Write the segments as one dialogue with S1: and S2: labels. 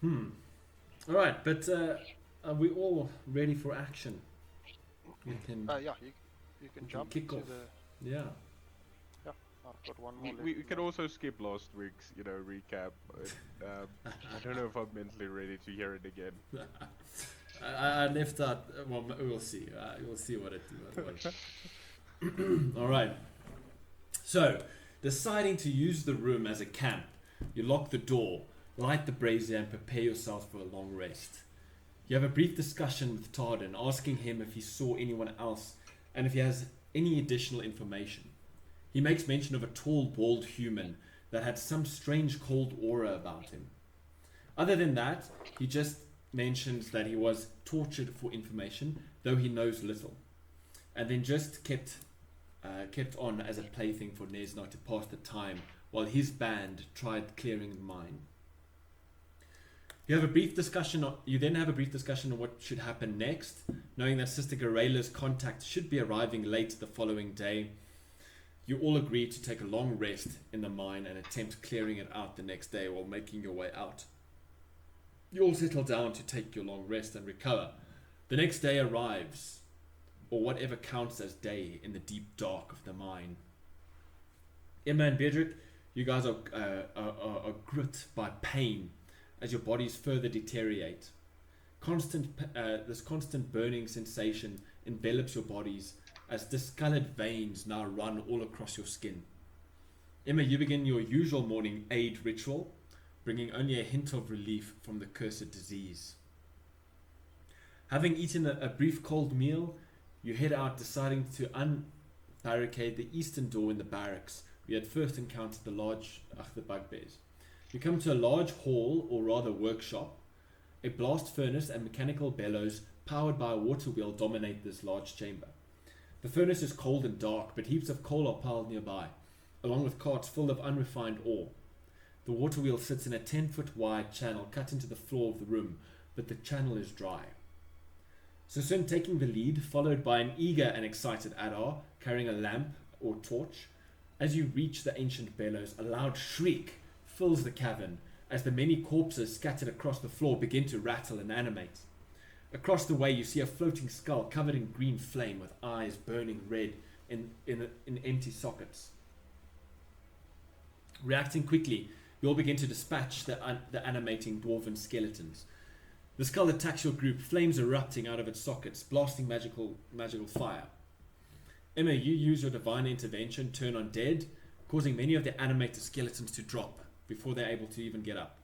S1: All right, but are we all ready for action? We can
S2: Yeah, you can jump
S1: kick
S2: into
S1: off.
S2: the.
S1: Yeah.
S2: Yeah, I've got one more
S3: We
S2: left.
S3: could also skip last week's, recap. I don't know if I'm mentally ready to hear it again.
S1: I left out. Well, we'll see. We'll see what it was. All right. So, deciding to use the room as a camp, you lock the door, light the brazier, and prepare yourself for a long rest. You have a brief discussion with Tarden, asking him if he saw anyone else and if he has any additional information. He makes mention of a tall, bald human that had some strange cold aura about him. Other than that, he just mentions that he was tortured for information, though he knows little, and then just kept on as a plaything for Nesna to pass the time while his band tried clearing the mine. You then have a brief discussion on what should happen next, knowing that Sister Garela's contact should be arriving late the following day. You all agree to take a long rest in the mine and attempt clearing it out the next day while making your way out. You all settle down to take your long rest and recover. The next day arrives, or whatever counts as day, in the deep dark of the mine. Emma and Bedrick, you guys are gripped by pain as your bodies further deteriorate. This constant burning sensation envelops your bodies as discolored veins now run all across your skin. Emma, you begin your usual morning aid ritual, bringing only a hint of relief from the cursed disease. Having eaten a brief cold meal, you head out, deciding to unbarricade the eastern door in the barracks where you had first encountered the bugbears. You come to a large hall, or rather workshop. A blast furnace and mechanical bellows powered by a water wheel dominate this large chamber. The furnace is cold and dark, but heaps of coal are piled nearby, along with carts full of unrefined ore. The water wheel sits in a 10-foot wide channel cut into the floor of the room, but the channel is dry. Susun taking the lead, followed by an eager and excited Adar carrying a lamp or torch. As you reach the ancient bellows, a loud shriek fills the cavern as the many corpses scattered across the floor begin to rattle and animate. Across the way, you see a floating skull covered in green flame with eyes burning red in empty sockets. Reacting quickly, you all begin to dispatch the animating dwarven skeletons. The skull attacks your group, flames erupting out of its sockets, blasting magical fire. Emma, you use your divine intervention, turn undead, causing many of the animated skeletons to drop before they're able to even get up,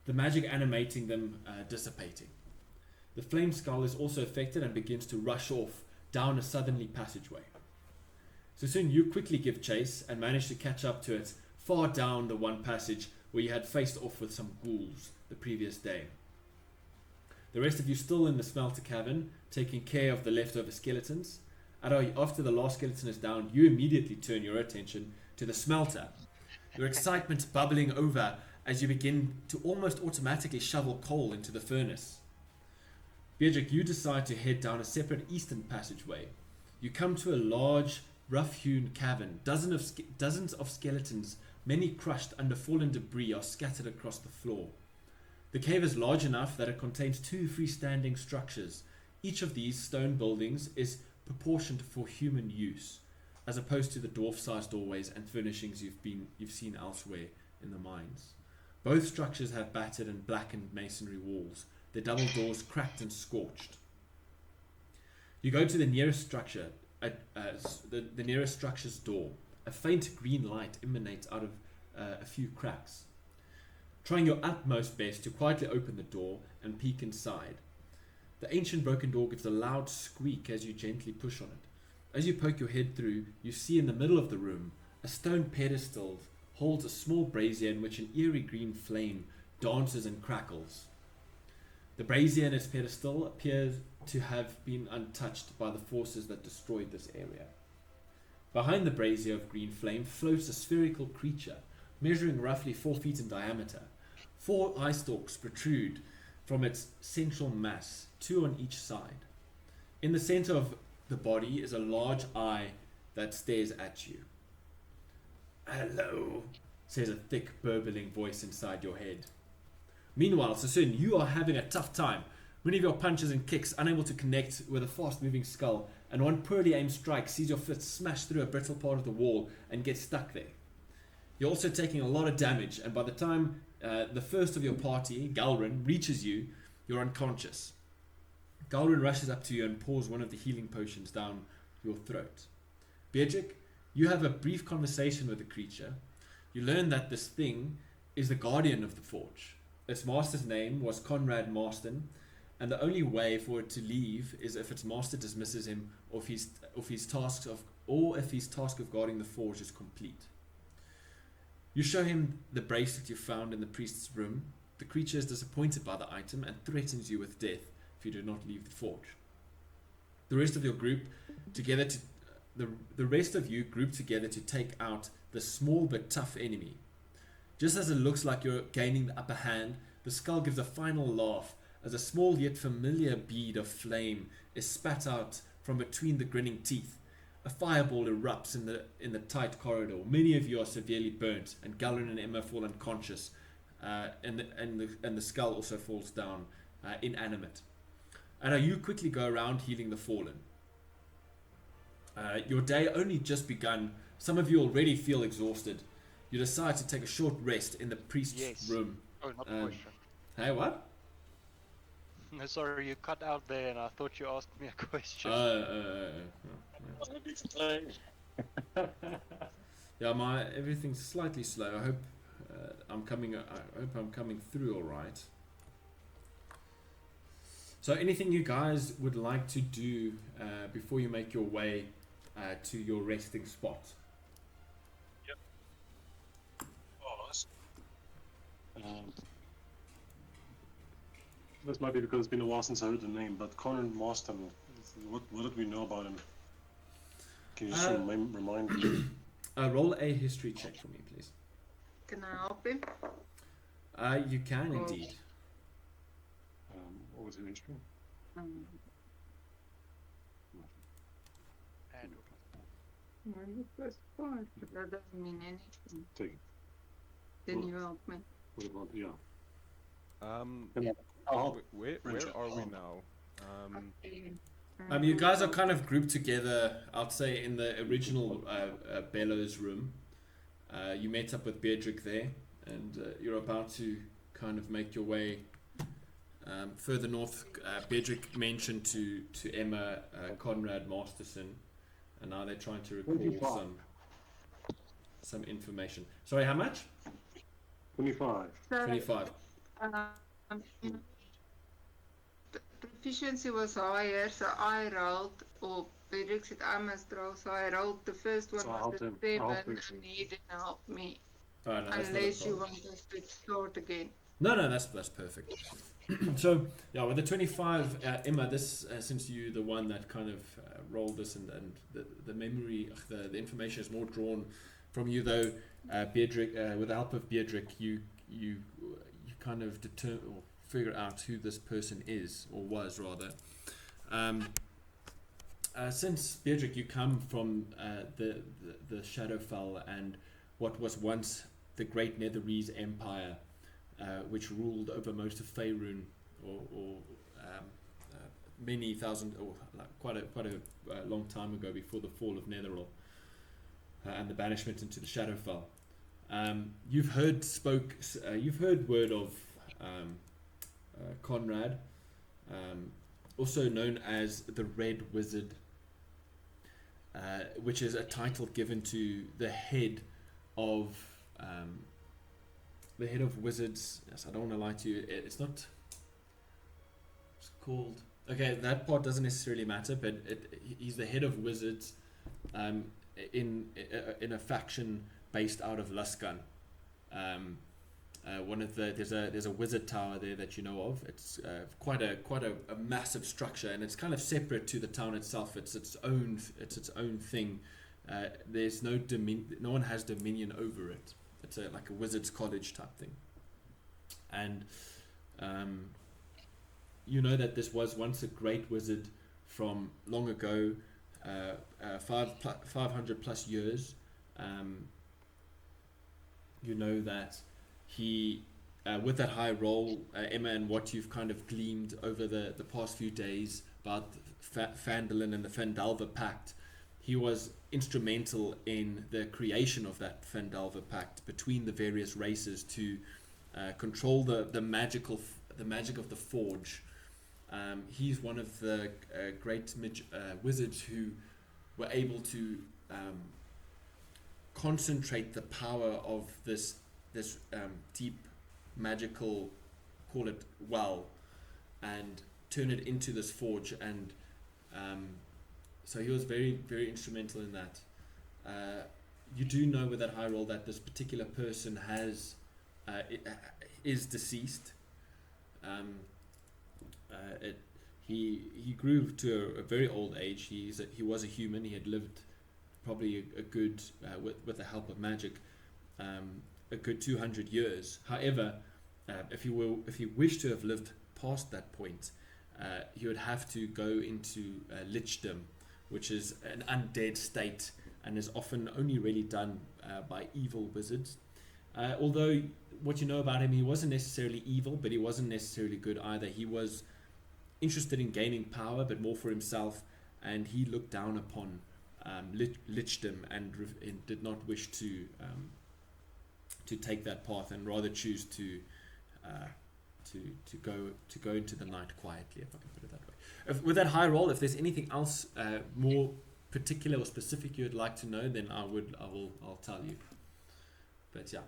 S1: the magic animating them dissipating. The flame skull is also affected and begins to rush off down a southerly passageway. So soon you quickly give chase and manage to catch up to it far down the one passage where you had faced off with some ghouls the previous day. The rest of you still in the smelter cavern, taking care of the leftover skeletons. After the last skeleton is down, you immediately turn your attention to the smelter, your excitement bubbling over as you begin to almost automatically shovel coal into the furnace. Beatrick, you decide to head down a separate eastern passageway. You come to a large, rough-hewn cavern. Dozens of skeletons, many crushed under fallen debris, are scattered across the floor. The cave is large enough that it contains 2 freestanding structures. Each of these stone buildings is proportioned for human use, as opposed to the dwarf-sized doorways and furnishings you've seen elsewhere in the mines. Both structures have battered and blackened masonry walls, their double doors cracked and scorched. You go to the nearest structure, the nearest structure's door. A faint green light emanates out of a few cracks. Trying your utmost best to quietly open the door and peek inside. The ancient broken door gives a loud squeak as you gently push on it. As you poke your head through, you see in the middle of the room, a stone pedestal holds a small brazier in which an eerie green flame dances and crackles. The brazier and its pedestal appears to have been untouched by the forces that destroyed this area. Behind the brazier of green flame floats a spherical creature, measuring roughly 4 feet in diameter. 4 eye stalks protrude from its central mass, 2 on each side. In the center of the body is a large eye that stares at you. "Hello," says a thick, burbling voice inside your head. Meanwhile, Sassoon, you are having a tough time. Many of your punches and kicks unable to connect with a fast-moving skull, and one poorly aimed strike sees your fist smash through a brittle part of the wall and get stuck there. You're also taking a lot of damage, and by the time the first of your party, Galrin, reaches you, you're unconscious. Galrin rushes up to you and pours one of the healing potions down your throat. Beatrick, you have a brief conversation with the creature. You learn that this thing is the guardian of the forge. Its master's name was Conrad Marston, and the only way for it to leave is if its master dismisses him, or if his task of guarding the forge is complete. You show him the bracelet you found in the priest's room. The creature is disappointed by the item and threatens you with death if you do not leave the forge. The rest of you group together to take out the small but tough enemy. Just as it looks like you're gaining the upper hand, the skull gives a final laugh as a small yet familiar bead of flame is spat out from between the grinning teeth. A fireball erupts in the tight corridor. Many of you are severely burnt, and Galrin and Emma fall unconscious, and the skull also falls down inanimate. And you quickly go around healing the fallen. Your day only just begun. Some of you already feel exhausted. You decide to take a short rest in the priest's room.
S2: Oh, not a question.
S1: Hey, what?
S2: No, sorry, you cut out there and I thought you asked me a question.
S1: Yeah, everything's slightly slow. I hope I'm coming through all right. So, anything you guys would like to do before you make your way to your resting spot?
S4: Yep. This might be because it's been a while since I heard the name, but Conrad Marston, what did we know about him? Can you just remind me?
S1: Roll a history check for me, please.
S5: Can I help him?
S1: You can indeed.
S4: What was the history?
S2: And
S5: First part, but that doesn't mean anything.
S4: Take it.
S5: Then you help me.
S4: What about, yeah.
S3: Where are we now?
S1: You guys are kind of grouped together, I'd say, in the original Bellows room. You met up with Beatrick there, and you're about to kind of make your way further north. Beatrick mentioned to Emma Conrad Masterson, and now they're trying to recall some information. Sorry, how much?
S4: 25.
S1: 25.
S5: Proficiency was higher, so I rolled, or Bedrick said I must roll, so I rolled the first one
S4: So
S5: was the 7, and he didn't help me.
S1: Oh, no, that's
S5: Unless
S1: not a
S5: you
S1: problem.
S5: want us to start again.
S1: No, that's perfect. So, yeah, with the 25, Emma, this since you're the one that kind of rolled this, and the memory, the information is more drawn from you, though. Beatrick, with the help of Beatrick, you kind of figure out who this person is, or was rather. Since Beatrick, you come from the Shadowfell and what was once the Great Netherese Empire, which ruled over most of Faerun, or many thousand, or quite a long time ago, before the fall of Netheril and the banishment into the Shadowfell. You've heard word of Conrad, also known as the Red Wizard, which is a title given to the head of wizards. Yes, I don't want to lie to you. It's not. It's called. Okay, that part doesn't necessarily matter, but he's the head of wizards, in a faction based out of Luskan. There's a wizard tower there that you know of. It's quite a massive structure, and it's kind of separate to the town itself. It's its own thing. There's no one has dominion over it. It's like a wizard's college type thing. And you know that this was once a great wizard from long ago, 500 plus years. You know that he with that high roll, Emma, and what you've kind of gleaned over the past few days about Fandolin and the Fandalva Pact, he was instrumental in the creation of that Fandalva Pact between the various races to control the magic of the Forge. He's one of the great wizards who were able to concentrate the power of this deep magical, call it well, and turn it into this forge. And so he was very, very instrumental in that. You do know with that high roll that this particular person is deceased. He grew to a very old age. He was a human. He had lived probably a good, with the help of magic, a good 200 years. However, if he wished to have lived past that point, he would have to go into lichdom, which is an undead state and is often only really done by evil wizards. Although what you know about him, he wasn't necessarily evil, but he wasn't necessarily good either. He was interested in gaining power, but more for himself, and he looked down upon lichdom and did not wish to take that path, and rather choose to go into the night quietly, if I can put it that way. With that high roll, if there's anything else more particular or specific you'd like to know, then I'll tell you. But yeah.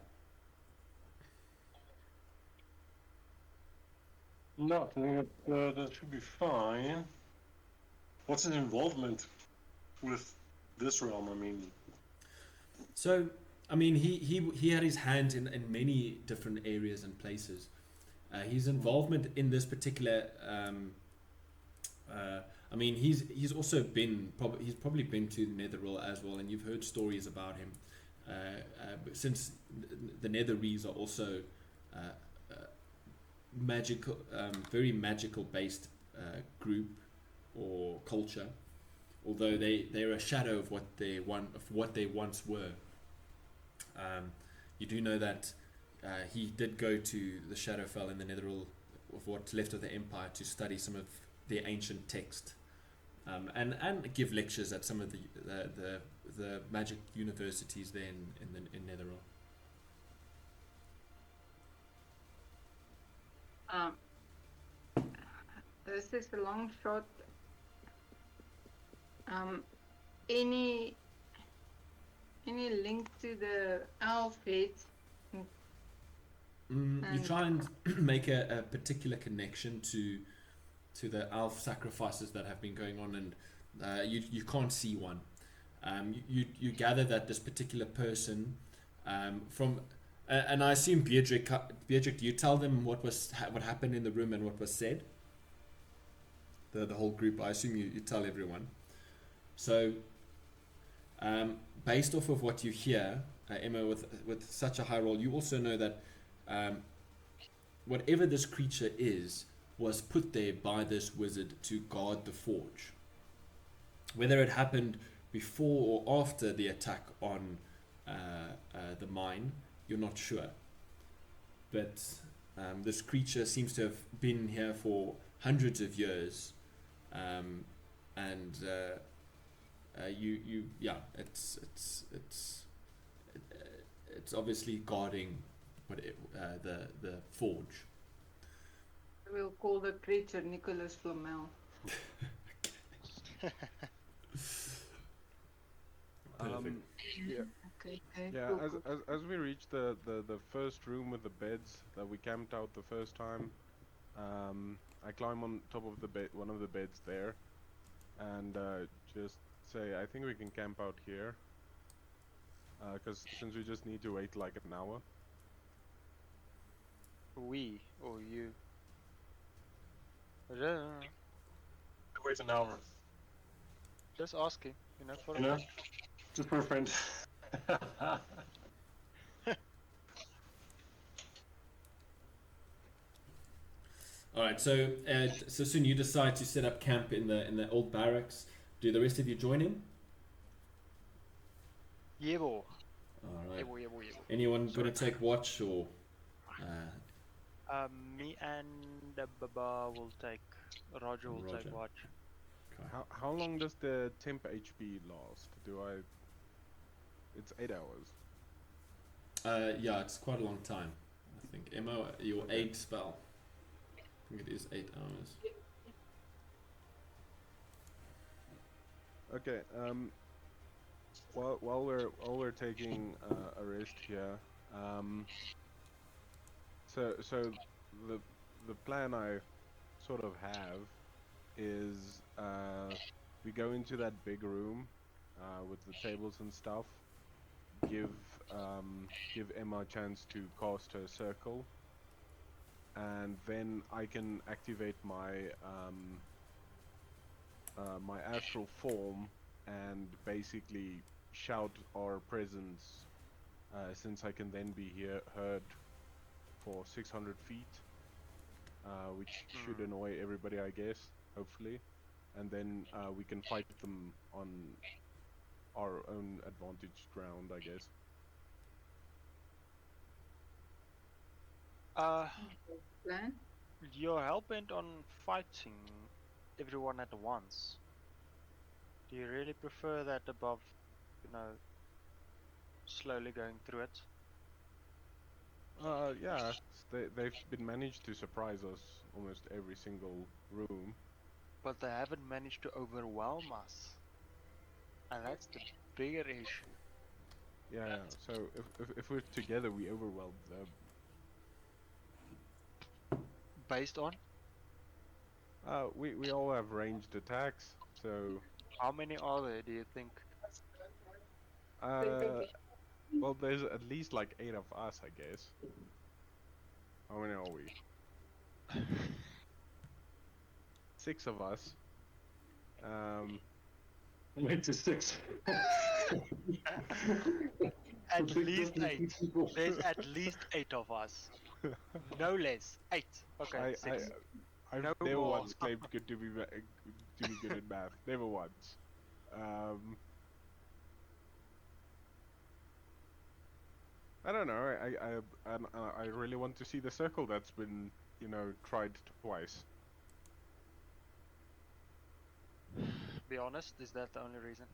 S4: No, I think that should be fine. What's his involvement with this realm? I mean,
S1: so I mean, he had his hands in many different areas and places. His involvement in this particular, I mean, he's also been he's probably been to Netherrealm as well, and you've heard stories about him. Since the Netherese are also magical, very magical based group or culture, although they're a shadow of what they once were. You do know that he did go to the Shadowfell in the Netherrealm, of what's left of the Empire, to study some of the ancient text, and give lectures at some of the magic universities there in Netherrealm.
S5: This is a long shot. Any link to the elf heads?
S1: You try and make a particular connection to the elf sacrifices that have been going on, and you can't see one. You gather that this particular person from and I assume Beatrick, do you tell them what happened in the room and what was said? The whole group, I assume you tell everyone. So based off of what you hear, Emma, with such a high roll, you also know that whatever this creature is was put there by this wizard to guard the forge. Whether it happened before or after the attack on the mine, you're not sure. But this creature seems to have been here for hundreds of years, and it's obviously guarding the forge.
S5: We'll call the creature Nicholas Flamel.
S1: Perfect.
S3: Yeah.
S5: Okay.
S3: Yeah,
S5: Cool.
S3: as we reached the first room with the beds that we camped out the first time, I climb on top of the bed, one of the beds there, and just say, I think we can camp out here, because since we just need to wait like an hour.
S2: We or you?
S4: wait an hour.
S2: Just asking, you know, for
S4: You know, just for a friend.
S1: All right. So soon you decide to set up camp in the old barracks. Do the rest of you join in?
S2: Yebo.
S1: All right.
S2: Yebo.
S1: Anyone going to take watch or
S2: Me and Baba will take. Roger will
S1: Roger.
S2: take watch.
S1: Okay.
S3: How long does the temp HP last? It's 8 hours.
S1: Yeah, it's quite a long time. I think Emma, your
S3: Okay.
S1: aid spell. I think it is 8 hours.
S3: Okay. While we're taking a rest here, so the plan I sort of have is we go into that big room with the tables and stuff. Give Emma a chance to cast her circle, and then I can activate my my astral form and basically shout our presence, since I can then be heard for 600 feet, which should annoy everybody, I guess, hopefully, and then we can fight them on our own advantage ground, I guess.
S5: Plan?
S2: You're hellbent on fighting everyone at once. Do you really prefer that above, slowly going through it?
S3: Yeah, they've been managed to surprise us almost every single room.
S2: But they haven't managed to overwhelm us. And that's the bigger issue.
S3: Yeah. So if we're together, we overwhelm them.
S2: Based on?
S3: We all have ranged attacks, so
S2: How many are there, do you think?
S3: well, there's at least like 8 of us, I guess. How many are we? 6 of us.
S4: Make to 6.
S2: At least 8. There's at least 8 of us. No less. 8. Okay, 6.
S3: I've
S2: No
S3: never
S2: more.
S3: once claimed good to be good at math. Never once. I don't know. I really want to see the circle that's been, tried twice.
S2: Be honest, is that the only reason?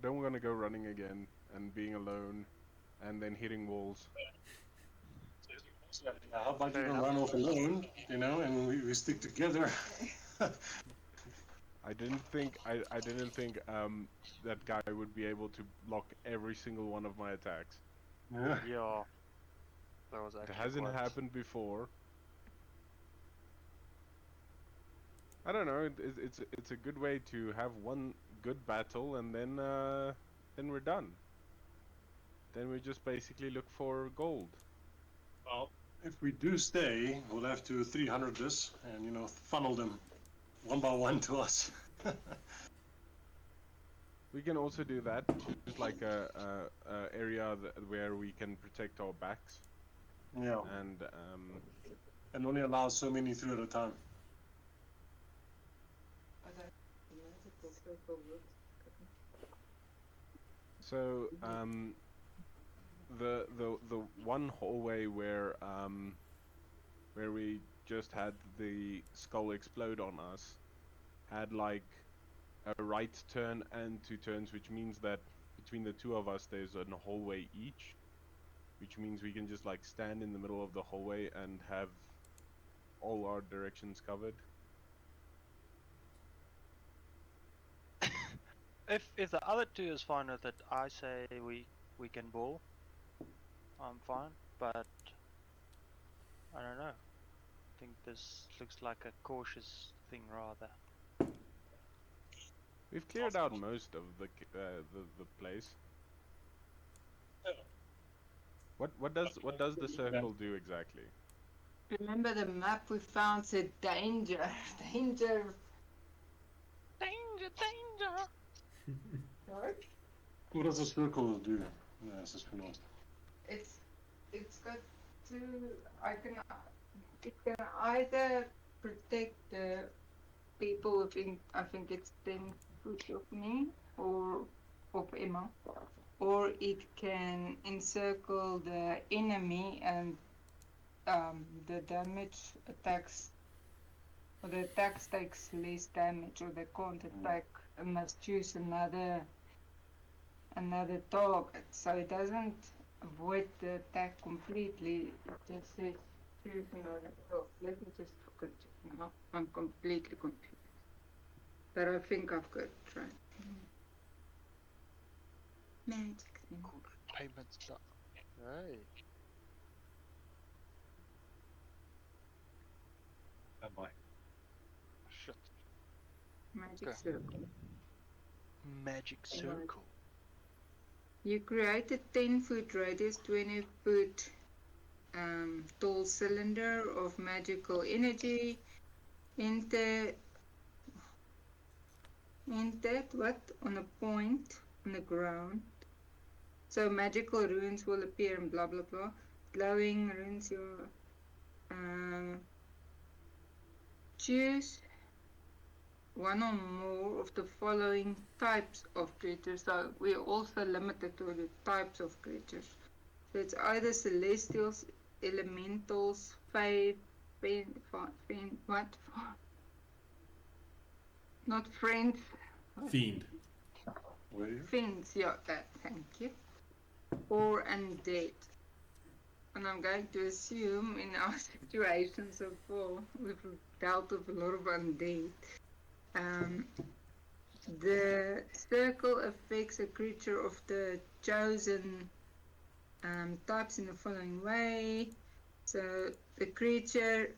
S3: Don't want to go running again and being alone, and then hitting walls.
S4: How about
S2: Fair
S4: you don't
S2: enough.
S4: run off alone, and we stick together?
S3: I didn't think that guy would be able to block every single one of my attacks.
S4: Yeah.
S2: Yeah. That was
S3: It
S2: actually
S3: hasn't
S2: quite...
S3: happened before. I don't know. It's a good way to have one good battle, and then we're done. Then we just basically look for gold.
S4: Well, if we do stay, we'll have to 300 this and funnel them one by one to us.
S3: We can also do that. Just like a area where we can protect our backs,
S4: Yeah.
S3: and
S4: only allow so many through at a time.
S3: so the one hallway where we just had the skull explode on us had like a right turn and 2 turns, which means that between the 2 of us there's a hallway each, which means we can just like stand in the middle of the hallway and have all our directions covered.
S2: If the other 2 is fine with it, I say we can ball. I'm fine, but I don't know. I think this looks like a cautious thing rather.
S3: We've cleared out most of the place. What does the circle do exactly?
S5: Remember the map we found said danger, danger.
S2: Danger, danger!
S5: Right?
S4: What does a circle do? Yes, it's pronounced.
S5: It's got 2. It can either protect the people within, I think it's 10 foot of me or of Emma, or it can encircle the enemy and the damage attacks, or the attacks takes less damage, or they can't attack and must choose another target. So it doesn't avoid the attack completely. It just says choose another target. Let me just look at it now. I'm completely confused. But I think I've got it right. Magic thing.
S2: Payment stuff. Hey.
S4: Am I?
S2: Shit.
S5: Magic
S2: Okay.
S5: circle.
S2: Magic circle.
S5: You create a 10-foot radius, 20-foot tall cylinder of magical energy. Enter what? On a point on the ground. So magical runes will appear and blah blah blah. Glowing runes, choose one or more of the following types of creatures. So we're also limited to the types of creatures. So it's either celestials, elementals, fae, what? Not friends,
S1: Fiend.
S4: Where are you?
S5: fiends, yeah, that, thank you. Or undead. And I'm going to assume in our situation so far, we've dealt with a lot of undead. The circle affects a creature of the chosen types in the following way. So the creature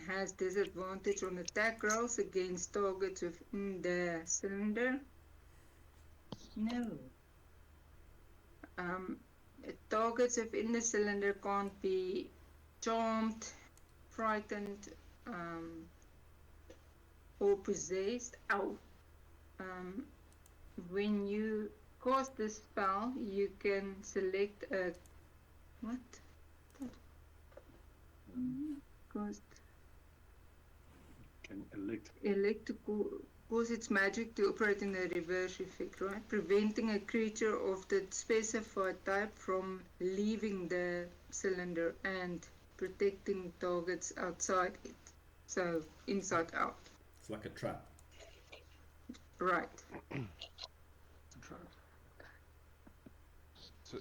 S5: has disadvantage on attack rolls against targets within the cylinder. No. Targets within the cylinder can't be charmed, frightened, or possessed. When you cast this spell, you can select a what? Cast
S4: Can elect.
S5: cause its magic to operate in a reverse effect, right? Preventing a creature of the specified type from leaving the cylinder and protecting targets outside it. So inside out.
S1: It's like a trap.
S5: Right.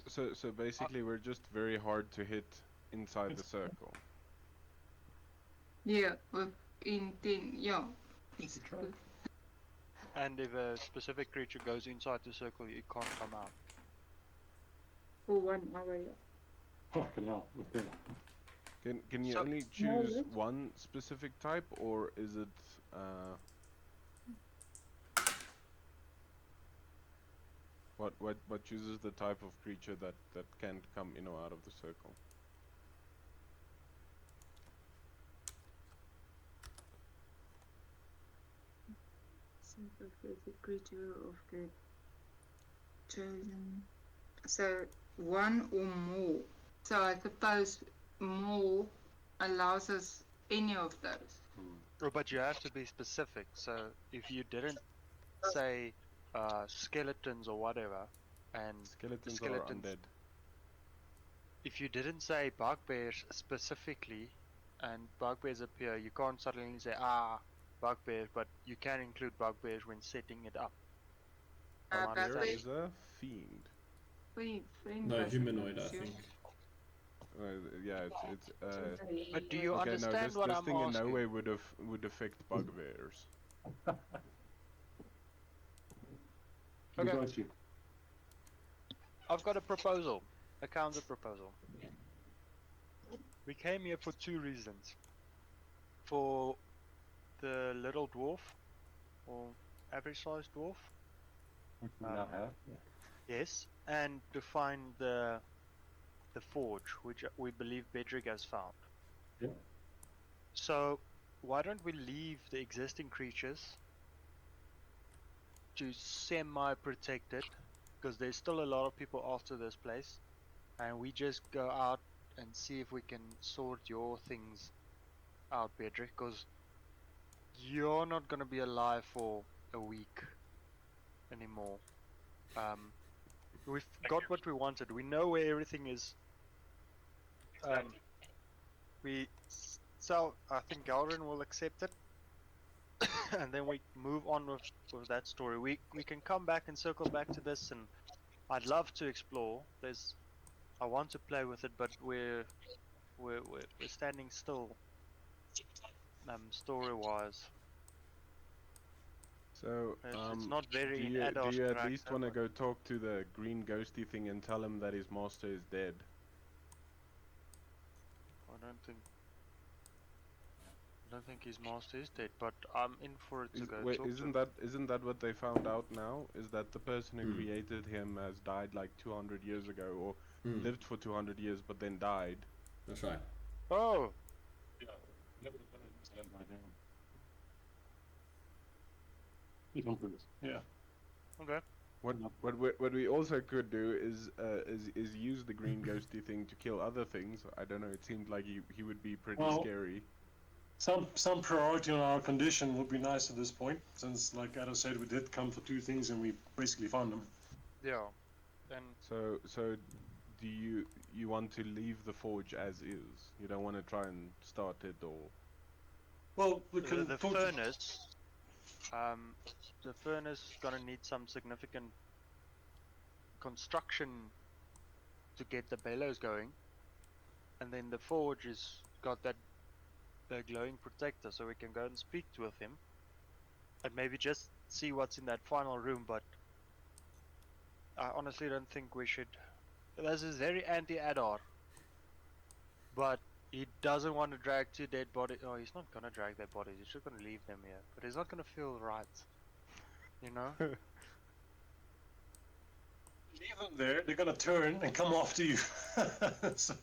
S3: So basically, we're just very hard to hit inside the circle.
S5: Yeah, within 10, yeah.
S4: It's a trap.
S2: And if a specific creature goes inside the circle, it can't come out.
S5: For 1 hour, yeah.
S4: Fucking hell. Okay.
S3: Can you
S2: So-
S3: only choose one specific type, or is it what chooses the type of creature that can't come in or out of the circle?
S5: The creature of the chosen. So 1 or more. So I suppose more allows us any of those.
S2: Oh, but you have to be specific. So if you didn't say skeletons or whatever, and
S3: Skeletons,
S2: skeletons-
S3: are undead.
S2: if you didn't say bugbears specifically, and bugbears appear, you can't suddenly say bugbears, but you can include bugbears when setting it up. Am I
S5: That's
S3: There
S2: understanding?
S3: is a fiend.
S1: No, humanoid, I think.
S3: Yeah, it's
S2: But do you
S3: okay. No,
S2: understand
S3: this
S2: what
S3: this
S2: I'm
S3: thing in no
S2: asking?
S3: way would affect bugbears.
S4: We
S2: Okay.
S4: got you.
S2: I've got a proposal, a counter proposal. We came here for 2 reasons. For the little dwarf, or average sized dwarf,
S4: Which we now have.
S2: yes, and to find the forge, which we believe Bedrick has found.
S4: Yeah.
S2: So why don't we leave the existing creatures to semi-protected, because there's still a lot of people after this place, and we just go out and see if we can sort your things out, Bedrick, because you're not gonna be alive for a week anymore. we've got what we wanted. We know where everything is. So I think Galrin will accept it, and then we move on with that story. We can come back and circle back to this, and I'd love to explore. I want to play with it, but we're standing still. Story wise.
S3: So,
S2: It's not very
S3: do
S2: in
S3: you,
S2: Adolf's
S3: at
S2: character,
S3: least want to
S2: but
S3: go talk to the green ghosty thing and tell him that his master is dead?
S2: I don't think his master is dead, but I'm in for it to go
S3: Wait,
S2: talk to him.
S3: isn't that what they found out now? Is that the person who created him has died like 200 years ago, or lived for 200 years but then died?
S1: That's right.
S2: Oh!
S4: Yeah, never done it. It's done by now. You don't do this. Yeah.
S2: Okay.
S3: What we also could do is use the green ghosty thing to kill other things. I don't know. It seemed like he would be pretty scary.
S4: Some priority on our condition would be nice at this point, since, like Adam said, we did come for two things and we basically found them.
S2: Yeah. Then
S3: So do you want to leave the forge as is? You don't want to try and start it, or?
S4: Well, we can
S2: the
S4: talk
S2: furnace. The furnace is gonna need some significant construction to get the bellows going, and then the forge has got that glowing protector, so we can go and speak with him, and maybe just see what's in that final room. But I honestly don't think we should. This is very anti-Adar, but he doesn't want to drag two dead bodies. Oh, he's not gonna drag their bodies. He's just gonna leave them here. But he's not gonna feel right, you know.
S4: leave them there. They're gonna turn and come after you. So,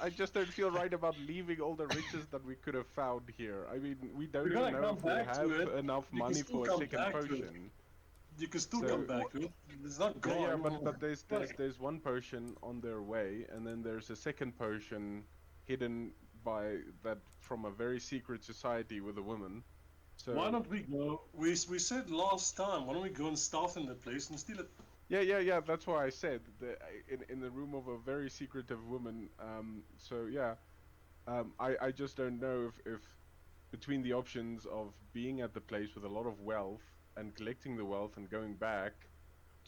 S3: I just don't feel right about leaving all the riches that we could have found here. I mean, we don't
S4: We're gonna
S3: even know
S4: come
S3: if we
S4: back to
S3: have
S4: it.
S3: enough
S4: You can
S3: money
S4: still
S3: for a
S4: come
S3: second
S4: back to it.
S3: potion.
S4: you can still
S3: So-
S4: come back to it. It's not gone.
S3: Yeah, but there's one potion on their way, and then there's a second potion hidden by that from a very secret society with a woman. So
S4: Why don't we go? We said last time. Why don't we go and stealth in the place and steal it?
S3: Yeah. That's why I said in the room of a very secretive woman. So yeah, I just don't know if between the options of being at the place with a lot of wealth and collecting the wealth and going back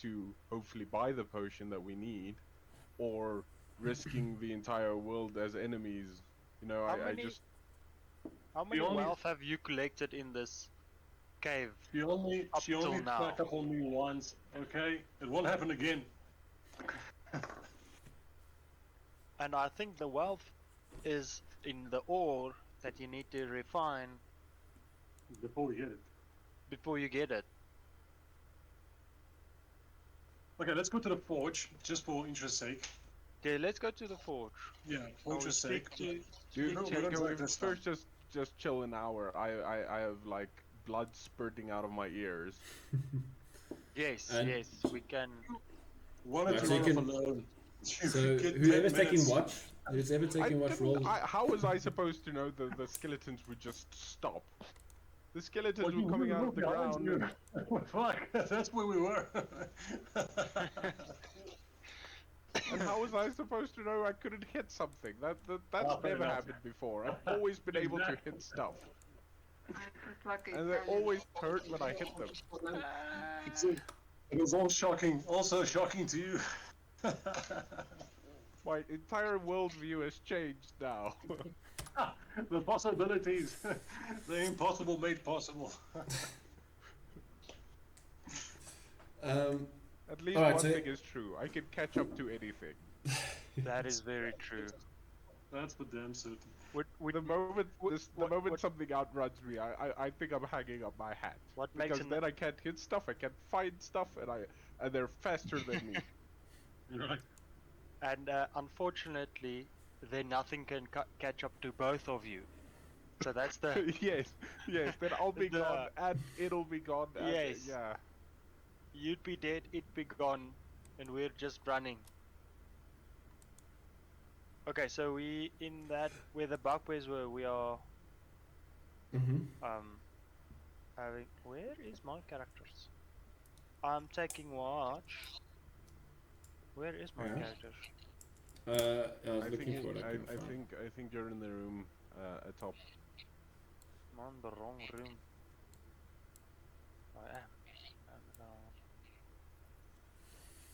S3: to hopefully buy the potion that we need, or risking the entire world as enemies. You know,
S2: How many
S4: only-
S2: wealth have you collected in this cave?
S4: She only
S2: Up till now.
S4: cracked up on me once. Okay, it won't happen again.
S2: And I think the wealth is in the ore that you need to refine
S4: Before we get it.
S2: before you get it.
S4: Okay, let's go to the forge just for interest's sake.
S2: Okay, let's go to the forge.
S4: Yeah, for
S2: I'll
S4: interest's
S2: speak
S4: sake.
S2: to-
S3: Dude,
S4: No, we
S3: can
S4: don't
S3: we
S4: like this
S3: first just chill an hour? I have like blood spurting out of my ears.
S2: Yes,
S1: And-
S2: yes, we can.
S4: One or
S1: Right,
S4: two
S1: so you
S4: off
S1: can-
S4: alone. You
S1: So
S4: get 10
S1: whoever's taking
S4: minutes.
S1: watch, who's ever taking watch, roll.
S3: How was I supposed to know the skeletons would just stop? The skeletons
S4: Well, you
S3: were coming out of the
S4: behind
S3: ground.
S4: you. Fuck, that's where we were.
S3: And how was I supposed to know I couldn't hit something? That's
S4: Oh, fair
S3: never
S4: enough.
S3: happened before. I've always been able to hit stuff.
S5: It's like
S3: And they always hurt when I hit them.
S4: It was all shocking, also shocking to you.
S3: My entire worldview has changed now.
S4: The possibilities, the impossible made possible.
S3: At least
S1: Alright,
S3: one
S1: so-
S3: thing is true. I can catch up to anything.
S2: That is very true.
S4: That's for damn certain.
S3: The moment
S2: what-
S3: something outruns me, I think I'm hanging up my hat.
S2: What makes
S3: Because then I can't hit stuff, I can't find stuff, and they're faster than me.
S4: You're right.
S2: And unfortunately, then nothing can catch up to both of you. So that's the
S3: yes, then I'll be
S2: The-
S3: gone, and it'll be gone. And,
S2: Yes.
S3: yeah.
S2: you'd be dead, it'd be gone, and we're just running. Okay, so we in that where the bugbears were, we are
S1: Mm-hmm.
S2: having. Where is my characters? I'm taking watch. Where is my
S1: Yeah.
S2: character?
S1: I was
S3: I
S1: looking
S3: think
S1: for it. I
S3: I,
S1: couldn't
S3: I
S1: find.
S3: think I think you're in the room atop.
S2: I'm on the wrong room. I am.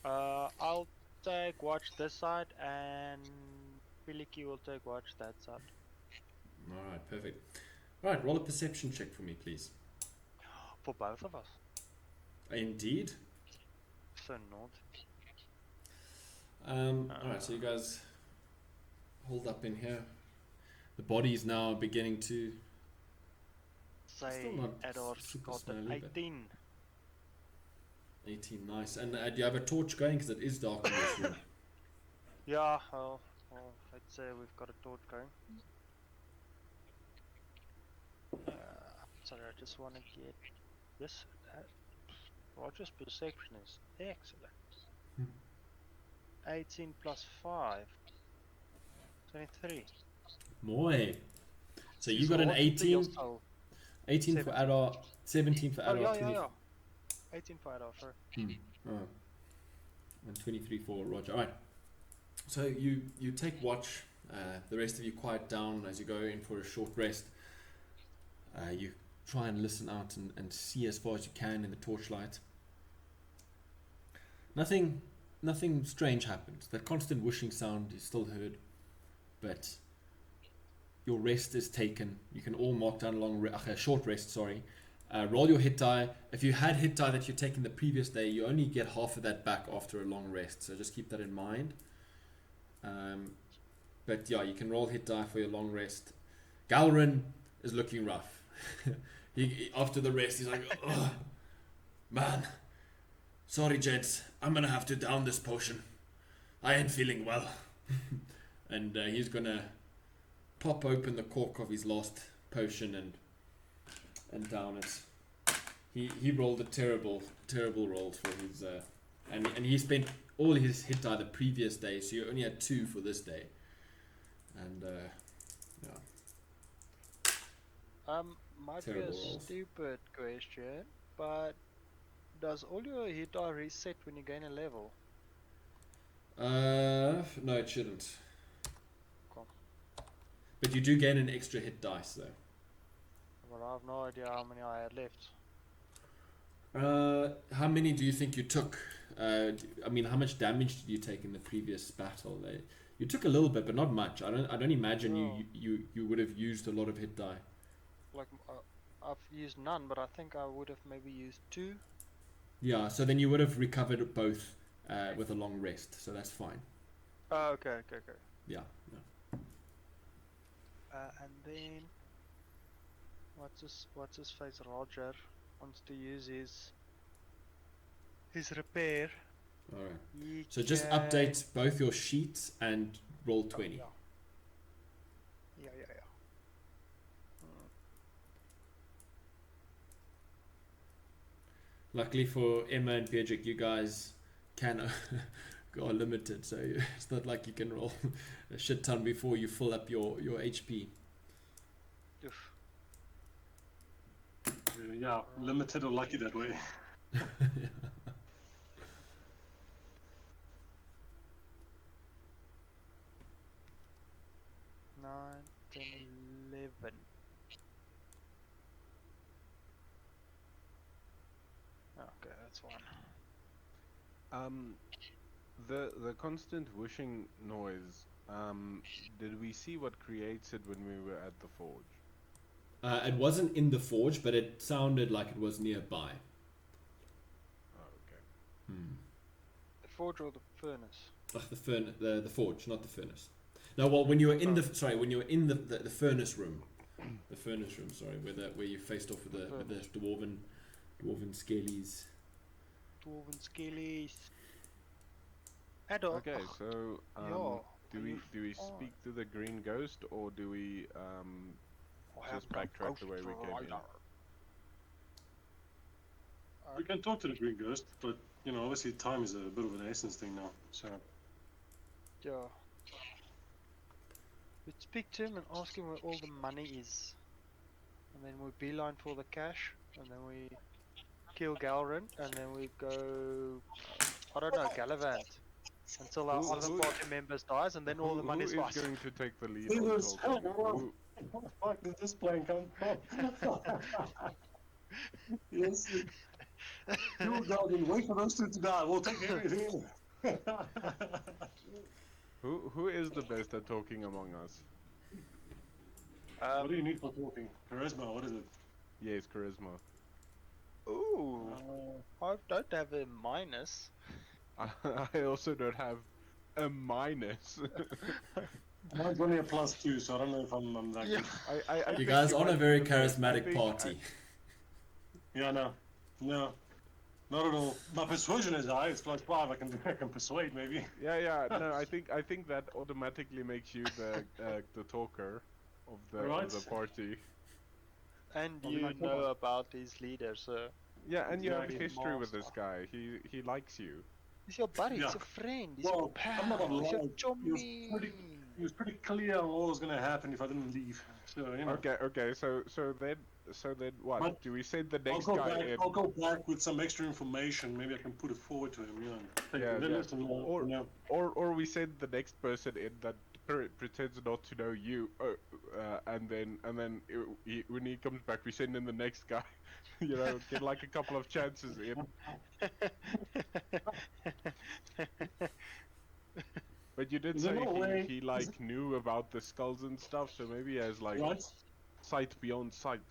S2: And, I'll take watch this side, and Piliki will take watch that side.
S1: All right, perfect. All right, roll a perception check for me, please.
S2: For both of us.
S1: Indeed.
S2: So naughty.
S1: All right, so you guys hold up in here. The body's now beginning to.
S2: Say
S1: Still not
S2: Adolf
S1: super
S2: got an
S1: slowly, but-
S2: 18.
S1: 18, nice. And do you have a torch going? Because it is dark in this room.
S2: Yeah, well, let's say we've got a torch going. Sorry, I just want to get this. Roger's perception is excellent. 18 plus 5. 23.
S1: Moi. So you got
S2: So
S1: an
S2: what's the
S1: 18,
S2: yourself?
S1: 18 for
S2: 17.
S1: Adar, 17 for
S2: Oh,
S1: Adar,
S2: yeah,
S1: 20,
S2: yeah, yeah. 18 for Adolf, sorry.
S1: Oh. And 23 for Roger. All right. So you take watch. The rest of you quiet down as you go in for a short rest. You try and listen out and see as far as you can in the torchlight. Nothing strange happens. That constant whooshing sound is still heard, but your rest is taken. You can all mark down a short rest. Sorry. Roll your hit die. If you had hit die that you're taking the previous day, you only get half of that back after a long rest. So just keep that in mind. But yeah, you can roll hit die for your long rest. Galrin is looking rough. After the rest, he's like, oh, man, sorry, gents, I'm gonna have to down this potion. I ain't feeling well. And he's gonna pop open the cork of his last potion and down it. He rolled a terrible roll for his and he spent all his hit die the previous day, so you only had 2 for this day. And yeah.
S2: Might be
S1: Terrible
S2: a
S1: rolls.
S2: stupid question, but does all your hit die reset when you gain a level?
S1: No, it shouldn't.
S2: Cool.
S1: But you do gain an extra hit dice though.
S2: Well, I have no idea how many I had left.
S1: How many do you think you took? I mean, how much damage did you take in the previous battle? You took a little bit, but not much. I don't imagine
S2: No.
S1: you would have used a lot of hit die.
S2: Like, I've used none, but I think I would have maybe used 2.
S1: Yeah, so then you would have recovered both with a long rest, so that's fine.
S2: Oh, okay.
S1: Yeah.
S2: And then what's his face? Roger wants to use his repair.
S1: All right.
S2: He
S1: So just
S2: can-
S1: update both your sheets and roll 20.
S2: Yeah.
S1: Luckily for Emma and Pedrick, you guys can are limited, so it's not like you can roll a shit ton before you fill up your HP.
S2: Oof.
S4: Yeah, limited or lucky that way.
S2: 9, 10, 11. Okay, that's one.
S3: The constant whooshing noise. Did we see what creates it when we were at the forge?
S1: It wasn't in the forge, but it sounded like it was nearby.
S3: Oh, okay.
S2: The forge or the furnace?
S1: The forge, not the furnace. No, well, when you were in the furnace room, where you faced off with the dwarven skellies.
S2: Dwarven skellies. Adult.
S3: Okay, so
S2: yeah,
S3: do we speak to the green ghost, or do we just backtrack the way we came in?
S4: We can talk to the green ghost, but you know, obviously time is a bit of an essence thing now. So
S2: Yeah. We speak to him and ask him where all the money is. And then we beeline for the cash, and then we kill Galrin, and then we go, I don't know, Gallivant. Until our other party members dies, and then all the
S3: Who
S2: money's
S3: is
S2: ours.
S3: going to take the lead
S4: It
S3: on
S4: was
S3: talking? Who-
S4: What the fuck did this plane come from? Yes. You guys can wait for those two to die. We'll take everything.
S3: Who is the best at talking among us?
S4: What do you need for talking? Charisma, what is it?
S3: Yes, charisma.
S2: Ooh, I don't have a minus.
S3: I also don't have a minus.
S4: Mine's only a +2, so I don't know if I'm that
S2: Yeah.
S4: good.
S3: I
S1: You
S3: think
S1: guys on a
S3: might
S1: very
S3: be the best. I
S1: charismatic
S3: think
S1: party.
S4: Yeah, no. No. Not at all. My persuasion is high, it's +5, I can persuade maybe.
S3: Yeah. No, I think that automatically makes you the talker of
S4: Right.
S3: the party.
S2: And
S4: Well,
S2: you
S4: like
S2: know
S4: what?
S2: about his leader, so
S3: Yeah, and you have
S2: Yeah.
S3: history with this
S2: Master.
S3: guy. He likes you.
S2: he's your buddy,
S4: Yeah.
S2: he's your friend, he's
S4: Well,
S2: your pal,
S4: I'm not gonna
S2: he's your
S4: lie,
S2: chummy.
S4: He was pretty clear on what was gonna happen if I didn't leave. So, you know.
S3: Okay. So then what?
S4: But
S3: Do we send the
S4: I'll
S3: next
S4: go
S3: guy
S4: back.
S3: in?
S4: I'll go back with some extra information. Maybe I can put it forward to him. You know. Say,
S3: Yeah,
S4: "Then
S3: yeah.
S4: listen,
S3: Or-
S4: you know,
S3: Or we send the next person in that pretends not to know you, and then when he comes back, we send in the next guy. You know, get like a couple of chances in. But you did
S4: Is there
S3: say
S4: no way-
S3: he like knew about the skulls and stuff, so maybe he has like
S4: right?
S3: sight beyond sight.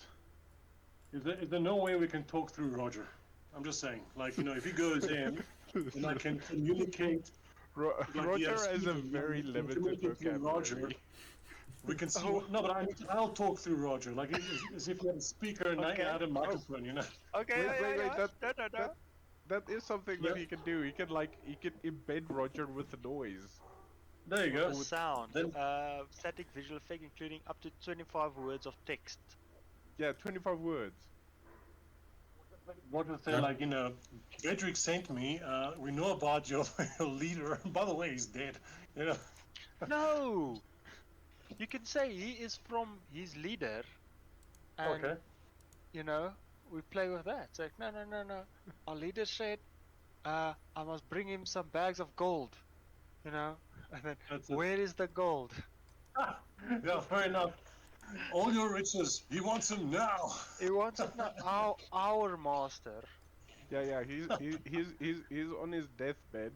S4: Is there no way we can talk through Roger? I'm just saying, like, you know, if he goes in and I can communicate,
S3: Roger
S4: yes,
S3: has a
S4: even
S3: very
S4: when we
S3: limited
S4: communicate through Roger,
S3: vocabulary.
S4: we can see. No, but I'll talk through Roger, like as if you had a speaker and
S2: Okay.
S4: I had a microphone, you know.
S2: Okay,
S3: Wait,
S2: yeah.
S3: That is something
S4: Yeah.
S3: that he can do. He can embed Roger with the noise.
S4: There you go.
S2: The sound,
S4: Then-
S2: static visual effect including up to 25 words of text.
S3: Yeah, 25 words.
S4: Roger said,
S1: Yeah.
S4: like, you know, Bedrick sent me. We know about your leader. By the way, he's dead. You know.
S2: No! You can say he is from his leader, and
S4: Okay.
S2: you know, we play with that. It's like, no. Our leader said, I must bring him some bags of gold, you know, and then,
S4: That's it.
S2: where is the gold?
S4: Yeah, fair enough. All your riches, he wants them now.
S2: He wants it now, our master.
S3: Yeah. He's on his deathbed.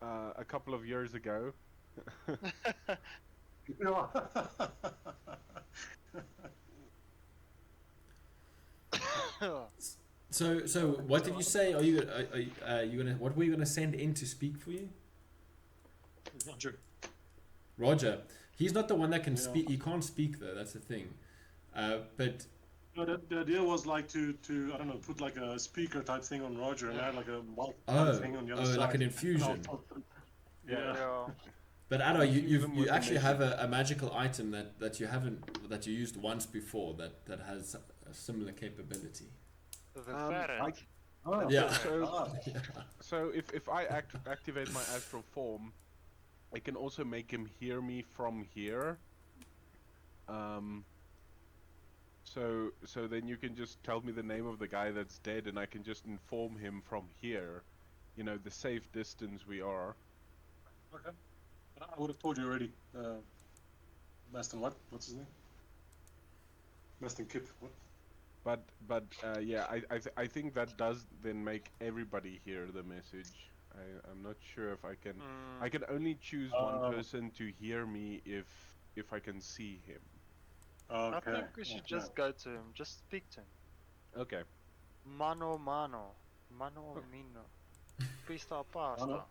S3: A couple of years ago.
S4: Yeah.
S1: So what did you say? Are you gonna? What were you gonna send in to speak for you?
S4: Roger.
S1: Roger. He's not the one that can
S4: Yeah.
S1: speak. He can't speak though. That's the thing. But
S4: No, the idea was like to I don't know, put like a speaker type thing on Roger and add like a mic type thing on the other side.
S1: like an infusion.
S4: Yeah.
S1: But Addo,
S3: Use them
S1: you
S3: with the
S1: actually have
S3: message.
S1: a magical item that you haven't that you used once before that has a similar capability.
S2: The
S3: I-
S2: ferret.
S4: Oh,
S1: Yeah.
S3: So if I activate my astral form, I can also make him hear me from here. So then you can just tell me the name of the guy that's dead, and I can just inform him from here. You know, the safe distance we are.
S4: Okay. I would have told you already. Maston what? What's his name? Maston Kip. What?
S3: But yeah, I think that does then make everybody hear the message. I'm not sure if I can. I can only choose one person to hear me if I can see him.
S4: Okay.
S2: I think we should just go to him, just speak to him.
S3: Okay.
S2: Mano mano. Mano mino. Pista pasta.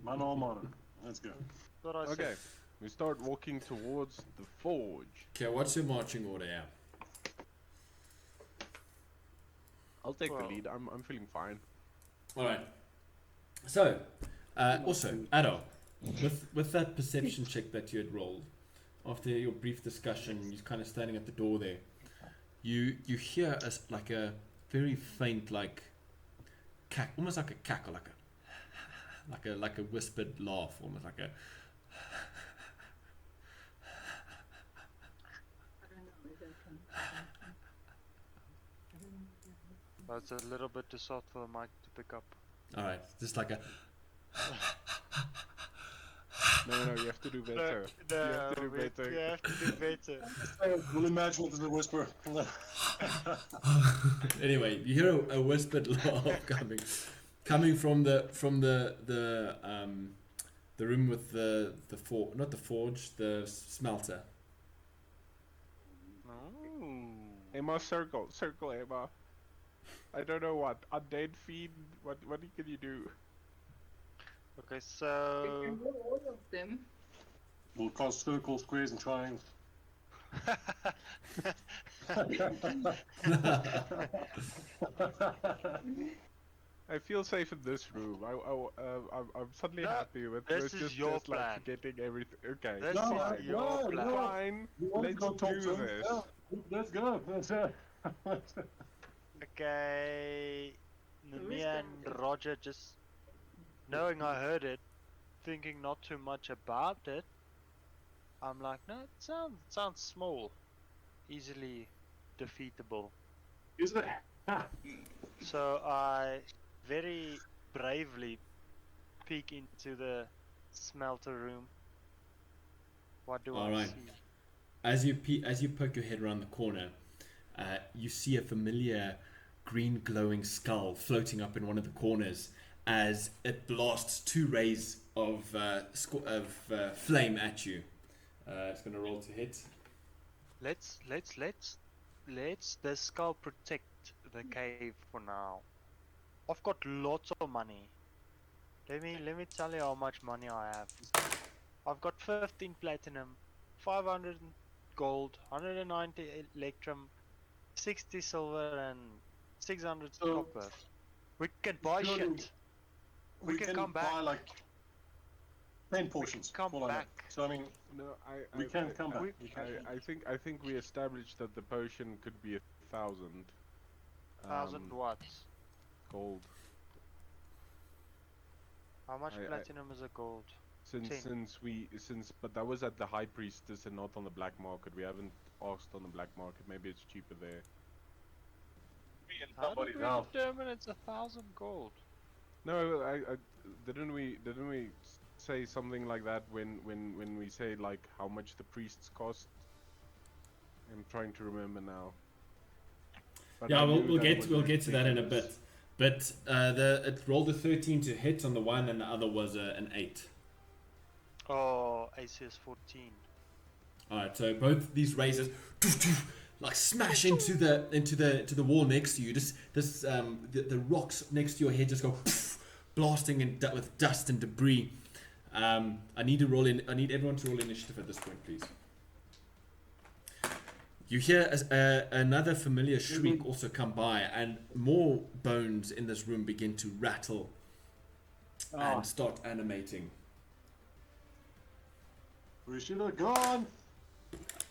S4: Mano a mano. Let's go.
S2: That's what I
S3: Okay.
S2: said.
S3: We start walking towards the forge.
S1: Okay, what's your marching order? Yeah.
S3: I'll take
S2: Well-
S3: the lead. I'm feeling fine.
S1: All right. So, also, Addo, with that perception check that you had rolled, after your brief discussion, you're kind of standing at the door there. You hear like a very faint almost like a cackle, like a whispered laugh, almost like a.
S2: That's a little bit too soft for the mic to pick up.
S1: All right, just like a.
S3: No, you have to do better. You have to do better.
S2: You have to do better.
S4: We'll imagine it as a whisper.
S1: Anyway, you hear a whispered laugh coming from the room with not the forge, the smelter.
S2: Oh.
S3: Emma, circle, Emma. I don't know what. Undead fiend. What can you do?
S2: Okay,
S5: You
S2: so
S5: can roll all of them.
S4: We'll cast circles, squares, and triangles.
S3: I feel safe in this room. I'm suddenly
S2: No,
S3: happy with
S2: this is your
S3: just like
S2: plan.
S3: forgetting everything. Okay.
S2: This
S4: No,
S2: is your plan.
S3: Fine.
S4: You want to
S3: Let's
S4: go talk
S3: do
S4: to him?
S3: this.
S4: Yeah, let's go.
S2: Okay,
S5: Who
S2: me
S5: is
S2: and
S5: that?
S2: Roger just knowing I heard it, thinking not too much about it. I'm like, no, it sounds small, easily defeatable.
S4: Is it?
S2: So I very bravely peek into the smelter room. What do I
S1: Alright.
S2: see?
S1: As you poke your head around the corner, you see a familiar green glowing skull floating up in one of the corners as it blasts 2 rays of flame at you. It's going to roll to hit.
S2: Let's the skull protect the cave for now. I've got lots of money. Let me tell you how much money I have. I've got 15 platinum, 500 gold, 190 electrum, 60 silver, and 600
S4: So,
S2: copper. We can buy
S4: surely
S2: shit. We can come back.
S4: buy like 10 portions.
S2: come
S4: all I know.
S2: back.
S4: So I mean,
S3: No,
S4: we can come back.
S2: we-
S4: We can.
S3: I think we established that the potion could be 1,000.
S2: 1,000 watts.
S3: Gold.
S2: How much
S3: I-
S2: platinum is a gold? 10.
S3: But that was at the high priestess and not on the black market. We haven't asked on the black market. Maybe it's cheaper there.
S2: How did we
S4: now.
S2: determine it's 1,000 gold?
S3: No, I didn't we say something like that when we say like how much the priests cost? I'm trying to remember now. But
S1: Yeah,
S3: I
S1: we'll
S3: knew that was
S1: get to that in a
S3: ridiculous.
S1: bit. But it rolled a 13 to hit on the one, and the other was an 8.
S2: Oh, AC is 14.
S1: All right, so both these razors like smash into the wall next to you. The rocks next to your head just go blasting with dust and debris. I need everyone to roll initiative at this point, please. You hear another familiar shriek also come by, and more bones in this room begin to rattle and start animating.
S4: We should have gone.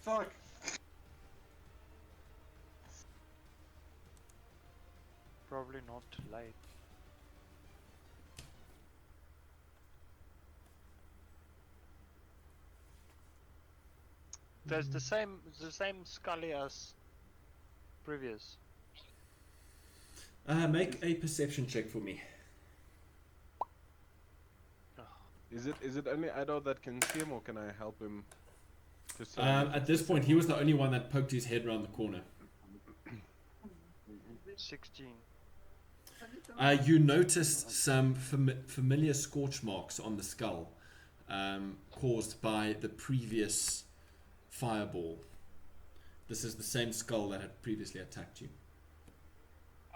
S4: Fuck.
S2: Probably not too late. There's the same Scully as previous.
S1: Make a perception check for me.
S3: Is it only Ado that can see him, or can I help him? Just so
S1: At this point, he was the only one that poked his head around the corner.
S2: 16.
S1: You noticed some familiar scorch marks on the skull, caused by the previous fireball. This is the same skull that had previously attacked you.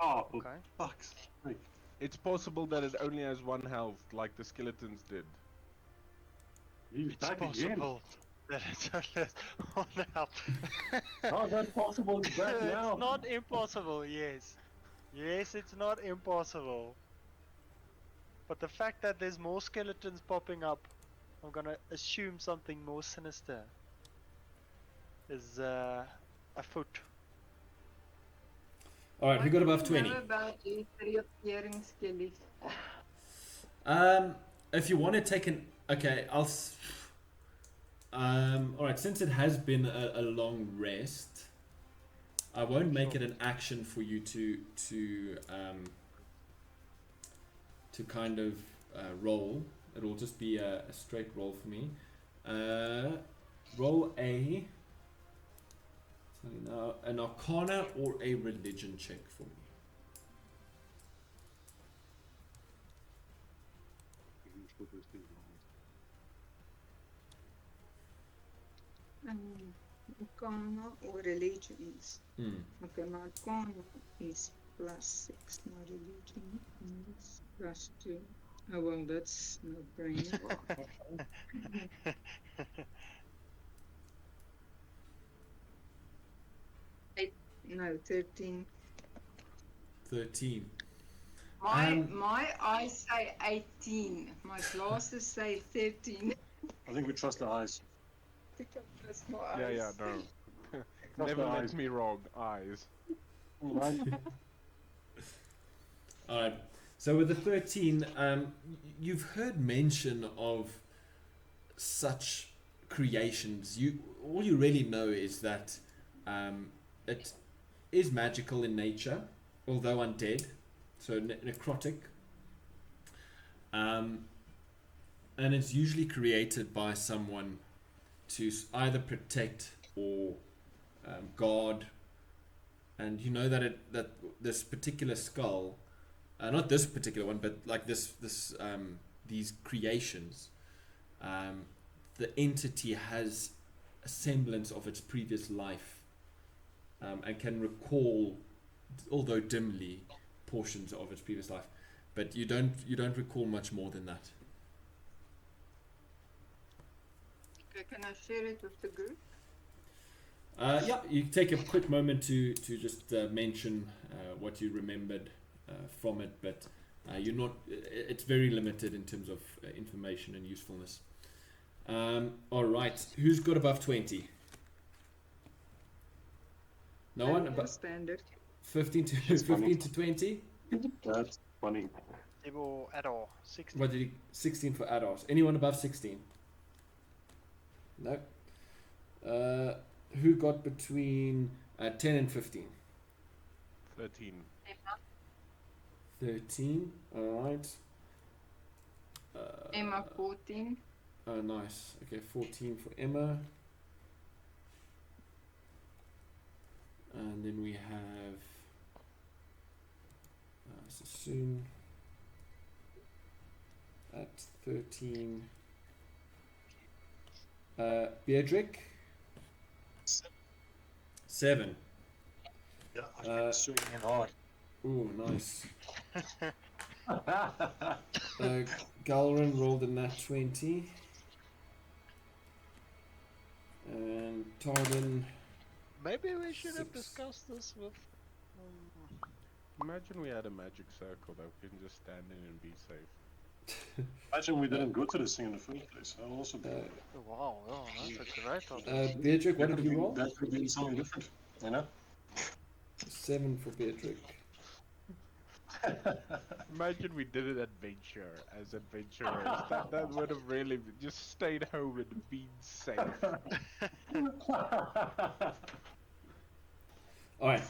S4: Oh, for
S2: Okay.
S4: fuck's sake.
S3: It's possible that it only has 1 health, like the skeletons did.
S4: He's
S2: It's
S4: back
S2: possible that it's only on now.
S4: again. How's that possible? He's back now.
S2: It's not impossible, yes. Yes, it's not impossible. But the fact that there's more skeletons popping up, I'm gonna assume something more sinister is afoot.
S1: All right, who got above 20?
S5: Know about you reappearing skellies.
S1: If you want to take an okay, all right. Since it has been a long rest, I won't make it an action for you to kind of roll. It'll just be a straight roll for me. Roll a an Arcana or a Religion check for me.
S5: Arcana or religions. Okay, my Arcana is +6, my religion is +2. Oh well, that's no brainer. No, 13.
S1: 13.
S5: My eyes say 18. My glasses say 13.
S4: I think we trust the eyes.
S5: That's my
S3: Yeah,
S5: eyes.
S3: yeah, no.
S4: Trust
S3: Never
S4: the
S3: let
S4: eyes.
S3: me wrong. Eyes.
S4: Right?
S1: Alright, so with the 13, you've heard mention of such creations. All you really know is that it is magical in nature, although undead, so necrotic. And it's usually created by someone to either protect or guard. And you know that that this particular skull, not this particular one, but like these creations, the entity has a semblance of its previous life, and can recall, although dimly, portions of its previous life, but you don't recall much more than that.
S5: Okay, can I share it with the group?
S1: Yeah, you take a quick moment to just mention what you remembered from it, but you're not. It's very limited in terms of information and usefulness. All right, who's got above 20? No one above
S5: Standard.
S1: 15 to
S4: That's
S1: 15
S4: funny.
S1: to 20.
S4: That's funny.
S2: Table at all. 16.
S1: What did you 16 for adults? Anyone above 16? No. Who got between 10 and 15?
S3: 13.
S1: 13. All right.
S5: Emma 14.
S1: Oh, nice. Okay, 14 for Emma. And then we have Sassoon at 13. Beatrick? 7.
S4: Yeah, I've been swinging it hard.
S1: Ooh, nice. Galrin rolled a nat 20. And Tardan.
S2: Maybe we should have
S1: 6.
S2: discussed this with.
S3: Imagine we had a magic circle that we can just stand in and be safe.
S4: Imagine we didn't go to this thing in the first place. That would also be.
S2: Wow, yeah, that's a great idea.
S1: Beatrick, what did you roll?
S4: That could be something different, you know?
S1: 7 for Beatrick.
S3: Imagine we did an adventure as adventurers. that would have really just stayed home and been safe.
S1: Alright.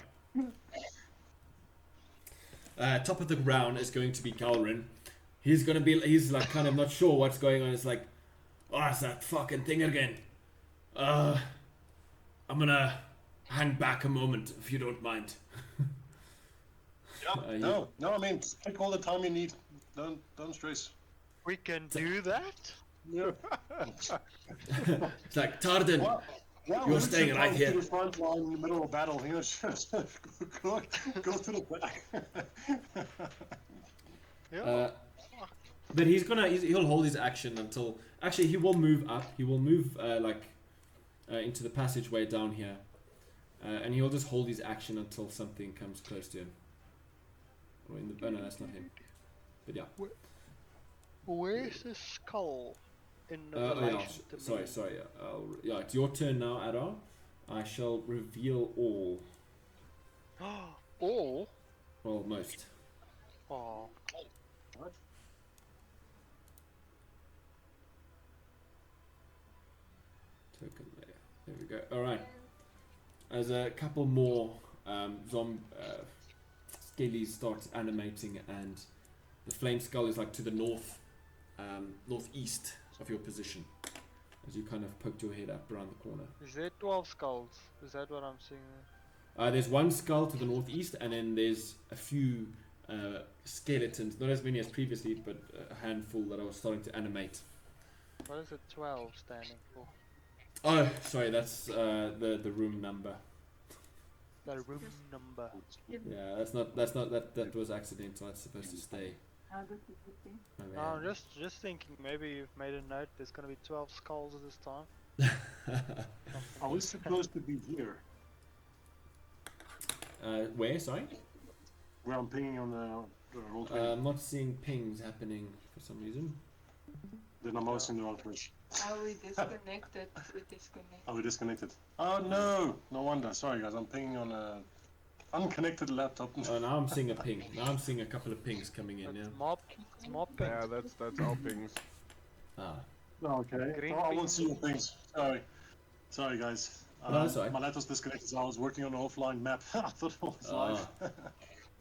S1: Top of the round is going to be Galrin. He's like kind of not sure what's going on. It's like, oh, it's that fucking thing again. I'm gonna hang back a moment if you don't mind.
S4: Yeah, no, I mean, take all the time you need. Don't stress.
S2: We can do that?
S4: Yeah.
S1: It's like, Tardan,
S4: Well,
S1: you're staying right here.
S4: To the front line in the middle of battle. You know, just go to the back.
S2: Yeah.
S1: But he'll hold his action until, actually he will move up. He will move into the passageway down here, and he'll just hold his action until something comes close to him. Or in the, oh no, that's not him. But yeah.
S2: Where's the skull in
S1: Yeah,
S2: relation to me?
S1: sorry. Yeah, it's your turn now, Adar. I shall reveal all.
S2: All?
S1: Well, most.
S2: Oh.
S1: Token layer. There we go. Alright. There's a couple more Skellies start animating, and the flame skull is like to the northeast of your position as you kind of poked your head up around the corner.
S2: Is there 12 skulls? Is that what I'm seeing there?
S1: There's one skull to the northeast, and then there's a few skeletons, not as many as previously, but a handful that I was starting to animate.
S2: What is the 12 standing for?
S1: Oh, sorry, that's the room number.
S2: The room number.
S1: Yeah, that was accidental. That's supposed to stay.
S5: How does it look?
S1: Oh,
S2: No, I'm
S1: man.
S2: just thinking maybe you've made a note. There's gonna be 12 skulls this time.
S4: Are we supposed to be here?
S1: Where? Sorry.
S4: Where I'm pinging on the roll 20.
S1: I'm not seeing pings happening for some reason.
S4: Then I'm also in the wrong Twitch.
S5: Are we disconnected? We disconnected.
S4: Are we disconnected? Oh no! No wonder. Sorry guys, I'm pinging on a unconnected laptop.
S1: Oh, now I'm seeing a ping. Now I'm seeing a couple of pings coming in. Yeah.
S2: It's mob ping.
S3: Yeah, that's our pings.
S1: Ah.
S4: Oh, okay.
S2: Green
S4: Oh, I
S2: ping.
S4: won't see your things. Sorry guys.
S1: No, that's all right.
S4: My laptop's disconnected, so I was working on an offline map. I thought it was live.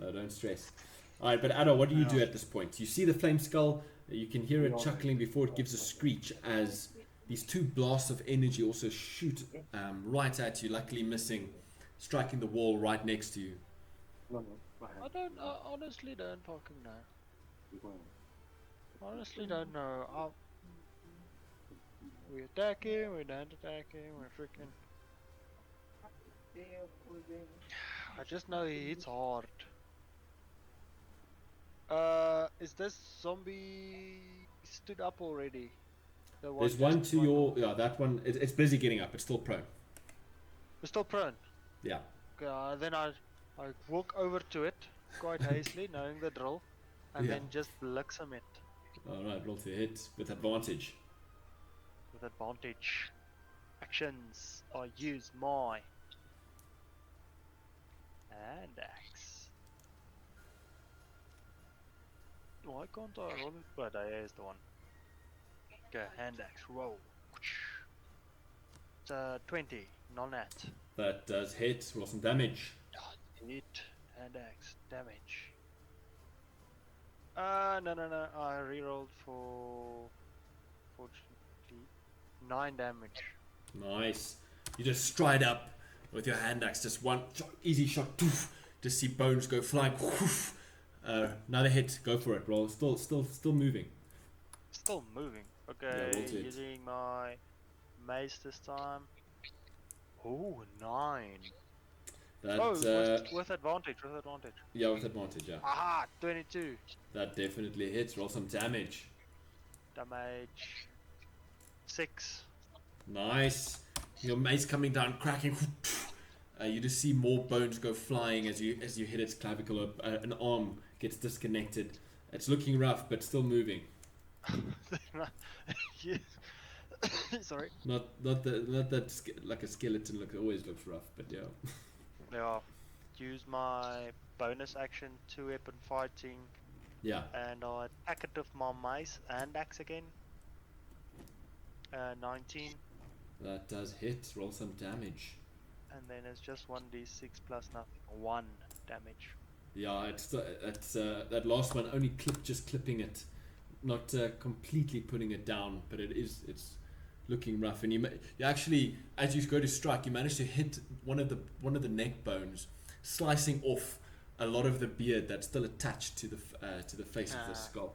S1: No, don't stress. Alright, but Addo, what do you do at this point? You see the flame skull, you can hear it chuckling before it gives a screech as these two blasts of energy also shoot right at you, luckily missing, striking the wall right next to you.
S4: No,
S2: I honestly don't fucking know. Honestly don't know. We attack him, we don't attack him, we're freaking... I just know he hits hard. Is this zombie stood up already? The
S1: There's one to your... Yeah, that one, it's busy getting up, it's still prone.
S2: We're still prone.
S1: Yeah.
S2: Okay, then I walk over to it, quite hastily, knowing the drill, and
S1: Yeah.
S2: then just bliksem it
S1: Alright, roll to hit with advantage.
S2: with advantage. Actions. I use my hand axe. Why can't I roll it? But here's the one. Okay, hand axe, roll. It's 20, non-nat.
S1: That does hit, roll some damage.
S2: Hit, hand axe, damage. No. I rerolled for, fortunately, 9 damage.
S1: Nice. You just stride up with your hand axe, just one easy shot, poof, just see bones go flying. Poof. Another hit, go for it. Roll, still moving.
S2: Still moving.
S1: Yeah,
S2: Okay,
S1: roll to hit.
S2: using my mace this time. Oh, 9.
S1: That
S2: With advantage, with advantage.
S1: yeah, with advantage, yeah.
S2: Aha, 22.
S1: That definitely hits. Roll some damage.
S2: Damage. 6.
S1: Nice. Your mace coming down, cracking. You just see more bones go flying as you hit its clavicle. An arm gets disconnected. It's looking rough, but still moving.
S2: Yeah. Sorry.
S1: Not that like a skeleton always looks rough, but yeah.
S2: Yeah. Use my bonus action to weapon fighting,
S1: Yeah.
S2: and I attack it with my mace and axe again. 19,
S1: That does hit. Roll some damage.
S2: and then it's just 1d6 plus nothing. 1 damage.
S1: Yeah, it's that last one only just clipping it, not completely putting it down, but it's looking rough. And you actually, as you go to strike, you manage to hit one of the neck bones, slicing off a lot of the beard that's still attached to the face of the skull.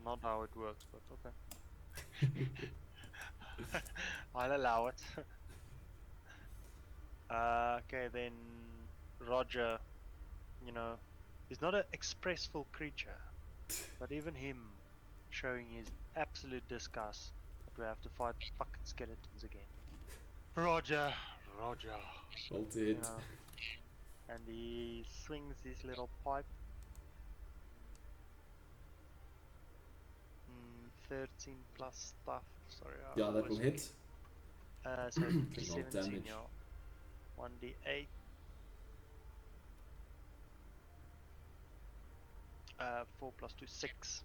S2: Not how it works, but okay. I'll allow it. Okay, then Roger, he's not an expressful creature, but even him showing his absolute disgust that we have to fight fucking skeletons again. Roger.
S1: Roll to hit.
S2: And he swings his little pipe. 13 plus stuff. Sorry.
S1: Yeah, that will hit.
S2: So
S1: Roll
S2: 17,
S1: damage.
S2: yeah. 1d8. 4 plus 2, 6.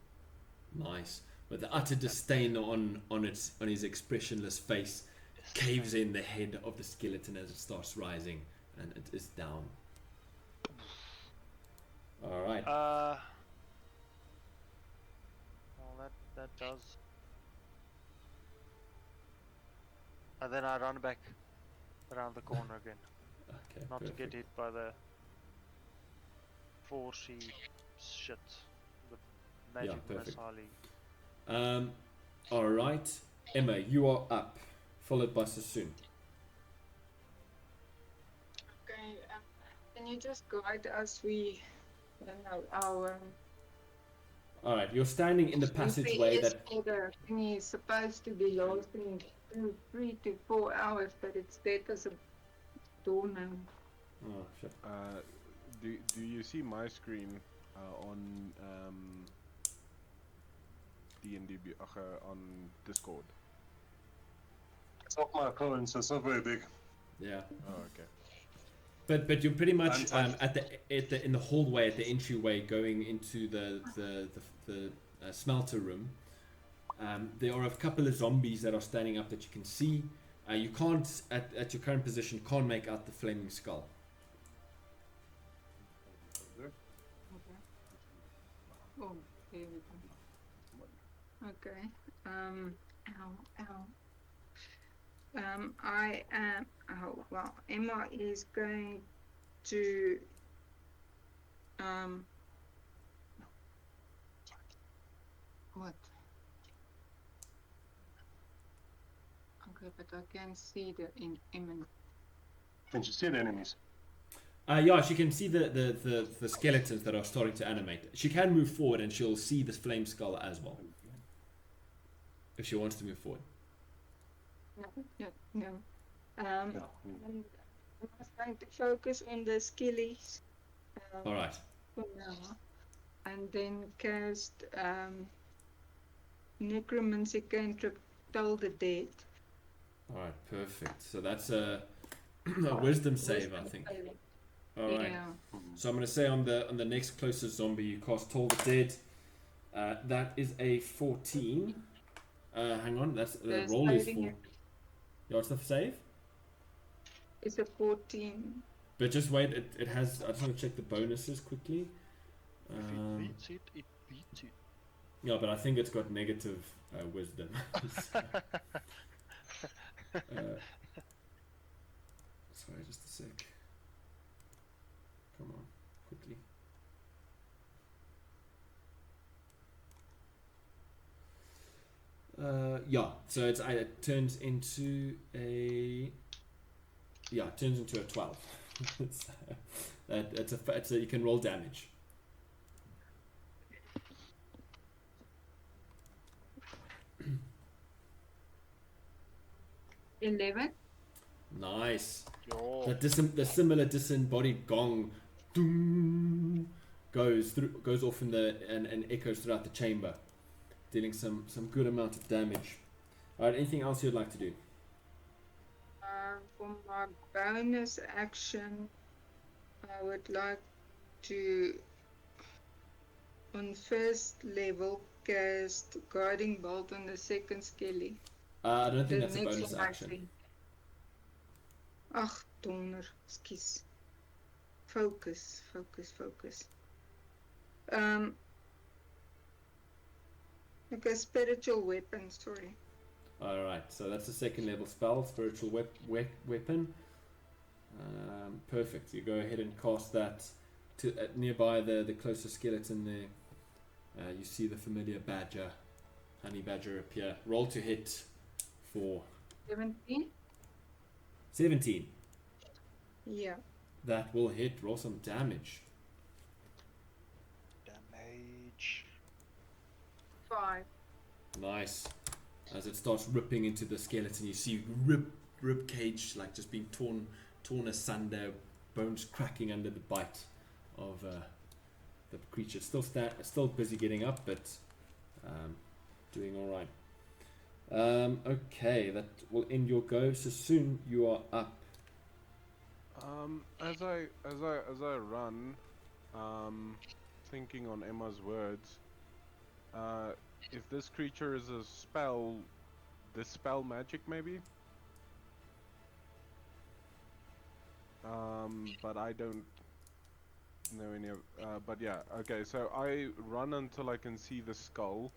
S1: Nice. With the utter disdain on his expressionless face, caves in the head of the skeleton as it starts rising, and it is down. All right.
S2: Well, that does. And then I run back around the corner again,
S1: Okay.
S2: not
S1: Perfect.
S2: to get hit by the 4C shit, the magic
S1: perfect.
S2: missile.
S1: All right. Emma, you are up, followed by Sassoon.
S5: Okay, can you just guide us? We our
S1: All right. You're standing in the passageway
S5: GPS
S1: that.
S5: for the thing is supposed to be lasting 3 to 4 hours, but it's dead as a doornail.
S1: Oh shit.
S3: Do you see my screen on D&D on Discord?
S4: It's not my appearance, so it's not very big.
S1: Yeah.
S3: Oh, okay.
S1: But you're pretty much
S4: I'm
S1: at the in the hallway at the entryway going into the smelter room. There are a couple of zombies that are standing up that you can see. You can't at your current position can't make out the flaming skull.
S5: Okay. Oh, here we go. Okay. Ow. I am. Oh well. Emma is going to. What? Okay, but I can see the image.
S4: Can you see the enemies?
S1: Yeah, she can see the skeletons that are starting to animate. She can move forward and she'll see this flame skull as well. If she wants to move forward.
S5: No.
S4: Yeah.
S5: And I'm going to focus on the skillies.
S1: Alright.
S5: For now. And then cast Necromancy cantrip, Toll the Dead.
S1: Alright, perfect. So that's a wisdom save, I think. Alright.
S5: Yeah.
S1: So I'm gonna say on the next closest zombie you cast Toll the Dead. That is a 14. Hang on, that's the
S5: The
S1: roll is
S5: saving
S1: 4. Yeah, what's the save?
S5: It's a 14.
S1: But just wait, it has. I just want to check the bonuses quickly.
S2: If it beats it, it beats it.
S1: Yeah, but I think it's got negative wisdom. So, sorry, just a sec. Come on, quickly. Yeah, so it turns into a. Yeah, it turns into a 12. It's a you can roll damage. Nice.
S2: Yo.
S1: The similar disembodied gong doom, goes off and echoes throughout the chamber, dealing some good amount of damage. Alright, anything else you'd like to do?
S5: For my bonus action, I would like to, on first level, cast Guiding Bolt on the second skelly.
S1: I don't think
S5: The
S1: that's a
S5: next
S1: bonus
S5: one I
S1: action.
S5: think. Ach, donder, skies. Focus. Okay, spiritual weapon, sorry.
S1: Alright, so that's a second level spell, spiritual weapon. Perfect. You go ahead and cast that to nearby the closest skeleton there. You see the familiar badger, honey badger appear. Roll to hit for
S5: 17?
S1: 17.
S5: Yeah.
S1: That will hit. Roll some damage.
S2: Damage.
S5: 5.
S1: Nice. As it starts ripping into the skeleton, you see rib cage like just being torn torn asunder, bones cracking under the bite of the creature. Still busy getting up, but doing all right. Okay, that will end your go. So soon you are up.
S3: As I run, thinking on Emma's words, if this creature is a spell, dispel magic maybe. But I don't nowhere near. But yeah, okay. So I run until I can see the skull,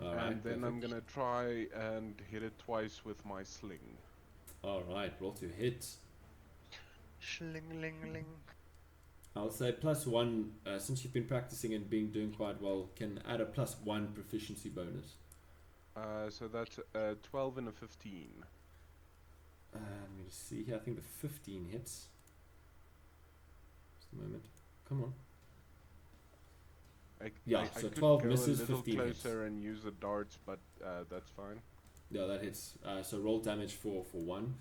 S1: Alright,
S3: and then I'm
S1: perfect.
S3: gonna try and hit it twice with my sling.
S1: Alright, roll to hit.
S2: Shling ling ling.
S1: I'll say +1, since you've been practicing and doing quite well, can add a +1 proficiency bonus.
S3: So that's 12 and a 15.
S1: Let me just see here. I think the 15 hits. Just a moment. Come on. Yeah,
S3: I
S1: so
S3: could
S1: 12
S3: go
S1: misses,
S3: a little
S1: 15 hits.
S3: closer and use the darts, but that's fine.
S1: Yeah, that hits. So roll damage for 1.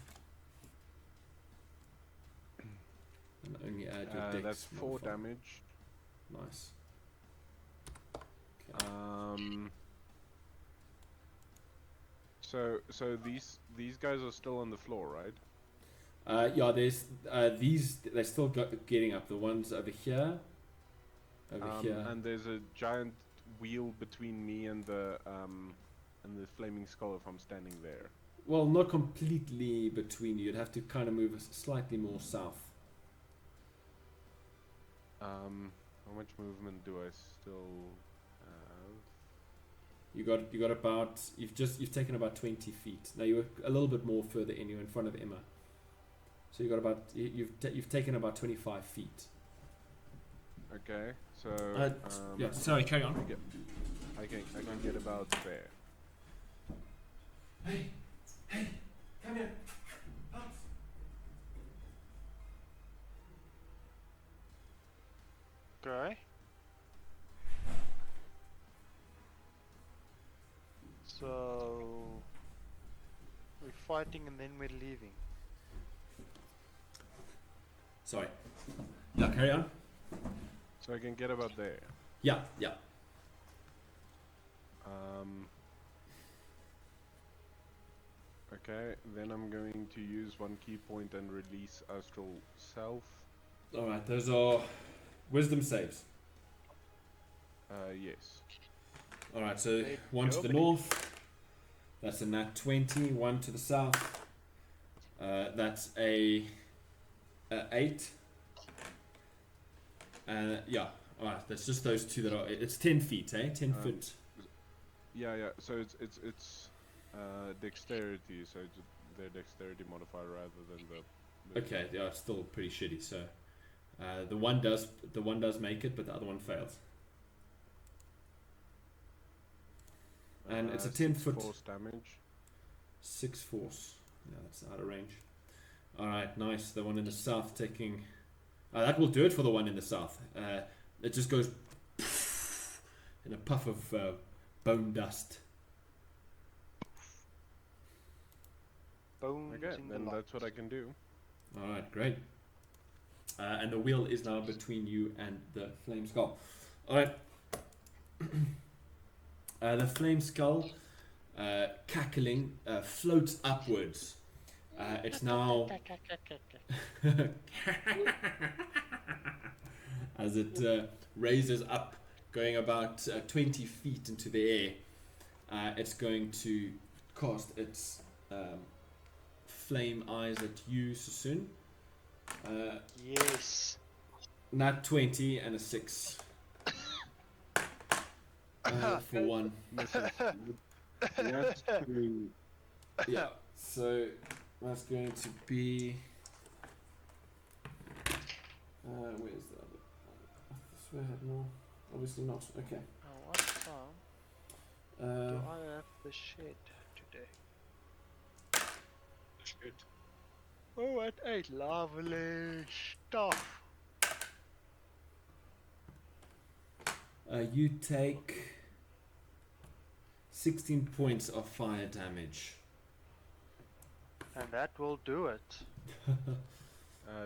S1: And only add your dex
S3: That's 4
S1: modifier.
S3: damage.
S1: Nice. Okay.
S3: So these guys are still on the floor, right?
S1: Yeah, there's these. They're still getting up. The ones over here. Here.
S3: And there's a giant wheel between me and the flaming skull if I'm standing there.
S1: Well, not completely between you. You'd have to kind of move slightly more south.
S3: How much movement do I still have?
S1: You got about you've taken about 20 feet. Now you're a little bit more further in. You're in front of Emma. So you got about you've taken about 25 feet.
S3: Okay, so
S1: yeah. Sorry, carry on.
S3: I can get about there.
S1: Hey, come here.
S2: Okay. So we're fighting and then we're leaving.
S1: Sorry. Yeah, carry on.
S3: So I can get about there.
S1: Yeah.
S3: Okay, then I'm going to use 1 key point and release Astral Self.
S1: Alright, those are wisdom saves.
S3: Yes.
S1: Alright, so
S2: Hey,
S1: one to the
S2: nobody.
S1: north. That's a nat 20. One to the south. That's a 8. Yeah. Alright, that's just those two that are. It's 10 feet, eh? 10 foot.
S3: Yeah. So it's dexterity. So it's their dexterity modifier rather than the.
S1: Okay, yeah, it's still pretty shitty. So the one does make it, but the other one fails. And it's a 10
S3: 6
S1: foot.
S3: force damage.
S1: 6 force. Yeah, that's out of range. Alright, nice. The one in the south taking. That will do it for the one in the south. It just goes in a puff of bone dust.
S2: Bones
S3: Okay,
S2: in
S3: then
S2: the light.
S3: that's what I can do.
S1: Alright, great. And the wheel is now between you and the flame skull. Alright. The flame skull, cackling, floats upwards. It's now as it raises up, going about 20 feet into the air. It's going to cast its flame eyes at you, Susun.
S2: Yes.
S1: Nat 20 and a 6. For 1.
S4: That's true.
S1: Yeah, so that's going to be. Where's the other? I swear I had more. Obviously not. Okay.
S2: What time do I have the shed today?
S4: Shit.
S2: Oh, at 8. Lovely stuff.
S1: You take 16 points of fire damage.
S2: And that will do it.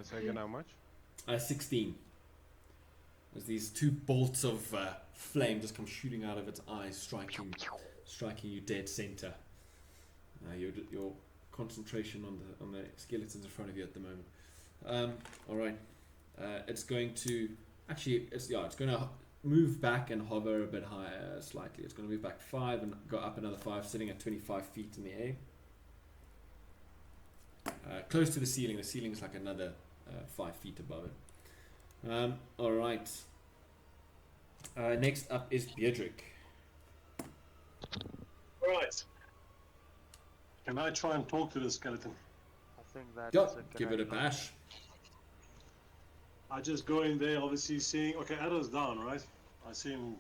S3: Second, how much?
S1: 16. As these 2 bolts of flame just come shooting out of its eyes, striking you dead center. Your concentration on the skeletons in front of you at the moment. All right. It's going to it's going to move back and hover a bit higher slightly. It's going to move back 5 and go up another 5, sitting at 25 feet in the air. Close to the ceiling. The ceiling is like another 5 feet above it. All right. Next up is Beardrick.
S4: Alright. Can I try and talk to the skeleton?
S2: I think that
S1: Go,
S2: is a
S1: give it a
S2: great idea.
S1: bash.
S4: I just go in there, obviously seeing. Okay, Adder's down, right? I see him.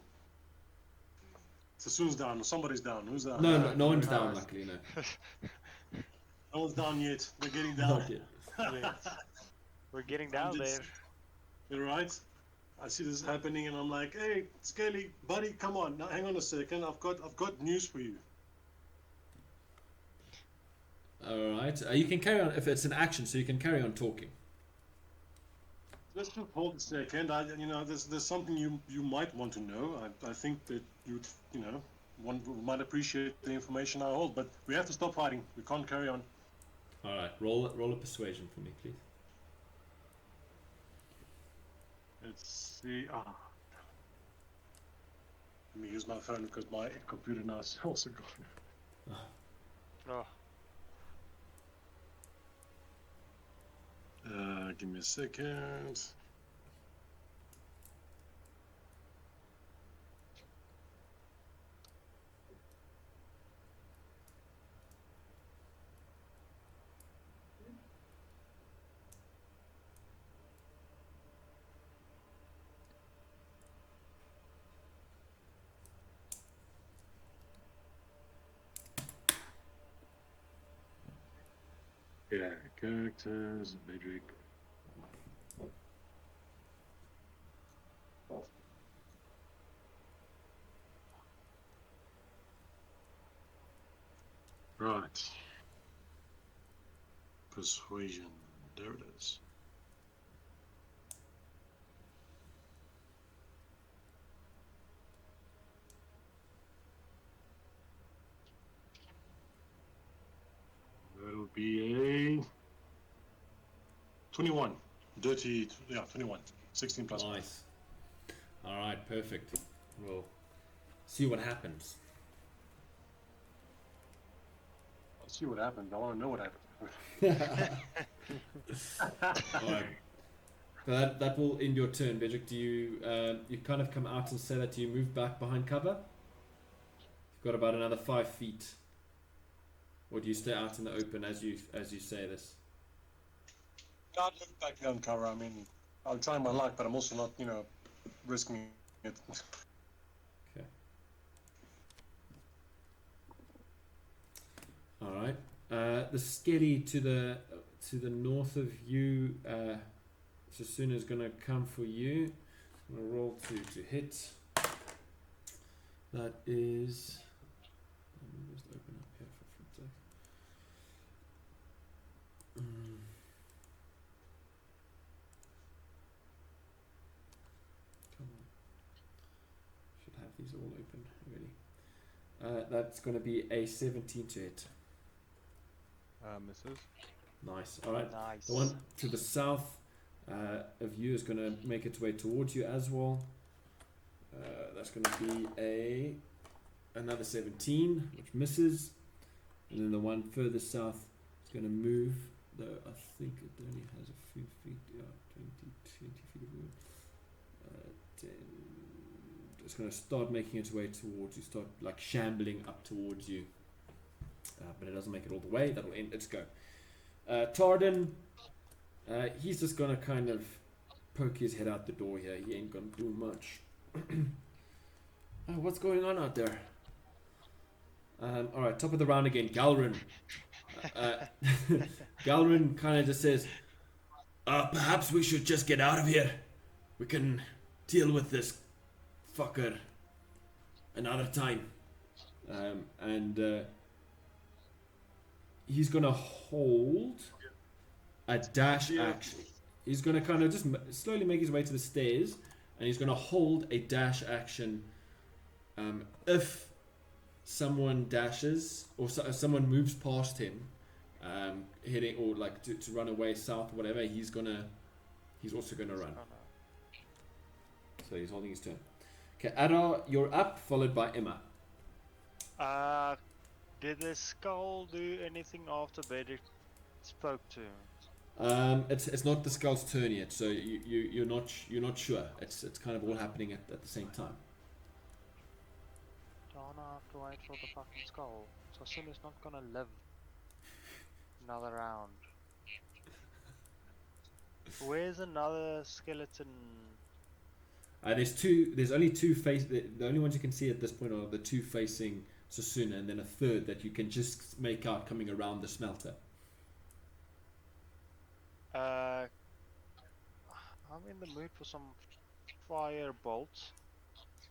S4: Sassoon's down, somebody's down. Who's down?
S1: No one's down, luckily, no.
S4: No one's down yet. They're getting down.
S1: Not yet.
S2: We're getting
S4: I'm
S2: down
S4: just-
S2: there.
S4: You're right. I see this happening, and I'm like, "Hey, Scaly, buddy, come on! Now, hang on a second. I've got news for you."
S1: All right. You can carry on if it's an action, so you can carry on talking.
S4: Just hold a second. There's something you might want to know. I think that one might appreciate the information I hold, but we have to stop fighting. We can't carry on.
S1: All right. Roll a persuasion for me, please.
S4: Let's see. Let me use my phone because my computer now is also gone.
S2: Oh,
S4: Give me a second. Yeah, characters, Bedrick. Right. Persuasion. There it is. That'll be a 21. Dirty, yeah, 21. 16 plus.
S1: Nice. All right. Perfect. We'll see what happens.
S4: Let's see what happens. I want to know what happens.
S1: All right. So that will end your turn, Bedrick. Do you kind of come out and say that you move back behind cover? You've got about another 5 feet, or do you stay out in the open as you say this?
S4: Can't look back on cover. I mean, I'll try my luck, but I'm also not, risking it.
S1: Okay. All right. The skelly to the north of you, Sassoon is going to come for you. I'm going to roll to hit. That is. Let me just open up here for flip's sake. Come on. Should have these all open already. That's going to be a 17 to hit.
S3: Misses.
S1: Nice. All right.
S2: nice.
S1: The one to the south of you is going to make its way towards you as well. That's going to be another 17, which misses. And then the one further south is going to move, though I think it only has a few feet. Yeah, 20 feet of movement. 10. It's going to start making its way towards you, start like shambling up towards you. But it doesn't make it all the way. That'll end its go. Tardan, he's just going to kind of poke his head out the door here. He ain't going to do much. What's going on out there? Alright, top of the round again. Galrin. Galrin kind of just says, perhaps we should just get out of here. We can deal with this fucker another time. He's going to hold a dash action. He's going to kind of just slowly make his way to the stairs, and he's going to hold a dash action if someone dashes or someone moves past him, heading or like to run away south or whatever. He's also going to run.
S2: Oh, no.
S1: So he's holding his turn. Okay, Adar, you're up, followed by Emma.
S2: Did the skull do anything after Bedrick spoke to him?
S1: It's not the skull's turn yet, so you're not sure. It's kind of all happening at the same time.
S2: Don't have to wait for the fucking skull. Sassoon is not gonna live another round. Where's another skeleton?
S1: There's two. There's only two face. The only ones you can see at this point are the two facing Sassoon, and then a third that you can just make out coming around the smelter.
S2: I'm in the mood for some fire bolts.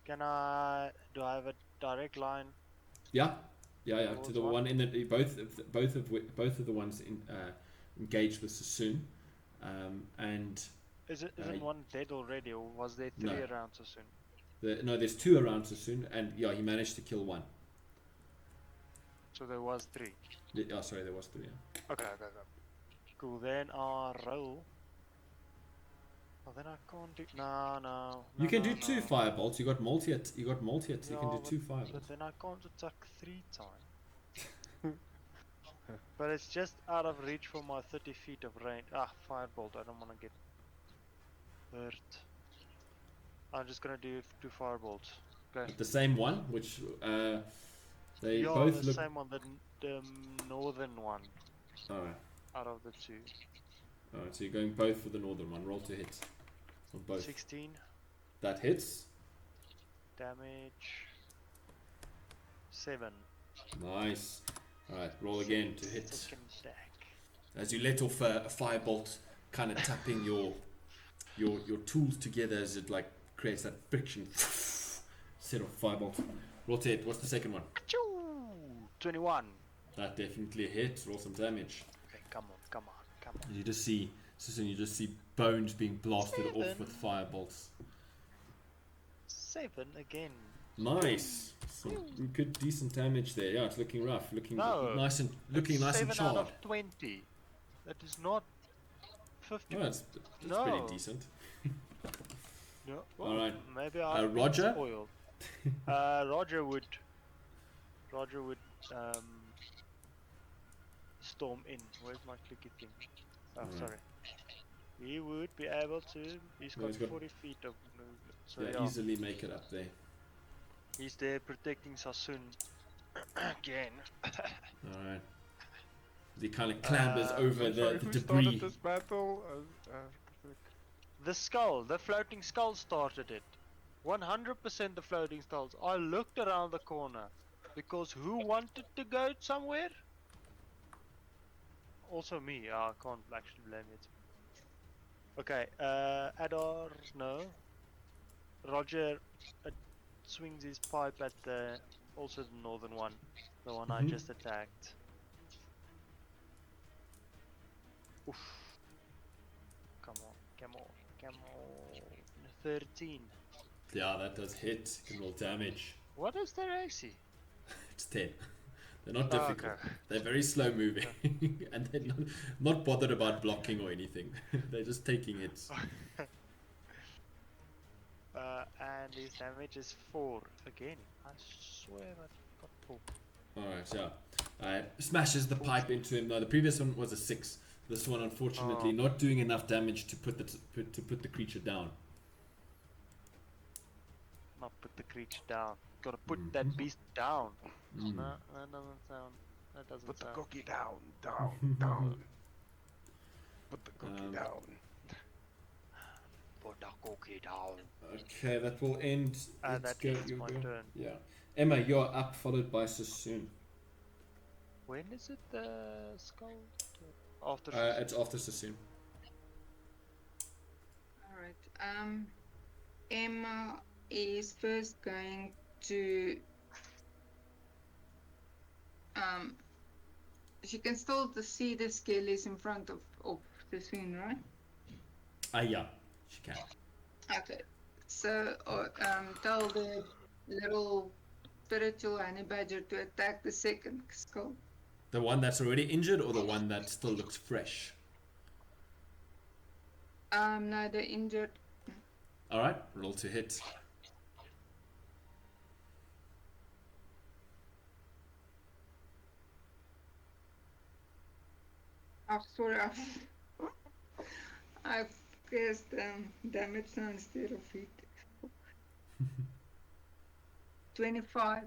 S2: Do I have a direct line?
S1: Yeah. To
S2: Towards
S1: the
S2: one?
S1: one in the both of the ones engaged with Sassoon, and
S2: Isn't one dead already, or was there three
S1: No.
S2: around so soon?
S1: there's two around Sassoon, and yeah, he managed to kill one.
S2: So there was three.
S1: Oh, sorry, there was three. Yeah.
S2: Okay. Cool, then I'll roll. Oh, then I can't do. No.
S1: You can do
S2: no,
S1: two
S2: no.
S1: fire bolts. You got multi hit. You can
S2: Yeah,
S1: do two fire
S2: But
S1: bolts.
S2: then I can't attack 3 times. But it's just out of reach for my 30 feet of range. Firebolt, I don't want to get hurt. I'm just gonna do 2 firebolts. Okay.
S1: The same one, which they
S2: Yeah,
S1: both
S2: the
S1: look.
S2: same one, the northern one
S1: Alright,
S2: out of the 2.
S1: so you're going both for the northern one. Roll to hit on both.
S2: 16
S1: That hits.
S2: damage. 7.
S1: Nice. Alright, roll again to hit.
S2: Second attack.
S1: As you let off a firebolt, kind of tapping your tools together as it like creates that friction. Set off firebolt. Roll to hit. What's the second one?
S2: Achoo! 21.
S1: That definitely hits. Roll some damage.
S2: Okay, come on.
S1: You just see bones being blasted off with firebolts.
S2: 7 again.
S1: Nice. Some good, decent damage there. Yeah, it's looking rough. Looking
S2: No,
S1: nice and
S2: It's
S1: nice
S2: 7
S1: and
S2: out
S1: charred.
S2: of 20. That is not 50.
S1: Oh, that's
S2: No.
S1: pretty decent.
S2: No.
S1: All right.
S2: Maybe I'm
S1: Roger?
S2: spoiled. Roger would storm in. Where's my clicky thing? Oh,
S1: Alright.
S2: sorry. He would be able to. He's
S1: No,
S2: got
S1: he's got-
S2: 40 feet of movement. So
S1: Yeah,
S2: yeah,
S1: easily make it up there.
S2: he's there protecting Sassoon again.
S1: Alright. He kind of clambers
S2: Uh,
S1: over
S3: I'm
S1: the
S3: sorry, who
S1: debris.
S3: started this battle?
S2: The skull, the floating skull started it. 100% the floating skulls. I looked around the corner because who wanted to go somewhere? Also me. I can't actually blame it. Okay, Adar, no. Roger swings his pipe at the also the northern one, the one I
S1: Mhm.
S2: just attacked. Oof. Come on. 13.
S1: Yeah, that does hit. You can roll damage.
S2: What is their AC?
S1: It's 10. They're not
S2: Oh,
S1: difficult.
S2: okay.
S1: They're very slow moving. And they're not bothered about blocking or anything. They're just taking hits.
S2: And his damage is 4 again. I swear I got 4.
S1: Alright, yeah. Smashes the pipe into him. No, the previous one was a 6. This one, unfortunately,
S2: Oh.
S1: not doing enough damage to put the creature down.
S2: Not put the creature down. Gotta put
S1: Mhm.
S2: that beast down.
S1: Mm.
S2: No, that doesn't sound. That doesn't
S3: Put the
S2: sound.
S3: cookie down. Put the cookie
S1: Um,
S3: down.
S2: Put the cookie down.
S1: Okay, that will end.
S2: That
S1: Let's go,
S2: ends
S1: you
S2: my
S1: go.
S2: turn.
S1: Yeah. Emma, you're up, followed by Sassoon.
S2: When is it the skull? After.
S1: It's after Sassoon.
S5: Alright. Emma is first going to she can still see the skellies in front of the screen, right?
S1: Yeah, she can.
S5: Okay. So tell the little spiritual honey badger to attack the second skull.
S1: The one that's already injured or the one that still looks fresh?
S5: No, the injured.
S1: Alright, roll to hit.
S5: Oh, sorry. I've guessed damage now instead of hit. 25.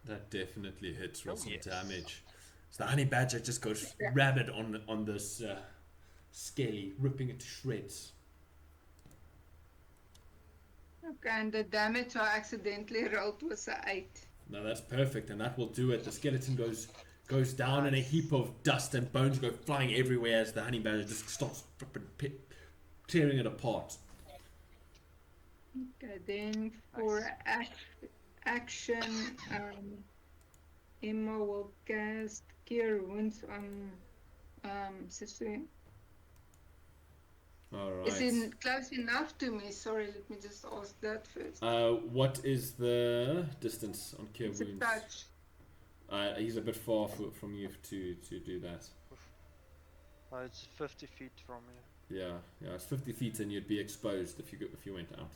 S1: That definitely hits. Roll
S2: Oh,
S1: some
S2: yes.
S1: damage. So the honey badger just goes rabid on this skelly, ripping it to shreds.
S5: Okay, and the damage I accidentally rolled was a 8.
S1: No, that's perfect, and that will do it. The skeleton goes down in a heap of dust, and bones go flying everywhere as the honey badger just starts tearing it apart.
S5: Okay, then for action, Emma will cast Cure Wounds on Session.
S1: All
S5: Is
S1: right.
S5: it close enough to me? Sorry, let me just ask that first.
S1: What is the distance on Cure
S5: It's a
S1: Wounds?
S5: touch.
S1: He's a bit far from you to do that.
S2: It's 50 feet from you.
S1: Yeah, it's 50 feet, and you'd be exposed if you went out.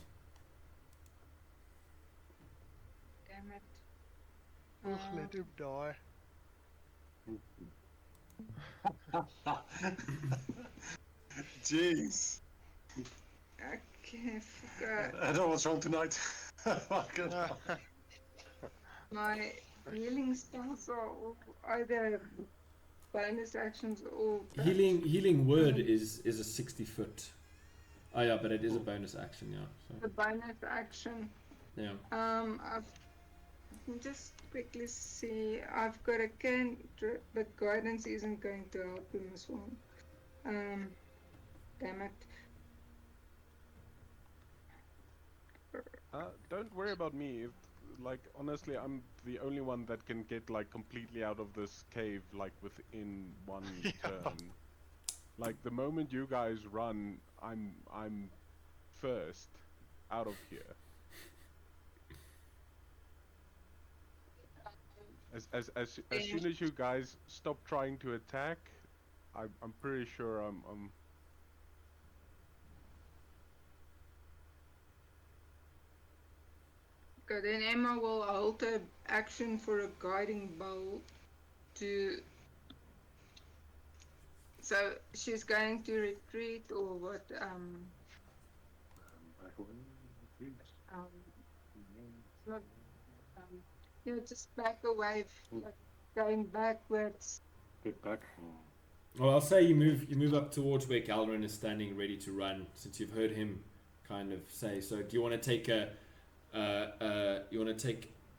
S5: Damn it.
S2: Let him die.
S4: Jeez.
S5: Okay, forgot.
S4: I don't know what's wrong tonight. Fucking hell.
S5: My healing spells are either bonus actions or
S1: Healing word is a 60-foot. Oh yeah, but it is a bonus action. Yeah.
S5: the bonus action.
S1: Yeah.
S5: Let me just quickly see. I've got a cantrip, but guidance isn't going to help him as well. Damn it.
S3: Don't worry about me. Like, honestly, I'm the only one that can get like completely out of this cave like within one turn. Like the moment you guys run, I'm first out of here. As soon as you guys stop trying to attack, I'm pretty sure I'm
S5: Okay, then Emma will hold her action for a guiding bolt to. So she's going to retreat or what? It's not, just back away, like going backwards.
S4: Get back.
S1: Well, I'll say you move up towards where Galrin is standing, ready to run. Since you've heard him kind of say, so do you want to take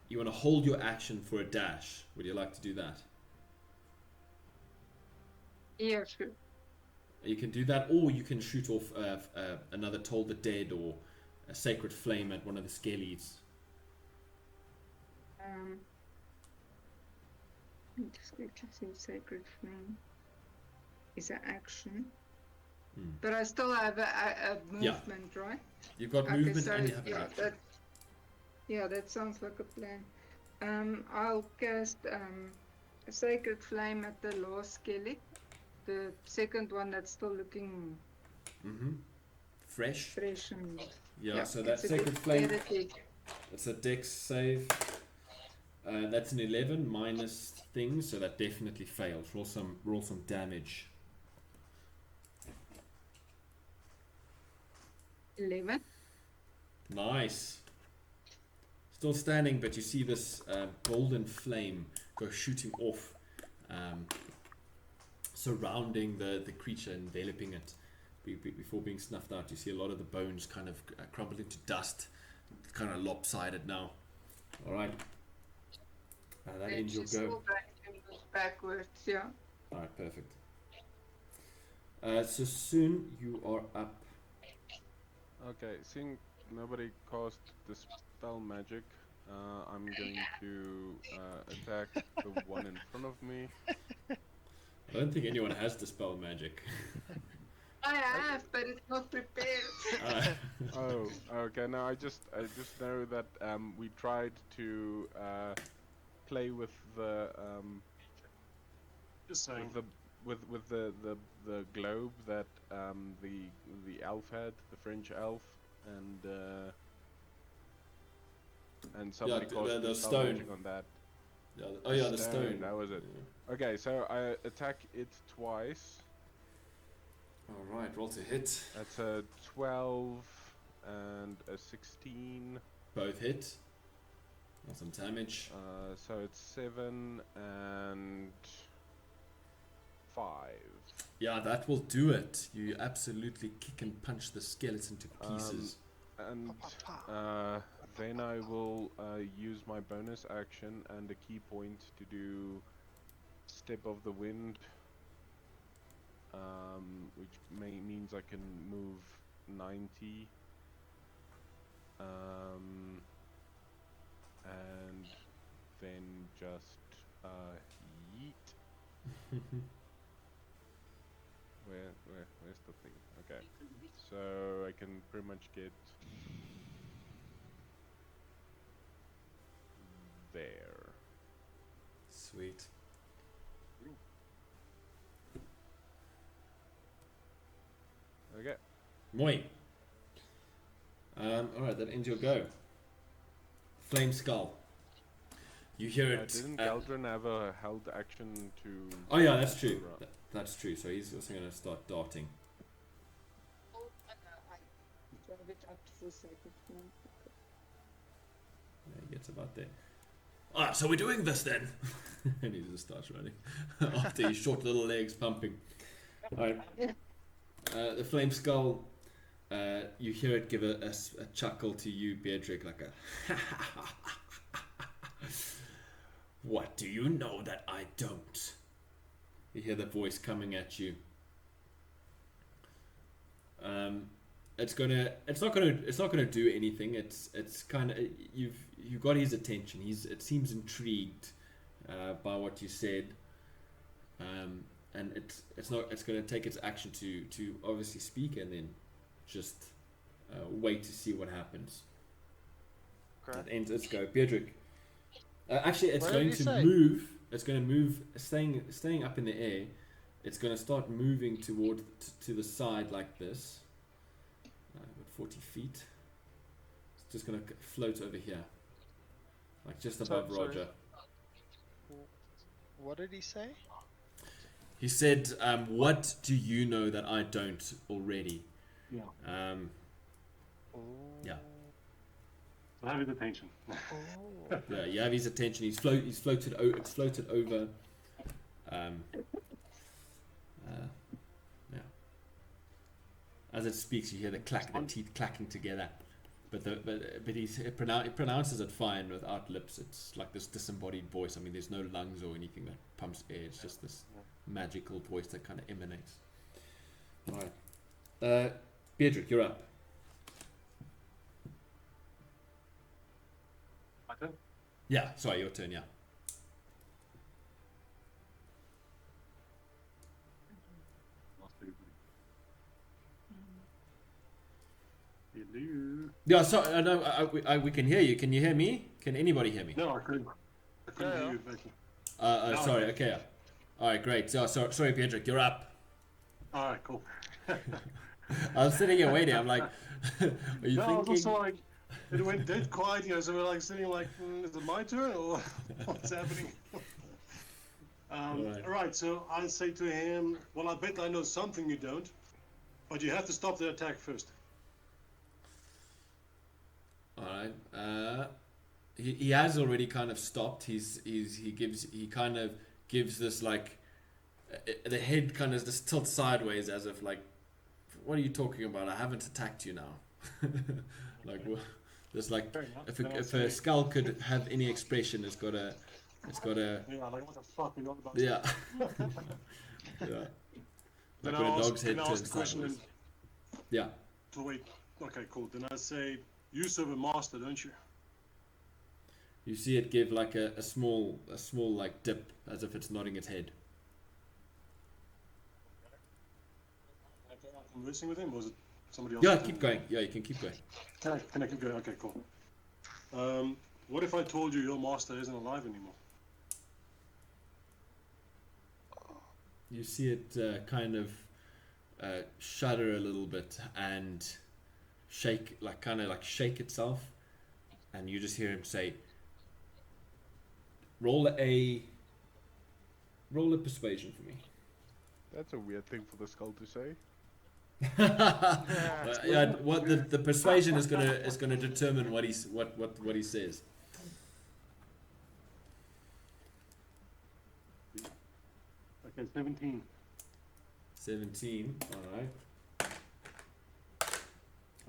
S1: you want to hold your action for a dash? Would you like to do that?
S5: Yeah, sure.
S1: You can do that, or you can shoot off another Toll the Dead or a Sacred Flame at one of the skellies.
S5: Just quickly see Sacred Flame is an action.
S1: Hmm.
S5: But I still have a movement, right?
S1: You've got
S5: Okay,
S1: movement
S5: so
S1: and you have an
S5: yeah,
S1: action.
S5: that sounds like a plan. I'll cast a Sacred Flame at the last skelly. The second one that's still looking
S1: Fresh.
S5: fresh and
S1: Yeah, so that
S5: it's a
S1: Sacred
S5: bit
S1: Flame,
S5: energetic.
S1: it's a dex save. That's an 11 minus things, so that definitely fails. Roll some damage.
S5: 11.
S1: Nice. Still standing, but you see this golden flame go shooting off, surrounding the creature, enveloping it. Before being snuffed out, you see a lot of the bones kind of crumble into dust. It's kind of lopsided now. All right. That ends your
S5: She's
S1: go.
S5: still going to move backwards, yeah.
S1: All right, perfect. So soon you are up.
S3: okay. Seeing nobody cast the spell magic, I'm going to attack the one in front of me.
S1: I don't think anyone has dispel magic.
S5: I have, but it's not prepared.
S3: Oh, okay. No, I just know that we tried to play with the
S4: Just saying.
S3: with the globe that the elf had, the French elf, and somebody
S1: Yeah,
S3: cast
S1: the
S3: spell
S1: stone.
S3: magic on that.
S1: Yeah, the
S3: Stone,
S1: stone.
S3: that was it.
S1: Yeah.
S3: Okay, so I attack it twice.
S1: All right, roll to hit.
S3: That's a 12 and a 16.
S1: Both hit. Roll some damage.
S3: So it's 7 and 5.
S1: Yeah, that will do it. You absolutely kick and punch the skeleton to pieces.
S3: And then I will use my bonus action and a key point to do Step of the Wind, which means I can move 90. And then just yeet. Where's the thing? Okay, so I can pretty much get there.
S1: Sweet.
S3: Okay.
S1: Moi. Alright, that ends your go. Flame Skull. You hear it.
S3: Didn't Galdrin have a held action to...
S1: Oh yeah, that's true. That's true. So he's also going to start darting. Yeah, he gets about there. Alright, so we're doing this then. And he just starts running. After his short little legs pumping. Alright. The Flame Skull, you hear it give a chuckle to you, Beatrix, like a What do you know that I don't? You hear the voice coming at you. It's not gonna do anything. It's kind of you've got his attention. It seems intrigued by what you said. And it's going to take its action to obviously speak and then just wait to see what happens.
S2: Okay.
S1: It ends its go. Beatrix. Actually, it's
S2: What
S1: going
S2: did you
S1: to
S2: say?
S1: move. It's going to move, staying up in the air. It's going to start moving toward to the side like this. About 40 feet. It's just going to float over here, like just above
S2: Sorry.
S1: Roger.
S2: What did he say?
S1: He said, "What do you know that I don't already?"
S4: Yeah.
S2: Oh.
S1: Yeah.
S4: I have his attention.
S2: Oh.
S1: Yeah, you have his attention. It's floated over. Yeah. As it speaks, you hear the teeth clacking together. But it pronounces it fine without lips. It's like this disembodied voice. I mean, there's no lungs or anything that pumps air. It's just this magical voice that kind of emanates. All right, Beatrix, you're up.
S4: My turn?
S1: Yeah, sorry, your turn. Yeah.
S4: Hello?
S1: Yeah, so no, we can hear you. Can you hear me? Can anybody hear me?
S4: No, I couldn't. I couldn't
S2: Yeah.
S4: hear you. Thank you. No,
S1: Sorry.
S4: I-
S1: Okay. Yeah. All right, great. So sorry, Beatrix, you're up.
S4: All right, cool.
S1: I was sitting here waiting. I'm like, are you
S4: No, I was
S1: thinking?
S4: also like, it went dead quiet, so we're like sitting like, is it my turn or what's happening?
S1: Right.
S4: Alright, so I say to him, well, I bet I know something you don't, but you have to stop the attack first.
S1: All right. He has already kind of stopped. He kind of gives this like the head kind of just tilts sideways as if like, what are you talking about? I haven't attacked you now. Like there's like
S4: Fair enough.
S1: if
S4: Then I'll
S1: a
S4: say-
S1: skull could have any expression, it's got a
S4: Yeah, like what the fuck are you on about?
S1: yeah yeah.
S4: Then
S1: Like when a
S4: I'll
S1: dog's head
S4: ask
S1: turns
S4: the question
S1: sideways. Yeah.
S4: to wait. Okay, cool. Then I say, you serve a master, don't you?
S1: You see it give like a small like dip as if it's nodding its head.
S4: Conversing with him, or was it somebody else?
S1: Yeah, keep going. Yeah, you can keep going.
S4: Can I keep going? Okay, cool. What if I told you your master isn't alive anymore?
S1: You see it kind of shudder a little bit and shake, like kind of like shake itself, and you just hear him say, roll a persuasion for me."
S3: That's a weird thing for the skull to say.
S1: Yeah, what the persuasion is gonna determine what he says.
S4: Okay, 17.
S1: 17. All right.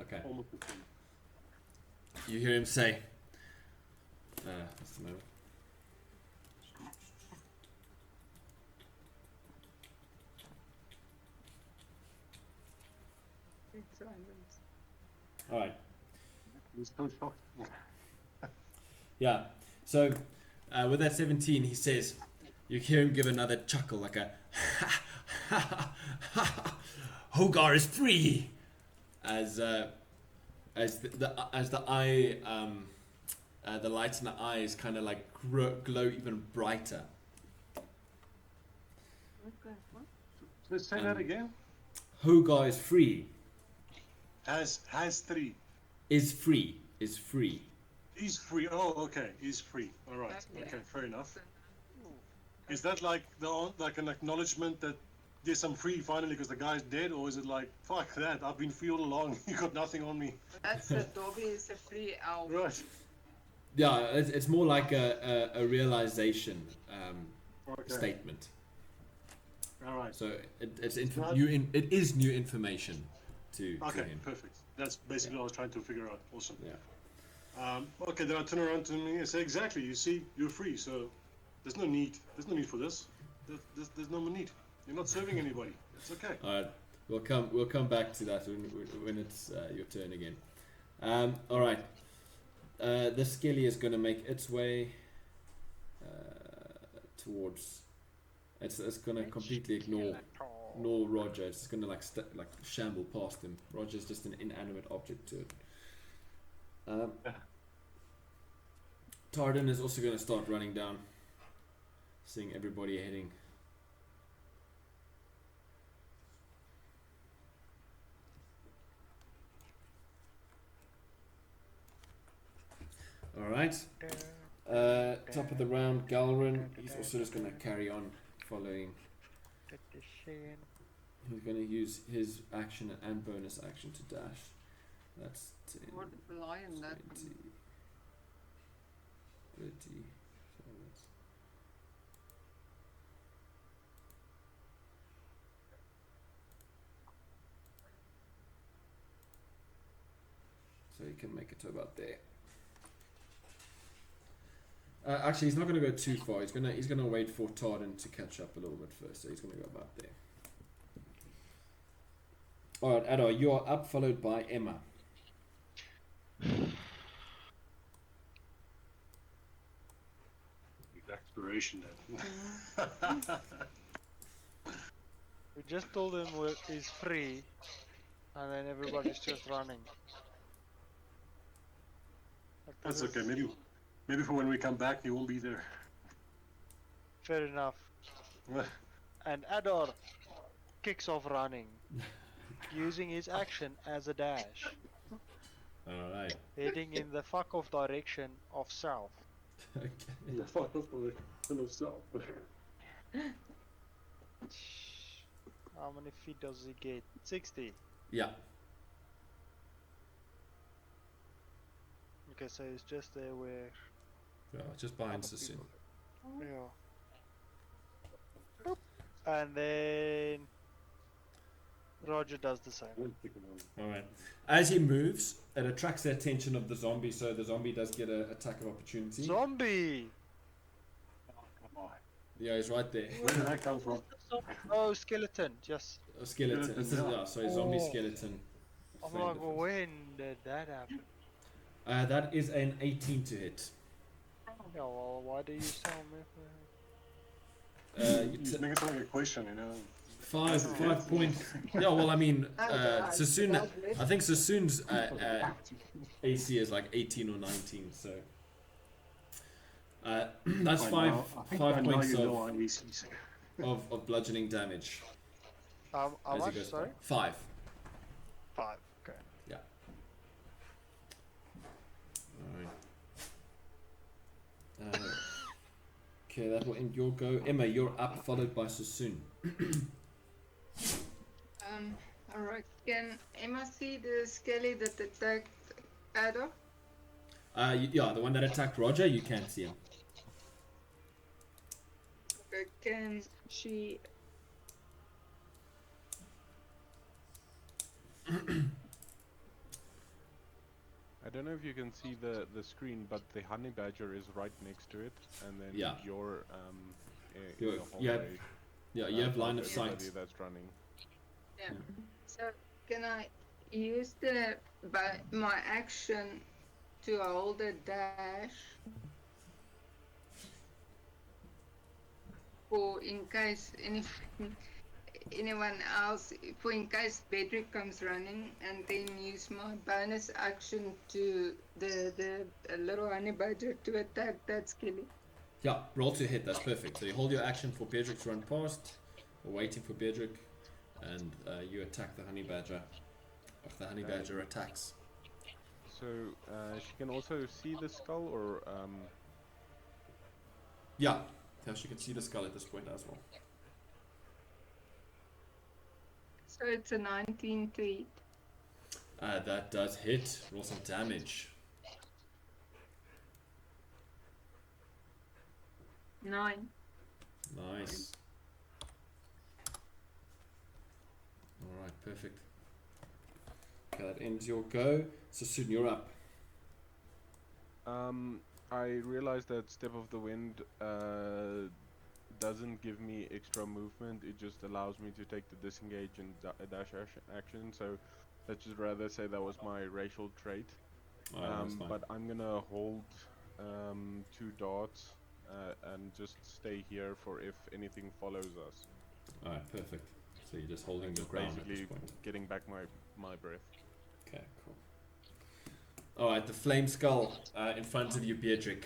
S1: Okay.
S4: Almost the same.
S1: You hear him say. Just a moment. All right.
S4: He's so shocked.
S1: Yeah. So with that 17, he says, you hear him give another chuckle, like a Hogar is free, as the eye, the lights in the eyes kind of like glow even brighter.
S4: Let's say that again.
S1: Hogar is free.
S4: Has 3.
S1: Is free. Is free.
S4: He's free. Oh, okay. He's free. All right. Okay, fair enough. Is that like an acknowledgement that yes, I'm free finally because the guy's dead, or is it like fuck that? I've been free all along. You got nothing on me.
S5: That's the Dobby is a free elf.
S4: Right.
S1: Yeah, it's more like a realization
S4: Okay.
S1: statement.
S4: All right.
S1: So it is new information to
S4: Okay,
S1: him.
S4: perfect. That's basically what I was trying to figure out. Awesome.
S1: Yeah.
S4: Okay, then I turn around to me and say, exactly. You see, you're free, so there's no need. There's no need for this. There's no more need. You're not serving anybody. It's okay.
S1: All right, we'll come back to that when it's your turn again. All right, the skelly is going to make its way towards. It's going to completely ignore Roger. It's going to like shamble past him. Roger's just an inanimate object to it. Tardan is also going to start running down, seeing everybody heading. Alright. Top of the round, Galrin. He's also just going to carry on following. He's going to use his action and bonus action to dash. That's 10,
S5: What the lion
S1: 20,
S5: that
S1: 30. So that's so you can make it to about there. Actually, he's not going to go too far. He's gonna wait for Tardan to catch up a little bit first. So he's going to go about there. All right, Adar, you are up, followed by Emma.
S4: Exploration then.
S2: We just told him he's free, and then everybody's just running.
S4: That's okay. Maybe for when we come back, he won't be there.
S2: Fair enough. And Ador kicks off running, using his action as a dash,
S1: All right.
S2: heading in the fuck off direction of south.
S1: Okay.
S4: The fuck off for himself.
S2: How many feet does he get? 60.
S1: Yeah.
S2: Okay, so he's just there where.
S1: Yeah, just behind
S2: other
S1: Sassoon.
S2: people- Yeah. And then Roger does the same.
S1: Alright. As he moves, it attracts the attention of the zombie, so the zombie does get an attack of opportunity.
S2: Zombie!
S4: Come on.
S1: Yeah, he's right there.
S4: Where did that come from?
S2: Oh, skeleton, yes.
S1: A skeleton. This is, yeah, so a zombie skeleton.
S2: I'm
S1: Friend
S2: like,
S1: of
S2: well,
S1: his.
S2: when did that happen?
S1: That is an 18 to hit.
S2: Yeah, well, why do you tell me?
S1: You
S4: He's making something like a question, you know.
S1: 5 points. Yeah, well, I mean, Sassoon. I think Sassoon's AC is like 18 or 19, so that's five points of bludgeoning damage.
S2: How
S1: as he
S2: much,
S1: goes
S2: sorry?
S1: by. 5.
S2: 5, okay.
S1: Yeah. Alright. Okay, that will end your go. Emma, you're up, followed by Sassoon.
S5: Alright, Can Emma see the skelly that attacked Ada?
S1: Yeah, the one that attacked Roger, you can't see him.
S5: Can she?
S3: I don't know if you can see the screen, but the honey badger is right next to it, and then
S1: Yeah.
S3: you're in
S1: You're-
S3: the
S1: you have-
S3: hallway.
S1: Yeah, you have line of
S3: everybody
S1: sight.
S3: that's running.
S5: Yeah. So can I use my action to hold a dash for in case anyone else, for in case Bedrick comes running, and then use my bonus action to the little honey badger to attack that skelly.
S1: Yeah, roll to hit, that's perfect. So you hold your action for Beardrick to run past, or waiting for Beardrick, and you attack the honey badger. The honey badger attacks.
S3: So she can also see the skull, or
S1: Yeah, she can see the skull at this point as well.
S5: So it's a 19 to hit.
S1: That does hit. Roll some damage.
S5: 9.
S1: Nice. Alright, perfect. Okay, that ends your go. So soon you're up.
S3: I realized that Step of the Wind doesn't give me extra movement. It just allows me to take the disengage and dash action. So let's just rather say that was my racial trait.
S1: Alright, that's fine.
S3: But I'm gonna hold 2 dots and just stay here for if anything follows us.
S1: Alright, perfect. So you're just holding your ground at this
S3: Basically
S1: point.
S3: getting back my breath.
S1: Okay, cool. Alright, the flame skull in front of you, Beardrick.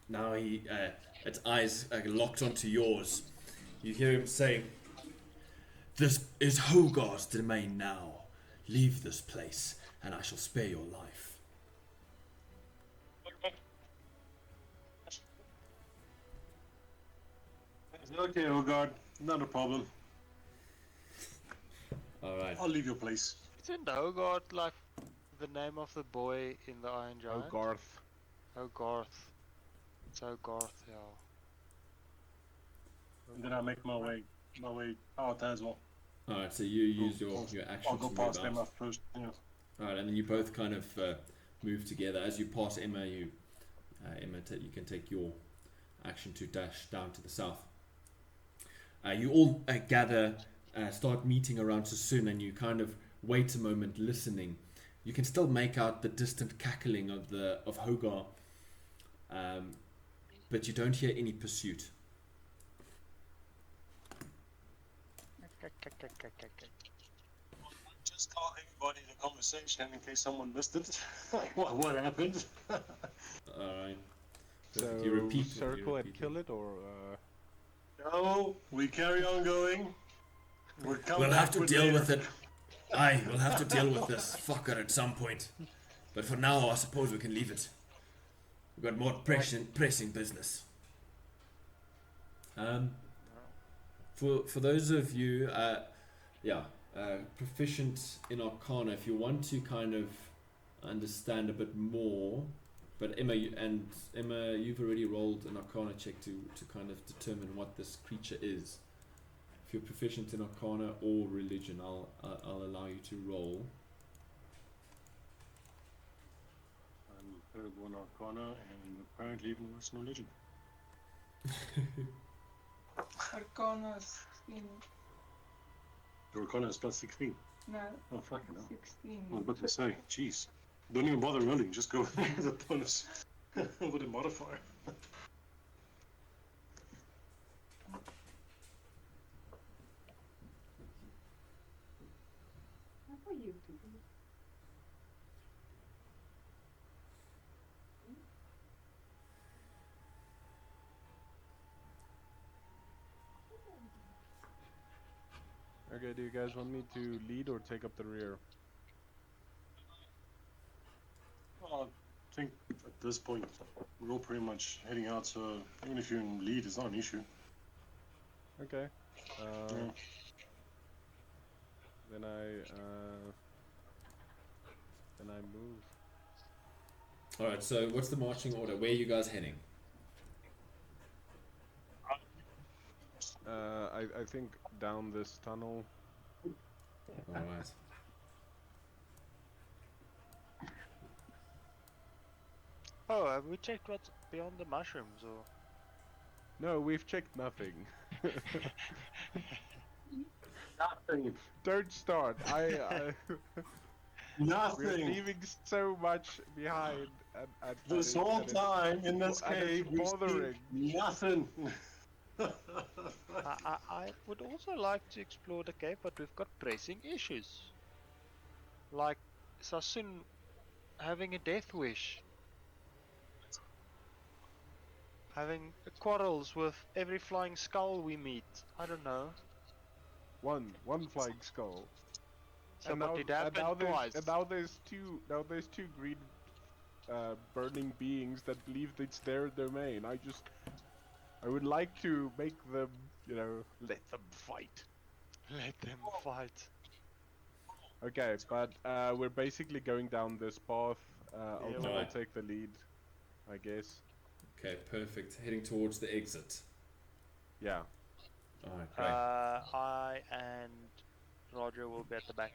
S1: Now its eyes are locked onto yours. You hear him saying, "This is Hogarth's domain now. Leave this place, and I shall spare your life."
S4: Okay, oh god, not a problem.
S1: Alright.
S4: I'll leave your place.
S2: Isn't Hogard like the name of the boy in the Iron Giant?
S3: Garth.
S2: Hogarth. It's Hogarth, yeah.
S4: And then I make my way out as well.
S1: Alright, so you use your action
S4: I'll go
S1: to
S4: past
S1: move
S4: them
S1: out.
S4: up first. Yeah.
S1: Alright, and then you both kind of move together. As you pass Emma, you can take your action to dash down to the south. You all gather, start meeting around Sassoon, and you kind of wait a moment, listening. You can still make out the distant cackling of Hogar, but you don't hear any pursuit.
S4: Just tell everybody the conversation in case someone missed it. what happened?
S1: Alright.
S3: So
S1: You repeat it,
S3: circle and
S1: repeat
S3: kill it, or
S4: No, we carry on going.
S1: We'll have to deal with it. Aye, we'll have to deal with this fucker at some point. But for now, I suppose we can leave it. We've got more pressing business. For those of you, proficient in Arcana, if you want to kind of understand a bit more, but Emma, you've already rolled an Arcana check to kind of determine what this creature is. If you're proficient in Arcana or Religion, I'll allow you to roll.
S4: I'm third one Arcana and apparently even worse than religion.
S5: Arcana 16.
S4: Your Arcana is plus 16.
S5: No,
S4: Oh, fucking hell.
S5: 16.
S4: I was about to say, jeez. Don't even bother rolling, just go with the bonus with a modifier.
S5: How are you doing?
S3: okay? Do you guys want me to lead or take up the rear?
S4: Well, I think at this point we're all pretty much heading out, so even if you're in lead, it's not an issue.
S3: Okay.
S4: Yeah.
S3: Then I move.
S1: All right. So what's the marching order? Where are you guys heading?
S3: I think down this tunnel.
S1: All right.
S2: Oh, have we checked what's beyond the mushrooms, or?
S3: No, we've checked nothing.
S4: Nothing.
S3: Don't start. We're
S4: Nothing.
S3: leaving so much behind. And
S4: This whole time in this cave, we
S3: bothering.
S4: see nothing.
S2: I would also like to explore the cave, but we've got pressing issues. Like Sassoon having a death wish. Having quarrels with every flying skull we meet. I don't know.
S3: One flying skull.
S2: So
S3: And
S2: what
S3: now,
S2: did happen
S3: and
S2: twice?
S3: now there's two green burning beings that believe it's their domain. I would like to make them, let them fight.
S2: Let them fight.
S3: Okay, but we're basically going down this path.
S2: Yeah,
S3: I'll
S1: right.
S3: take the lead, I guess.
S1: Okay. Perfect. Heading towards the exit.
S3: Yeah.
S1: All right. Great.
S2: I and Roger will be at the back.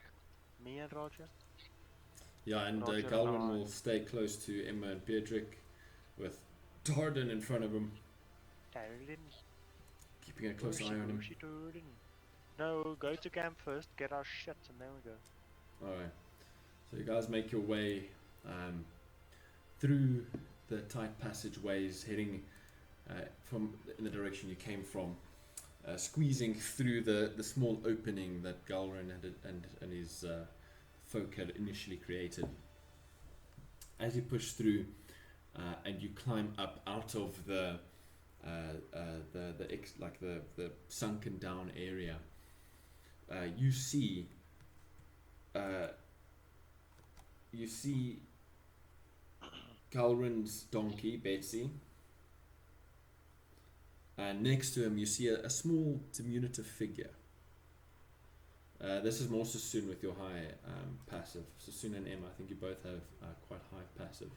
S2: Me and Roger?
S1: Yeah, and
S2: Roger,
S1: Galvin
S2: no.
S1: will stay close to Emma and Beatrick, with Darden in front of him,
S2: Darren.
S1: keeping a close eye on him.
S2: No, go to camp first, get our shit, and then we go.
S1: Alright, so you guys make your way through the tight passageways, heading from in the direction you came from, squeezing through the small opening that Galrin and his folk had initially created. As you push through and you climb up out of the sunken down area, you see Galrin's donkey, Betsy, and next to him you see a small diminutive figure. This is more Sassoon with your high passive. Sassoon and Emma, I think you both have quite high passive.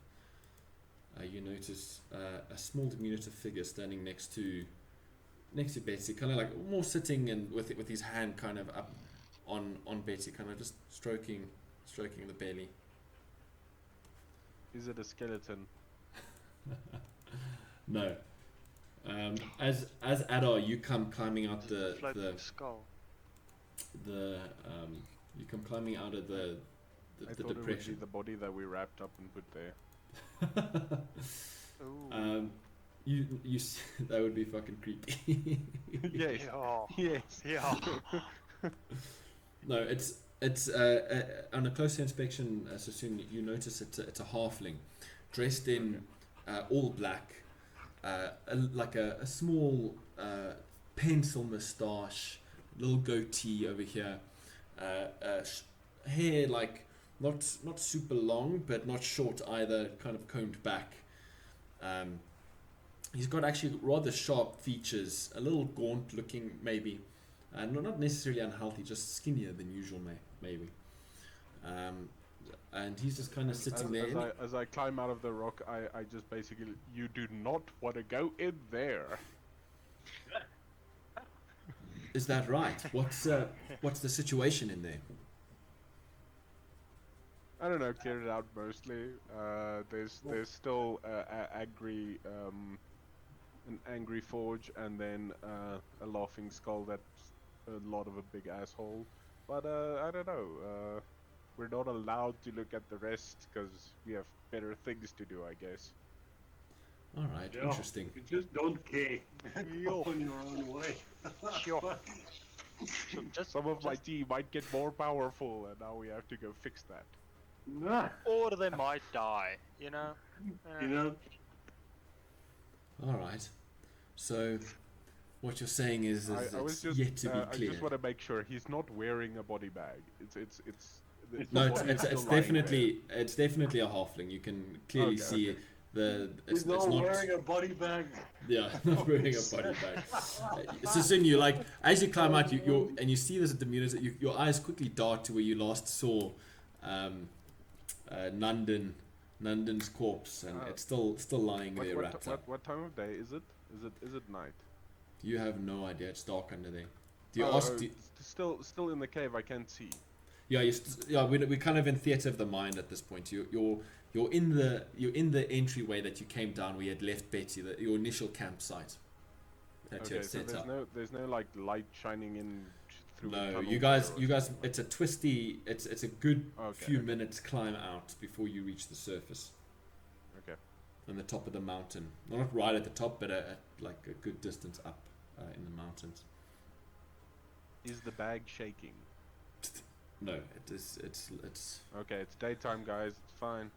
S1: You notice a small diminutive figure standing next to Betsy, kind of like more sitting and with his hand kind of up on Betsy, kind of just stroking the belly.
S3: Is it a skeleton?
S1: No. As Adar, you come climbing out the
S2: Floating skull.
S1: you come climbing out of the
S3: I thought it would be
S1: depression.
S3: the body that we wrapped up and put there.
S2: Ooh.
S1: You that would be fucking creepy.
S3: Yes.
S2: Yeah.
S3: Yes.
S2: Yeah.
S1: No, it's on a closer inspection, Sassoon, you notice it's a halfling, dressed in all black, like a small pencil moustache, little goatee over here, hair like not super long but not short either, kind of combed back. He's got actually rather sharp features, a little gaunt looking maybe, not necessarily unhealthy, just skinnier than usual maybe. And he's just kind of sitting there.
S3: As I climb out of the rock, I just basically, you do not want to go in there.
S1: Is that right? What's the situation in there?
S3: I don't know, cleared it out mostly. There's still an angry forge, and then a laughing skull that's a lot of a big asshole. But I don't know. We're not allowed to look at the rest because we have better things to do, I guess.
S1: All right,
S4: Yeah,
S1: interesting.
S4: You just don't care. Go on your own way.
S2: Sure. So just,
S3: Some of my team might get more powerful, and now we have to go fix that.
S4: Nah,
S2: or they might die, you know?
S4: you know,
S1: All right. So, what you're saying is
S3: I was
S1: it's
S3: just,
S1: yet to be
S3: I
S1: clear.
S3: just want to make sure he's not wearing a body bag.
S1: No,
S3: the body is
S1: it's
S3: still lying
S1: definitely a halfling. You can clearly
S3: Okay,
S1: see
S3: okay.
S4: He's not wearing a body bag.
S1: Yeah, not wearing a body bag. So soon you like, as you climb out, and you see this at the munis, your eyes quickly dart to where you last saw Nandan's corpse, and it's still lying there wrapped up.
S3: What time of day is it? Is it night?
S1: You have no idea. It's dark under there. Do you ask?
S3: Still in the cave. I can't see.
S1: Yeah, we're kind of in theatre of the mind at this point. You're in the entryway that you came down where you had left Betsy, your initial campsite that you had
S3: so
S1: set up.
S3: there's no like light shining in through the
S1: No,
S3: tunnel
S1: you guys, it's a twisty. It's a good few
S3: okay.
S1: minutes climb out before you reach the surface.
S3: Okay.
S1: On the top of the mountain, not right at the top, but at like a good distance up in the mountains.
S3: Is the bag shaking?
S1: No, it is. It's
S3: Okay, it's daytime, guys. It's fine.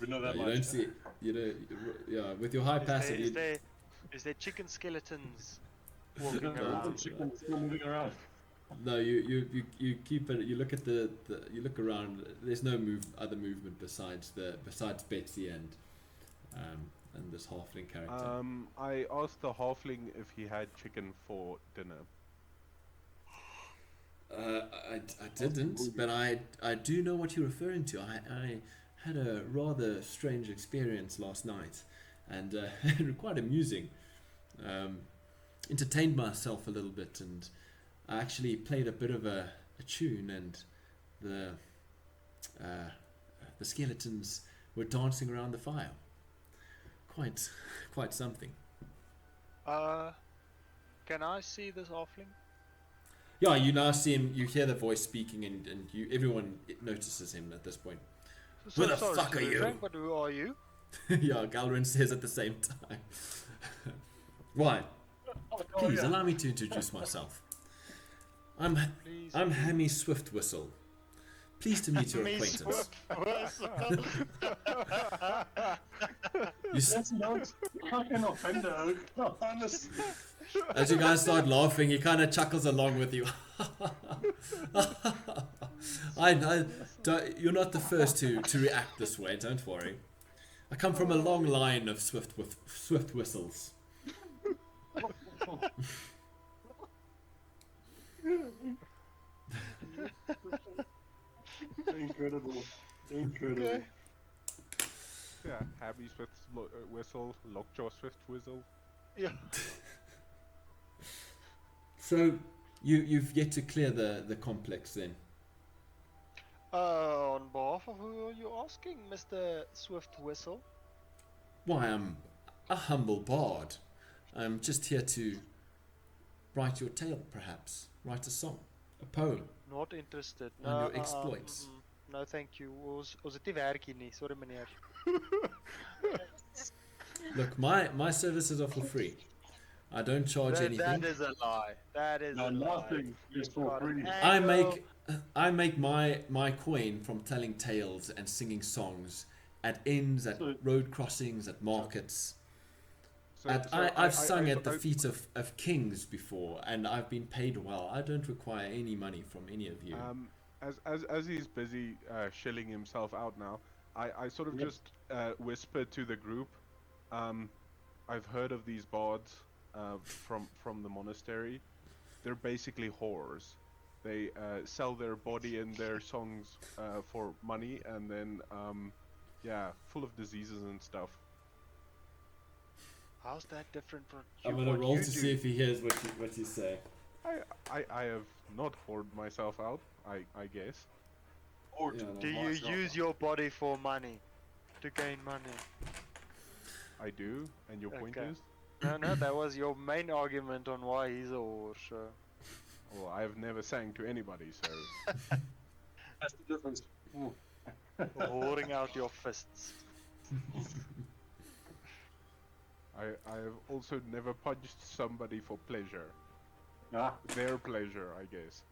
S4: We know that
S1: you
S4: much.
S1: don't see. You know, yeah. With your high passive,
S2: Is there chicken skeletons
S4: You
S2: walking
S4: don't know
S2: around?
S4: the chicken still moving around.
S1: no, you keep it. You look at you look around. There's no other movement besides Betsy and this halfling character.
S3: I asked the halfling if he had chicken for dinner.
S1: I didn't, but I do know what you're referring to. I had a rather strange experience last night, and quite amusing. Entertained myself a little bit, and I actually played a bit of a tune, and the skeletons were dancing around the fire. Quite something.
S2: Can I see this halfling?
S1: Yeah, you now see him. You hear the voice speaking, and everyone notices him at this point. Who the
S2: Sorry
S1: fuck
S2: to
S1: are
S2: be
S1: you?
S2: frank, but who are you?
S1: Yeah, Galrin says at the same time. Why? Please allow me to introduce myself. I'm Hami Swiftwhistle. Pleased to meet your acquaintance.
S4: That's not fucking offender, Oak. Honestly.
S1: As you guys start laughing, he kind of chuckles along with you. You're not the first to react this way. Don't worry. I come from a long line of swift whistles.
S4: Incredible.
S2: Okay.
S3: Yeah, Happy Swift Whistle, Lockjaw Swift Whistle.
S2: Yeah.
S1: So you've yet to clear the complex then.
S2: On behalf of who are you asking, Mr. Swiftwhistle?
S1: Why, I'm a humble bard. I'm just here to write your tale, perhaps. Write a song, a poem.
S2: Not interested.
S1: On your exploits.
S2: No, thank you. Ons het nie werk hier nie. Sorry meneer.
S1: Look, my services are for free. I don't charge anything.
S2: That is a lie. That is
S4: No,
S2: a lie.
S4: nothing is for free.
S1: I make my coin from telling tales and singing songs at inns, at road crossings, at markets. I've sung at the feet of kings before, and I've been paid well. I don't require any money from any of you.
S3: As he's busy shilling himself out now, I sort of just whisper to the group. I've heard of these bards from the monastery. They're basically whores. They sell their body and their songs for money, and then full of diseases and stuff.
S2: How's that different from
S1: I'm gonna roll to see if he hears what you say.
S3: I have not whored myself out, I guess.
S4: Or
S1: Yeah,
S2: Do you use your body for money? To gain money?
S3: I do, and your point
S2: Okay.
S3: is?
S2: No, that was your main argument on why he's a whore, so...
S3: Well, I've never sang to anybody, so...
S4: that's the difference.
S2: Whoring out your fists.
S3: I have also never punched somebody for pleasure.
S4: Ah,
S3: Their pleasure, I guess.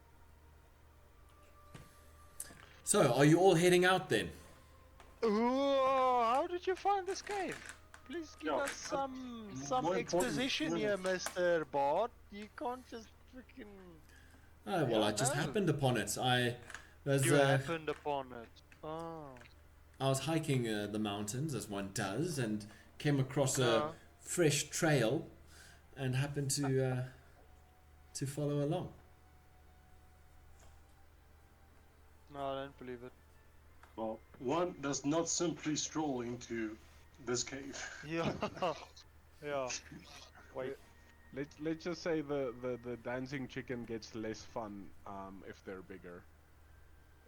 S1: So, are you all heading out then?
S2: Ooh, how did you find this cave? Please give
S4: Yeah,
S2: us some
S4: more
S2: exposition here, Mr. Bard. You can't just freaking...
S1: Oh, well, I just
S2: no.
S1: happened upon it.
S2: You happened upon it. Oh.
S1: I was hiking the mountains as one does, and came across a
S2: Yeah.
S1: fresh trail, and happened to follow along.
S2: No, I don't believe it.
S4: Well, one does not simply stroll into this cave.
S2: Yeah. Yeah. Wait.
S3: Let's just say the dancing chicken gets less fun if they're bigger.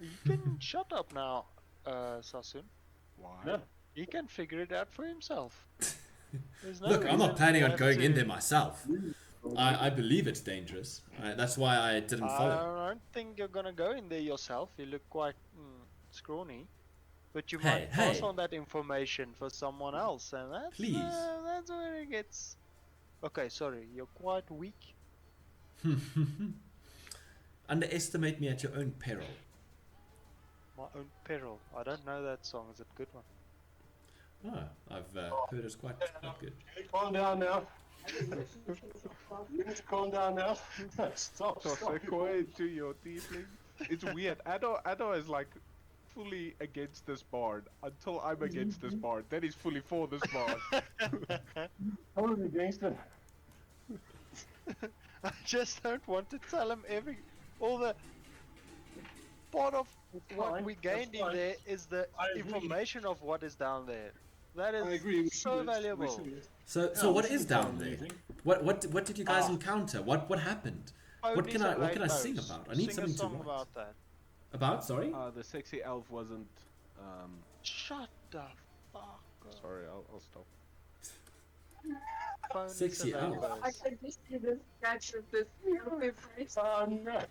S2: You can shut up now, Sassoon.
S3: Why?
S4: Yeah.
S2: He can figure it out for himself. There's no
S1: Look, I'm
S2: reason
S1: not planning
S2: you
S1: on
S2: have
S1: going in
S2: to-
S1: there myself. I believe it's dangerous. That's why I didn't follow.
S2: I don't think you're gonna go in there yourself. You look quite scrawny. But you
S1: Hey,
S2: might pass
S1: hey.
S2: on that information for someone else, and that's
S1: Please.
S2: That's where it gets. Okay, sorry, you're quite weak.
S1: Underestimate me at your own peril.
S2: My own peril. I don't know that song. Is it a good one?
S1: Oh, I've heard it's quite good.
S4: Hey, calm down now. You need to calm down now. Stop.
S3: To your tiefling. It's weird. Ado is like fully against this bard until I'm against this bard. Then he's fully for this bard.
S4: Totally gangster.
S2: I just don't want to tell him all the part of what
S4: fine,
S2: we
S4: that's
S2: gained in
S4: fine.
S2: there is the
S4: I agree.
S2: information of what is down there. That
S4: I agree. We
S2: is so
S4: should.
S2: valuable.
S4: We should.
S1: So
S4: Yeah,
S1: what
S4: we
S1: is
S4: should
S1: down
S4: find
S1: there?
S4: anything.
S1: What did you guys encounter? What happened? What can I sing about? I need
S2: Sing a
S1: something to
S2: song
S1: write.
S2: about that.
S1: About? Sorry.
S3: The sexy elf wasn't.
S2: Shut the fuck up.
S3: Sorry, I'll stop.
S2: Phone
S1: Sexy elf.
S5: I can just see this catch with this beautiful face.
S4: No.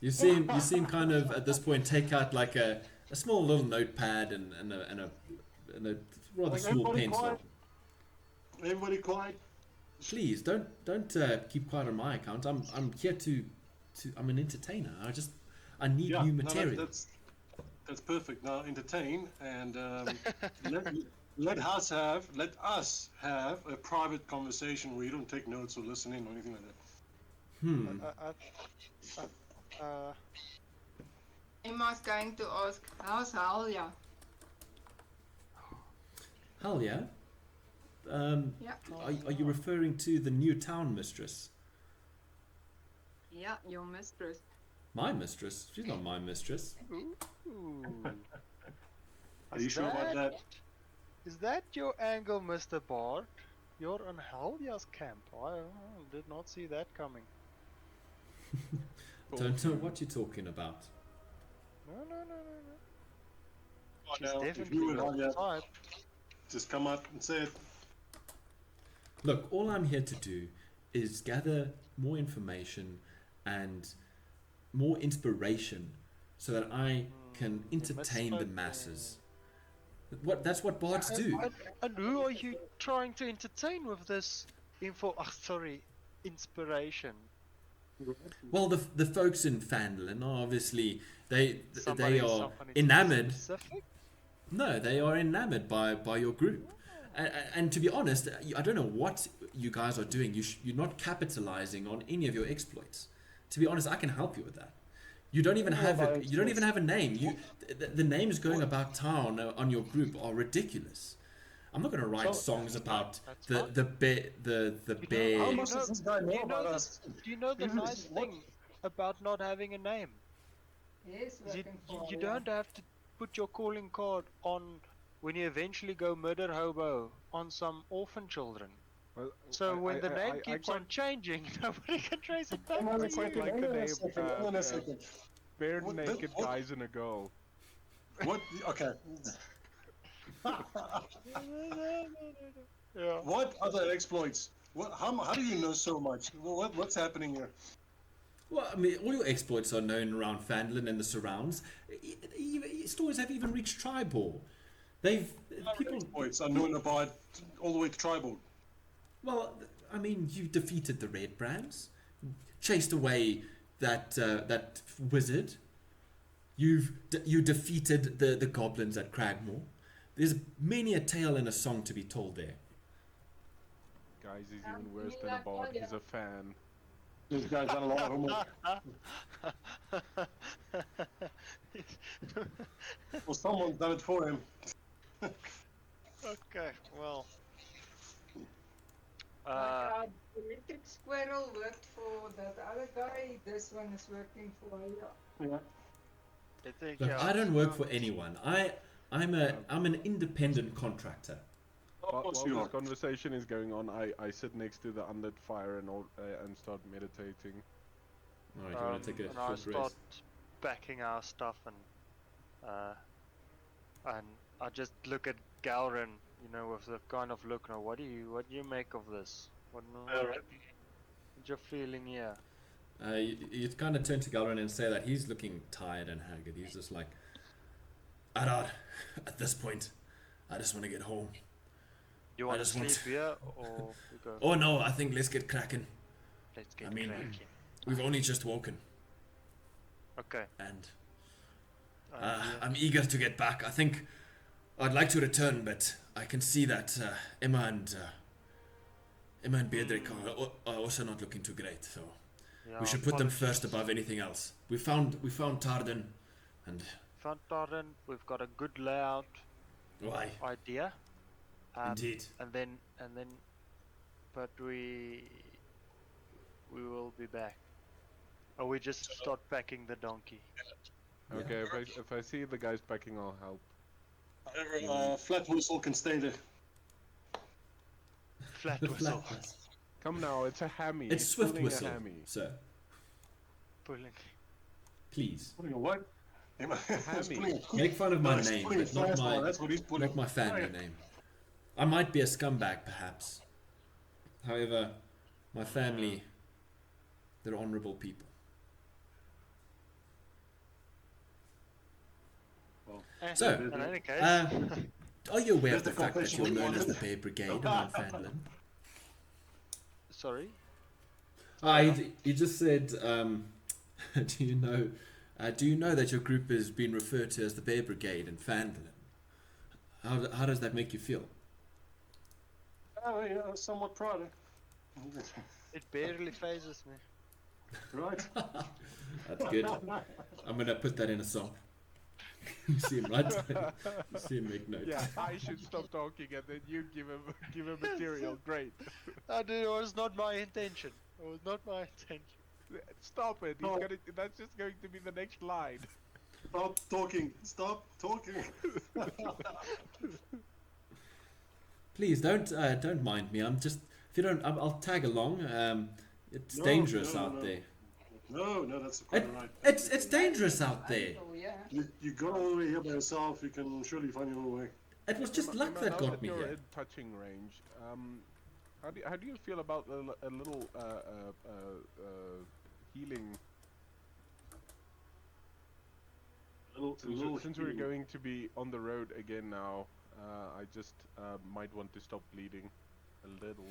S1: You seem kind of at this point take out like a small little notepad and a rather
S4: Like,
S1: small
S4: everybody
S1: pencil.
S4: quiet? Everybody quiet?
S1: Please don't keep quiet on my account. I'm here to I'm an entertainer. I need new
S4: no,
S1: material.
S4: that's perfect. Now entertain and let us have a private conversation where you don't take notes or listen in or anything like that.
S5: Emma's going to ask, how's Halia?
S1: Hell yeah.
S5: Yeah.
S1: Are you referring to the new town mistress?
S5: Yeah, your mistress.
S1: My mistress? She's not my mistress.
S2: Ooh.
S4: Are you sure about that?
S2: Is that your angle, Mr. Bard? You're on Haldia's camp. I did not see that coming.
S1: Don't know what you're talking about.
S2: No.
S4: Oh,
S2: She's
S4: no, if
S2: definitely
S4: you were
S2: your
S4: Halia,
S2: type.
S4: just come up and say it.
S1: Look, all I'm here to do is gather more information and more inspiration so that I can entertain the masses. That's what bards do.
S2: And who are you trying to entertain with this inspiration?
S1: Well, the folks in Fandolin are obviously they
S2: Somebody
S1: are enamored.
S2: specific?
S1: No, they are enamored by your group. And to be honest, I don't know what you guys are doing. You're not capitalizing on any of your exploits. To be honest, I can help you with that. You don't even have a name. The names going about town on your group are ridiculous. I'm not going to write songs about the bear.
S4: How much does this guy know
S2: Do you
S4: about
S2: know
S4: us?
S2: Do you know the
S4: Even
S2: nice
S4: what-
S2: thing about not having a name?
S5: Yes,
S2: You,
S5: working for
S2: you
S5: Halia.
S2: don't have to put your calling card on when you eventually go murder hobo on some orphan children.
S3: Well,
S2: So when the name
S3: I
S2: keeps
S3: quite
S2: on changing, nobody can trace it back
S4: Hang on
S2: to
S4: a second,
S2: you.
S3: like
S4: hang
S3: the
S4: on a
S3: name,
S4: second, hang on a second.
S3: bare
S4: What-
S3: naked
S4: what-
S3: guys and a girl.
S4: What? Okay.
S2: Yeah.
S4: What other exploits? How do you know so much? What's happening here?
S1: Well, I mean, all your exploits are known around Fandolin and the surrounds. Stories have even reached Tribal. People.
S4: Exploits are known about all the way to tribal.
S1: Well, I mean, you defeated the Red Brands, chased away that wizard. You defeated the goblins at Cragmore. There's many a tale and a song to be told there.
S3: Guys, he's even worse than a bard. He's a fan.
S4: This guy's done a lot of homework. Well, someone's done it for him.
S2: Okay, well.
S5: Like our electric squirrel worked for that other guy, this one is working for you.
S4: Yeah.
S2: I think,
S1: Look,
S2: yeah,
S1: I don't work for
S2: um,
S1: anyone. I'm an independent contractor.
S4: Of
S3: While
S4: course you
S3: this
S4: are.
S3: conversation is going on, I sit next to the unlit fire and start meditating.
S1: All right, you want to take a
S2: and I
S1: short
S2: start
S1: rest?
S2: packing our stuff and I just look at Galrin, you know, with the kind of look. Now, what do you make of this? What's your feeling here?
S1: You kind of turn to Galrin and say that he's looking tired and haggard. He's just like, Arad, at this point, I just want to get home.
S2: You
S1: I
S2: want to
S1: just
S2: sleep
S1: want-
S2: here or we go?
S1: Oh no, I think let's get cracking.
S2: Let's get
S1: I mean,
S2: cracking.
S1: we've only just woken,
S2: Okay.
S1: and
S2: Yeah.
S1: I'm eager to get back. I think I'd like to return, but I can see that Emma and Beatrick are also not looking too great. So
S2: Yeah,
S1: we should put them
S2: apologies.
S1: first above anything else. We found Tarden, and
S2: Found Tarden. We've got a good layout
S1: why?
S2: idea.
S1: Indeed.
S2: And then, but we will be back. Or we just start packing the donkey.
S1: Yeah.
S3: Okay, if I see the guys packing, I'll help.
S4: However, Flatwhistle can stay there.
S2: Flat
S1: The
S2: whistle.
S1: flat.
S3: Come now, it's a hammy.
S1: It's
S3: He's pulling a
S1: Swiftwhistle,
S3: hammy.
S1: sir.
S2: Pulling.
S1: Please
S4: Pulling a what? He's
S3: Hammy.
S4: pulling a
S1: make fun of my
S4: No, he's
S1: name,
S4: pulling a
S1: but not
S4: fastball,
S1: my
S4: that's what he's pulling.
S1: not my family name. I might be a scumbag, perhaps. However, my family, they're honourable people. So,
S2: in any case,
S1: Are you aware
S4: There's
S1: of the
S4: the
S1: fact that you're
S4: confession
S1: known
S4: one.
S1: as the Bear Brigade around Fandolin?
S2: sorry.
S1: You just said, do you know that your group is being referred to as the Bear Brigade in Fandolin? How does that make you feel?
S4: Oh, yeah, somewhat proud.
S2: It barely phases me.
S4: Right?
S1: That's good. I'm gonna put that in a song. You see him right? You see him make notes.
S3: Yeah, I should stop talking and then you give him material. Great.
S2: It was not my intention. It was not my intention.
S3: Stop it.
S4: No.
S3: That's just going to be the next line.
S4: Stop talking. Stop talking.
S1: Please don't mind me. I'm just if you don't, I'll tag along. It's
S4: No,
S1: dangerous
S4: no,
S1: out
S4: no.
S1: there.
S4: No, that's quite right.
S1: It's dangerous out there.
S5: Oh, yeah.
S4: You got all the way here by yourself. You can surely find your own way.
S1: It was just luck
S3: Emma,
S1: that
S3: now
S1: got me
S3: you're
S1: here.
S3: in touching range. How do you feel about a little healing? Since we're going to be on the road again now, I just might want to stop bleeding a little.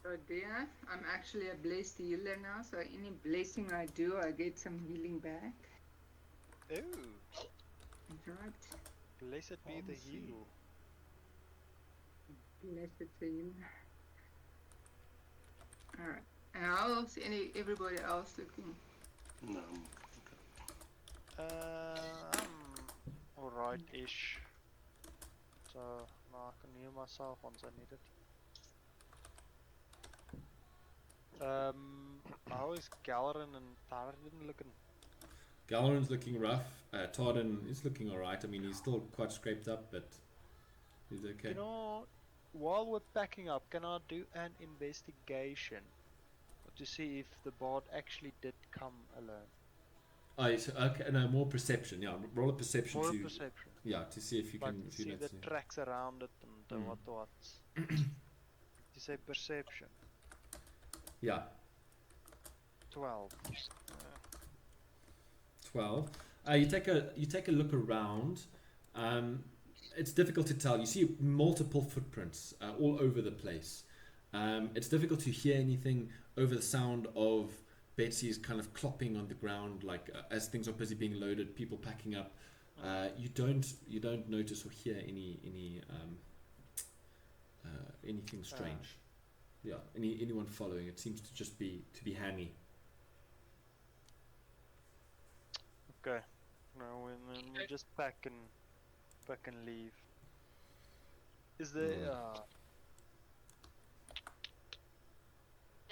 S5: So there, I'm actually a blessed healer now, so any blessing I do, I get some healing back.
S2: Ooh,
S5: Right.
S2: blessed be the heel.
S5: Blessed to you. Alright. And how else, everybody else looking?
S4: No.
S2: I'm alright-ish. So now I can heal myself once I need it. How is Galerin and Tarden looking?
S1: Galrin's looking rough. Tarden is looking alright. I mean, he's still quite scraped up, but he's okay.
S2: You know, while we're packing up, can I do an investigation to see if the bard actually did come alone?
S1: Oh, okay. No, more perception. Yeah, roll a perception
S2: More
S1: to
S2: perception.
S1: yeah to see if you
S2: Like
S1: can
S2: to
S1: if you
S2: see
S1: notice
S2: the
S1: it.
S2: tracks around it and
S1: Mm.
S2: what. You say perception.
S1: Yeah,
S2: 12.
S1: 12. You take a look around. It's difficult to tell. You see multiple footprints all over the place. It's difficult to hear anything over the sound of Betsy's kind of clopping on the ground, like as things are busy being loaded, people packing up. You don't notice or hear anything strange. Yeah, anyone following. It seems to just be Hami.
S2: Okay. now, and then we just pack and leave. Is there?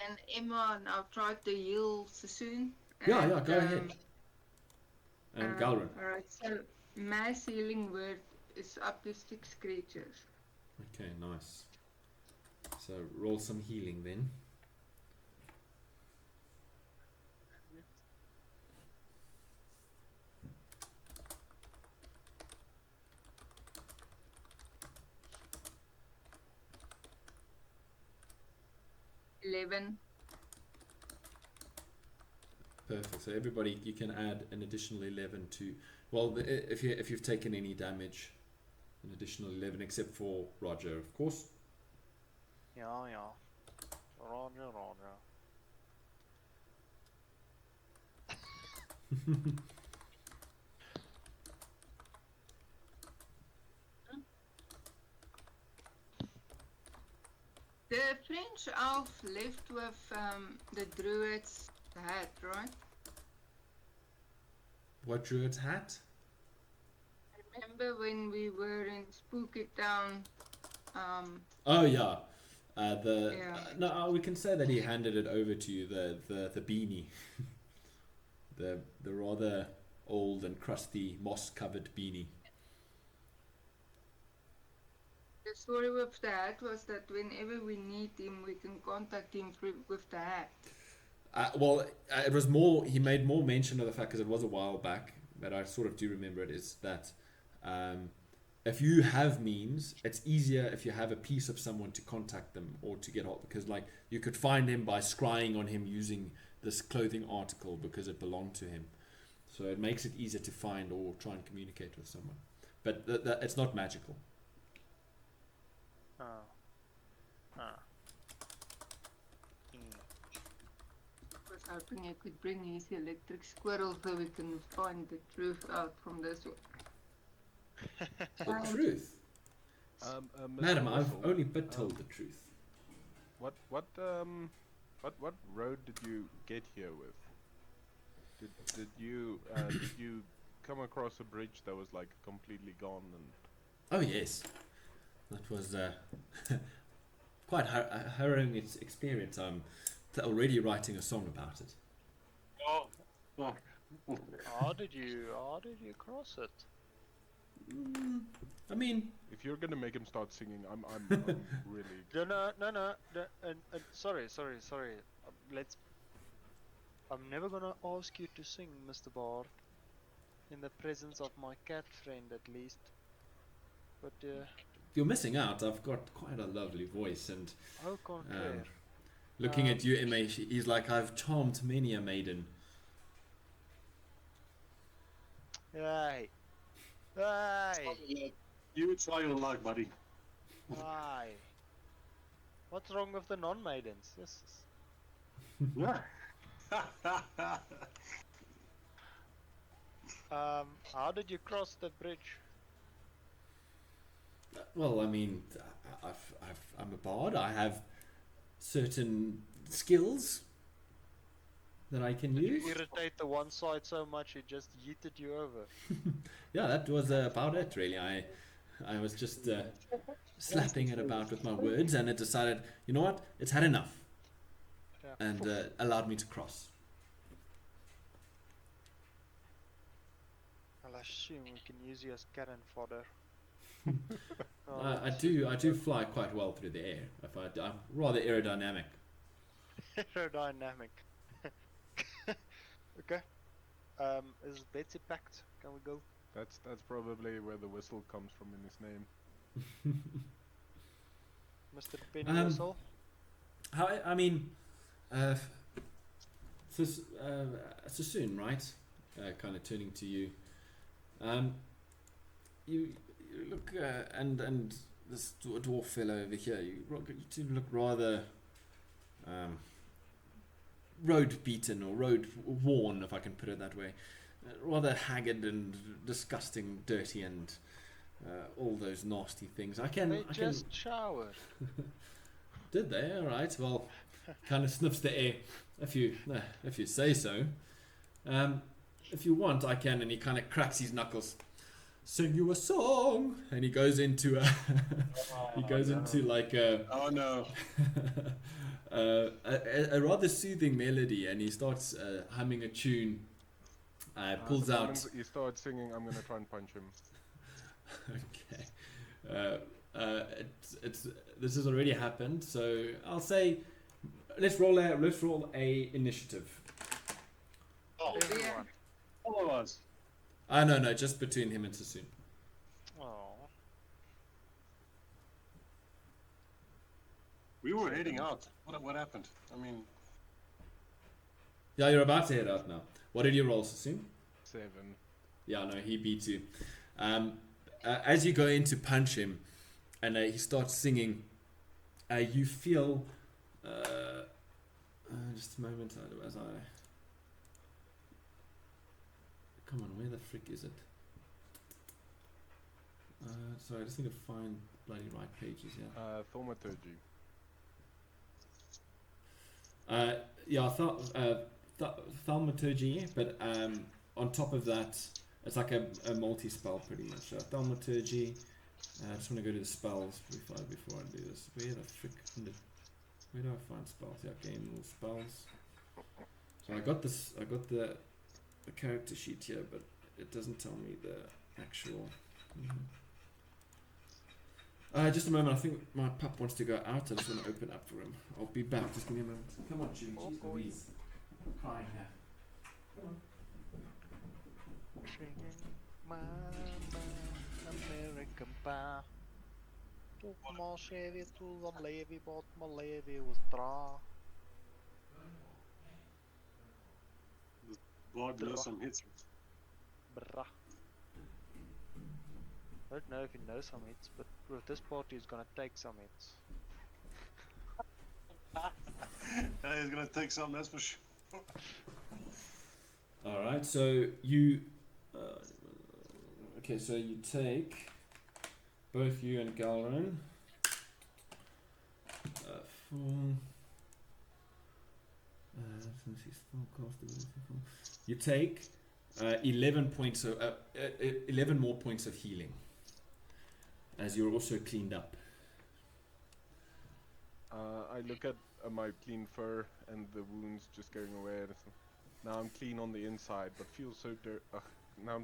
S5: And Emma now tried to heal Sassoon.
S1: Yeah, go ahead. And Galrin.
S5: Alright, so mass healing word is up to 6 creatures.
S1: Okay, nice. So roll some healing then.
S5: Eleven.
S1: Perfect. So everybody, you can add an additional 11 to. Well, if you've taken any damage, an additional 11, except for Roger, of course.
S2: Yeah. Roger.
S5: The French elf left with the druid's hat, right?
S1: What druid's hat?
S5: Remember when we were in Spooky Town?
S1: Oh yeah.
S5: Yeah.
S1: No, we can say that he handed it over to you. The beanie, the rather old and crusty moss-covered beanie.
S5: The story with the hat was that whenever we need him, we can contact him with the hat.
S1: It was more. He made more mention of the fact, because it was a while back, but I sort of do remember it. Is that if you have means, it's easier if you have a piece of someone to contact them or to get hold, because like you could find him by scrying on him using this clothing article because it belonged to him. So it makes it easier to find or try and communicate with someone. But it's not magical.
S5: I was hoping I could bring his electric squirrel so we can find the truth out from this one.
S1: The truth?
S3: Mr.
S1: Madam, I've
S3: Whistle,
S1: only but told the truth.
S3: What road did you get here with? Did you come across a bridge that was like completely gone and?
S1: Oh yes, that was quite a harrowing experience. I'm already writing a song about it.
S4: Oh.
S2: How did you cross it?
S1: I mean,
S3: If you're gonna make him start singing, I'm really.
S2: No. Sorry. I'm never gonna ask you to sing, Mr. Bard. In the presence of my cat friend, at least. But
S1: you're missing out. I've got quite a lovely voice, and
S2: au contraire.
S1: looking at you, Emma, he's like, I've charmed many a maiden.
S2: Hey.
S4: You try your luck, buddy.
S2: Why? What's wrong with the non-maidens? Yes.
S4: Yeah.
S2: How did you cross the bridge?
S1: Well, I mean, I'm a bard. I have certain skills that I can use.
S2: You irritate the one side so much it just yeeted you over.
S1: Yeah, that was about it, really. I was just slapping it about with my words, and it decided, you know what, it's had enough,
S2: Yeah.
S1: and allowed me to cross.
S2: I'll assume we can use you as cannon fodder.
S1: I do fly quite well through the air. I'm rather aerodynamic.
S2: Aerodynamic. Okay. Is Betsy packed? Can we go?
S3: That's probably where the whistle comes from in his name.
S2: Mr. Penny Whistle?
S1: I mean, Sassoon, right? Kind of turning to you. You look, and this dwarf fellow over here, you two look rather road beaten or road worn, if I can put it that way. Rather haggard and disgusting, dirty, and all those nasty things.
S2: They just showered.
S1: Did they? All right. Well, kind of sniffs the air, if you say so. if you want, I can. And he kind of cracks his knuckles. Sing you a song, and he goes into a into like a
S4: Oh no.
S1: a rather soothing melody, and he starts humming a tune. Pulls
S3: the
S1: out.
S3: moment he starts singing, I'm gonna try and punch him.
S1: Okay. This has already happened, so I'll say let's roll a initiative.
S4: Oh,
S2: Everyone.
S4: all of us.
S1: No, just between him and Sassoon.
S2: Oh.
S4: We were heading out. What happened? I mean,
S1: Yeah, you're about to head out now. What did you roll, Sassoon?
S3: 7.
S1: Yeah, no, he beats you. As you go in to punch him, and he starts singing, you feel. Just a moment, as I. Come on, where the frick is it? Sorry, I just need to find bloody right pages here.
S3: Thaumaturgy.
S1: Yeah, thaumaturgy, but on top of that, it's like a multi-spell pretty much. Thaumaturgy. I just want to go to the spells before I do this. Where the frick? Where do I find spells? Yeah, game rules spells. So I got this. I got the character sheet here, but it doesn't tell me the actual. Just a moment. I think my pup wants to go out. I just want to open up for him. I'll be back. Just give me a moment. Come on, Jimmy.
S2: Oh,
S1: Jeez
S2: boy.
S1: Louise. I'm crying here. Come on.
S2: Singing my American pie. Took my Chevy to the levee, but my levee was dry.
S4: God knows some hits.
S2: Bruh. I don't know if he knows some hits, but with this party he's gonna take some hits.
S4: Yeah, he's gonna take some, that's for sure.
S1: All right. So you. Okay, so you take both you and Galrin. You take 11 points of 11 more points of healing, as you're also cleaned up.
S3: I look at my clean fur and the wounds just going away. And now I'm clean on the inside, but feel so dirty. Now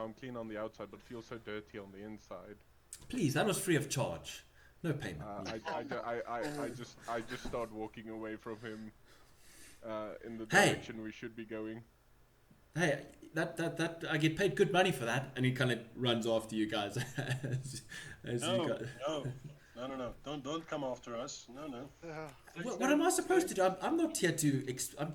S3: I'm clean on the outside, but feel so dirty on the inside.
S1: Please, that was free of charge. No payment.
S3: I just start walking away from him in the
S1: Hey!
S3: direction we should be going.
S1: Hey, that I get paid good money for that, and he kind of runs after you guys. as
S4: No,
S1: you guys.
S4: no. Don't come after us. No.
S1: What am I supposed to do? I'm not here to. I'm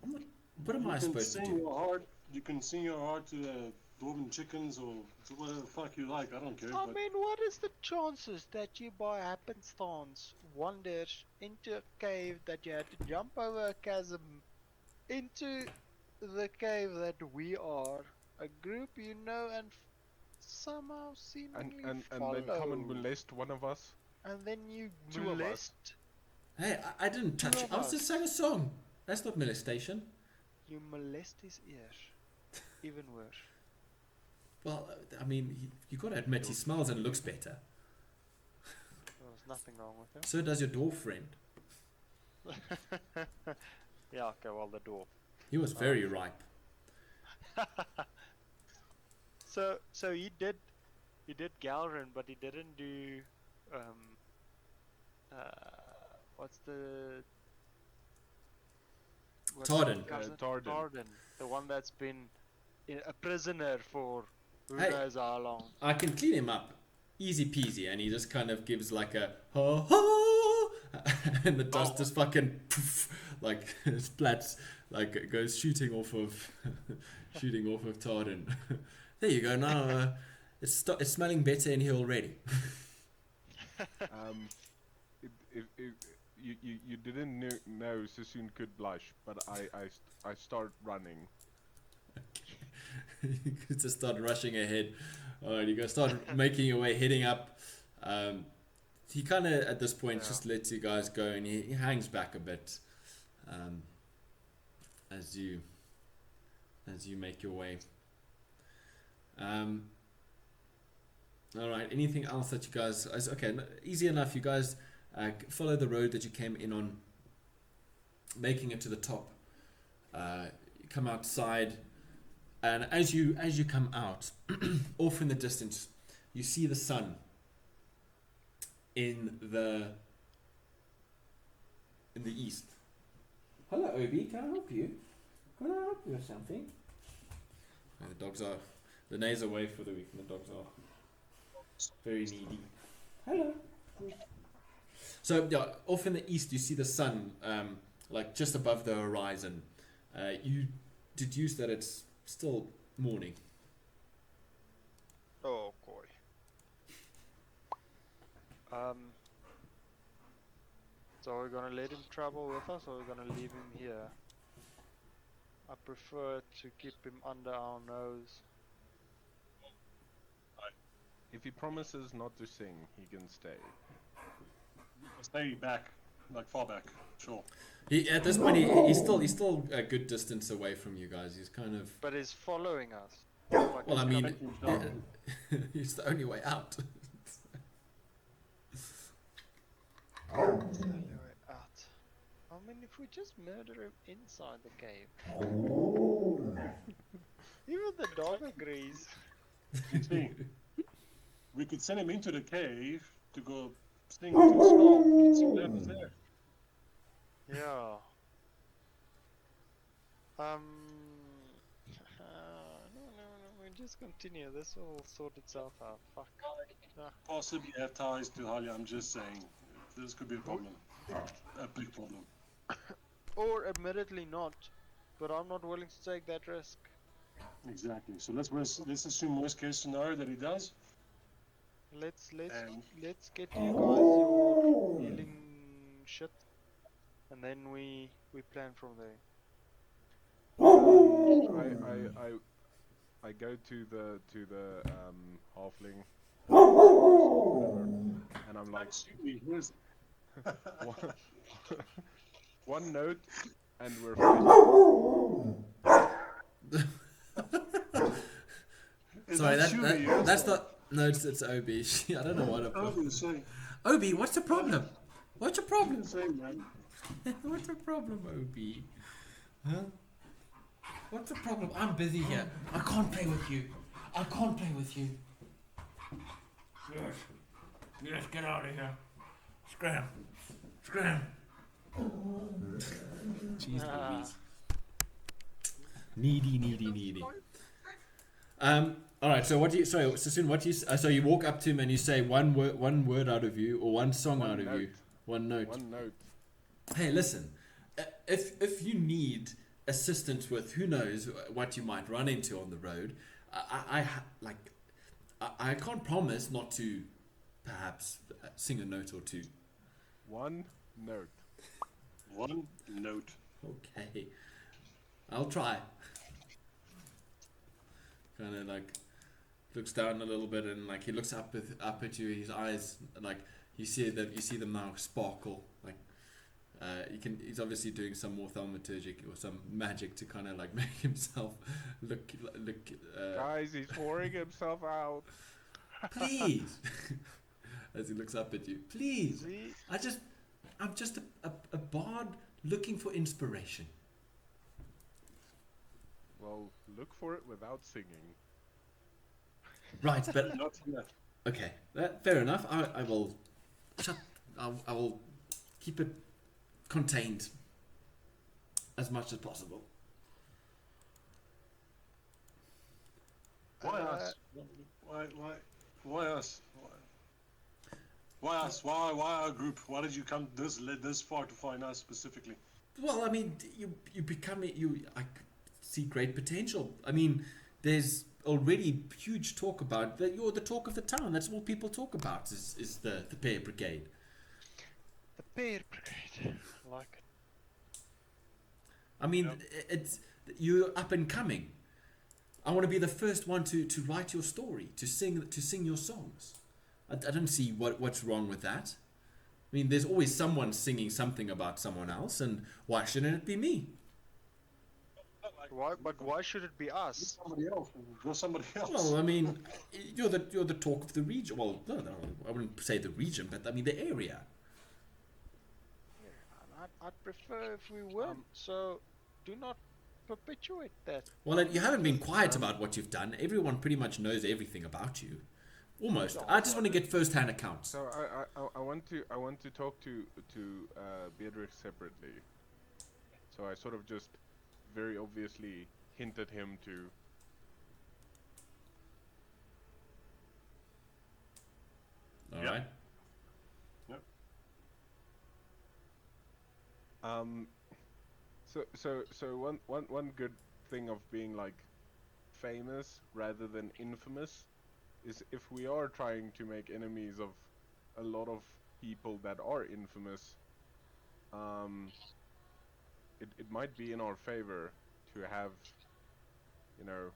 S1: not. What am I supposed to do?
S4: You can sing your heart to Dwarven chickens or to whatever the fuck you like. I don't care.
S2: I
S4: but
S2: mean, what is the chances that you by happenstance wander into a cave that you had to jump over a chasm into the cave that we are, a group you know and somehow seemingly
S3: And
S2: follow.
S3: then come and molest one of us.
S2: And then you
S3: Two of us.
S2: molest.
S1: Hey, I didn't touch it. I was just sang a song. That's not molestation.
S2: You molest his ear. Even worse.
S1: Well, I mean, you got to admit he smells and looks better.
S2: There was nothing wrong with him.
S1: So does your dwarf friend.
S2: Yeah, okay, well, the dwarf.
S1: He was very ripe.
S2: So he did Galrin, but he didn't do what's the
S1: Tardan.
S2: Tardan, the one that's been a prisoner for who
S1: Hey.
S2: knows how long.
S1: I can clean him up. Easy peasy. And he just kind of gives like a ha ha. And the dust just fucking poof, like splats, like it goes shooting off of Tardan. There you go. Now it's smelling better in here already.
S3: You didn't know Sassoon could blush, but I start running.
S1: You could just start rushing ahead. Alright, you go start making your way, heading up. He kind of at this point just lets you guys go, and he hangs back a bit as you as you make your way. All right. Anything else that you guys? Okay, easy enough. You guys follow the road that you came in on, making it to the top. You come outside, and as you come out, off in the distance, you see the sun in the east. Hello, Obi. Can I help you? Can I help you with something? The dogs are. Renee's away for the week, and the dogs are very needy. Hello. So yeah, off in the east, you see the sun, like just above the horizon. You deduce that it's still morning.
S2: Oh boy. So are we gonna let him travel with us, or are we gonna leave him here? I prefer to keep him under our nose.
S3: If he promises not to sing, he can stay.
S4: Stay back, like far back. Sure.
S1: He at this point he's still a good distance away from you guys. He's kind of.
S2: But he's following us. Like
S1: Well, I
S2: he's
S1: mean,
S2: coming-
S1: it's the only way out.
S2: the only way out. I mean, if we just murder him inside the cave. Even the dog agrees.
S4: You see, we could send him into the cave to go sing to the song. See what happens there.
S2: Yeah. No, we just continue. This will sort itself out. Fuck. Ah.
S4: Possibly have ties to Halia, I'm just saying. This could be a problem. A big problem.
S2: Or admittedly not, but I'm not willing to take that risk.
S4: Exactly. So let's assume worst case scenario that he does.
S2: Let's
S4: And-
S2: get you guys your healing shit, and then we plan from there.
S3: I go to the halfling, and I'm like,
S4: Here's
S3: one, one note, and we're finished.
S4: Is
S1: Sorry,
S4: that Chewie, yes?
S1: that's not. No, it's Obi. I don't know what a
S4: I was gonna say.
S1: Obi, what's the problem? What's your problem?
S4: Say, man.
S1: What's the problem, Obi? Huh? What's the problem? I'm busy here. I can't play with you. I can't play with you. Yes. Yes, get out of here. Scram. Scram. Jeez Louise. Needy. All right. So what do you? Sorry, Sassoon. What do you? So you walk up to him and you say one word out of you, or one song out of you. One note.
S3: One note.
S1: Hey, listen. If you need assistance with who knows what you might run into on the road, I can't promise not to, perhaps sing a note or two.
S3: One note.
S4: One note.
S1: Okay, I'll try. Kind of like looks down a little bit and like he looks up at you. His eyes like you see them now sparkle. Like he's obviously doing some more thaumaturgic or some magic to kind of like make himself look.
S3: Guys, he's pouring himself out.
S1: Please, as he looks up at you. Please,
S2: See?
S1: I'm just a bard looking for inspiration.
S3: Well, look for it without singing.
S1: Right, but
S4: Not yet.
S1: okay, fair enough. I will I will keep it contained as much as possible.
S4: Why us? Why us? Why us? Why our group? Why did you come this far to find us specifically?
S1: Well, I mean, I see great potential. I mean, there's already huge talk about that. You're the talk of the town. That's all people talk about is the Pear Brigade.
S2: The Pear Brigade. I like it.
S1: I mean, it's you're up and coming. I want to be the first one to write your story, to sing your songs. I don't see what's wrong with that. I mean, there's always someone singing something about someone else, and why shouldn't it be me?
S4: Not like
S2: Why? But why should it be us?
S4: somebody else. Go somebody else.
S1: Well, I mean, you're the talk of the region. Well, no, I wouldn't say the region, but I mean the area.
S2: Yeah, I'd prefer if we weren't. So, do not perpetuate that.
S1: Well, you haven't been quiet about what you've done. Everyone pretty much knows everything about you. Almost. I just want to get first-hand accounts.
S3: So I want to talk to Beatrix separately. So I sort of just very obviously hinted him to.
S1: All
S4: Yeah.
S1: right.
S3: So one good thing of being like famous rather than infamous is if we are trying to make enemies of a lot of people that are infamous, it might be in our favor to have, you know,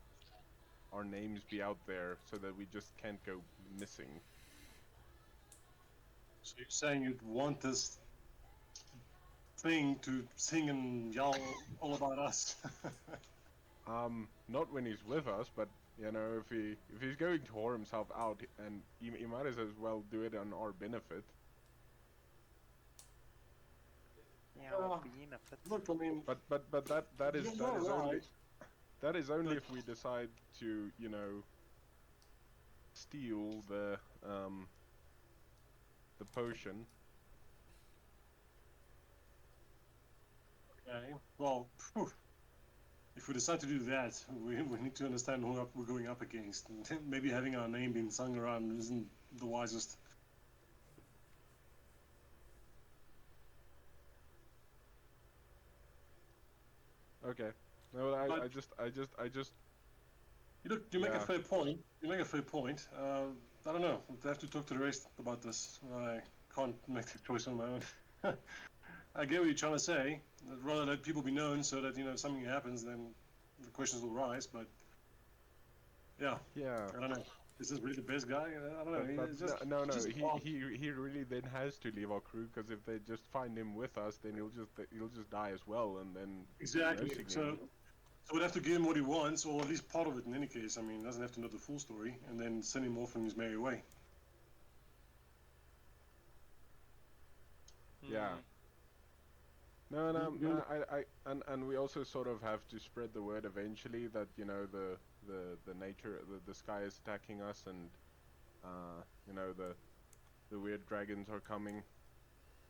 S3: our names be out there so that we just can't go missing.
S4: So you're saying you'd want this thing to sing and yell all about us?
S3: Not when he's with us, but you know, if he's going to whore himself out, and he might as well do it on our benefit.
S2: Yeah,
S4: Look, I mean,
S3: But that is
S4: you're right.
S3: that is only if we decide to, you know, steal the potion.
S4: Okay. Well, phew. If we decide to do that, we need to understand who we're going up against. Maybe having our name being sung around isn't the wisest.
S3: Okay. No, I
S4: But-
S3: I just.
S4: You make a
S3: Yeah.
S4: fair point. You make a fair point. I don't know. I have to talk to the rest about this. I can't make the choice on my own. I get what you're trying to say. I'd rather let people be known so that, you know, if something happens, then the questions will rise. But yeah,
S3: Yeah.
S4: I don't know. Is this really the best guy? I don't know.
S3: But
S4: It's just,
S3: no,
S4: just odd.
S3: he really then has to leave our crew, because if they just find him with us, then he'll just die as well, and then
S4: Exactly.
S3: nursing
S4: So
S3: him.
S4: we'd have to give him what he wants, or at least part of it in any case. I mean, he doesn't have to know the full story, and then send him off on his merry way.
S3: Yeah. No, and we also sort of have to spread the word eventually that, you know, the nature, the sky is attacking us, and you know, the weird dragons are coming,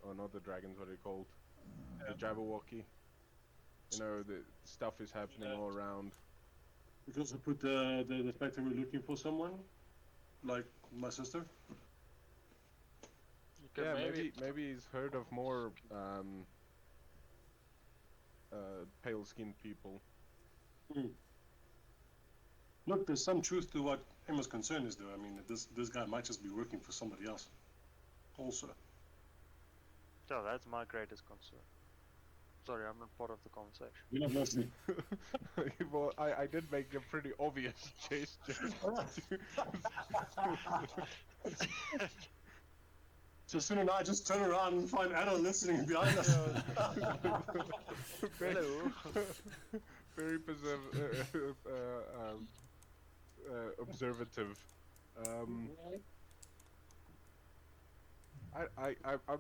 S3: or not the dragons, what are they called? The Jabberwocky. You know, the stuff is happening all around.
S4: We could also put the fact that we're looking for someone, like my sister.
S2: You can
S3: Yeah, maybe he's heard of more pale-skinned people.
S4: Look, there's some truth to what Emma's concern is, though. I mean, this guy might just be working for somebody else, also.
S2: So that's my greatest concern. Sorry, I'm not part of the conversation.
S4: You're not listening.
S3: Well, I did make a pretty obvious gesture.
S4: So soon and I just turn around and find Anna listening behind us.
S2: Hello.
S3: Very observative. I'm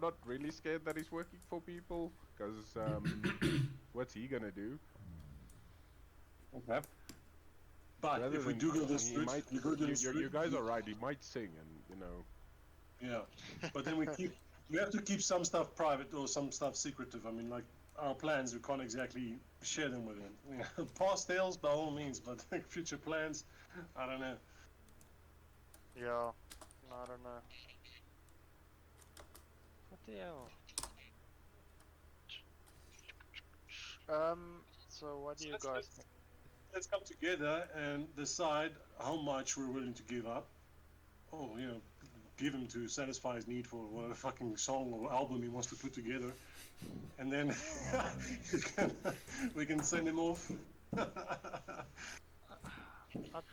S3: not really scared that he's working for people, because what's he gonna do?
S4: Okay. But
S3: Rather
S4: if we
S3: than-
S4: do go this
S3: he
S4: route,
S3: might,
S4: we go this
S3: you
S4: route,
S3: guys are right. He might sing, and you know.
S4: Yeah, but then we have to keep some stuff private or some stuff secretive. I mean, like our plans, we can't exactly share them with him. You know, past tales by all means, but future plans, I don't know.
S2: Yeah. I don't know. What the hell? So what do you guys think?
S4: Let's come together and decide how much we're willing to give up. Oh, you know, give him to satisfy his need for whatever fucking song or album he wants to put together, and then we can send him off.
S2: I'd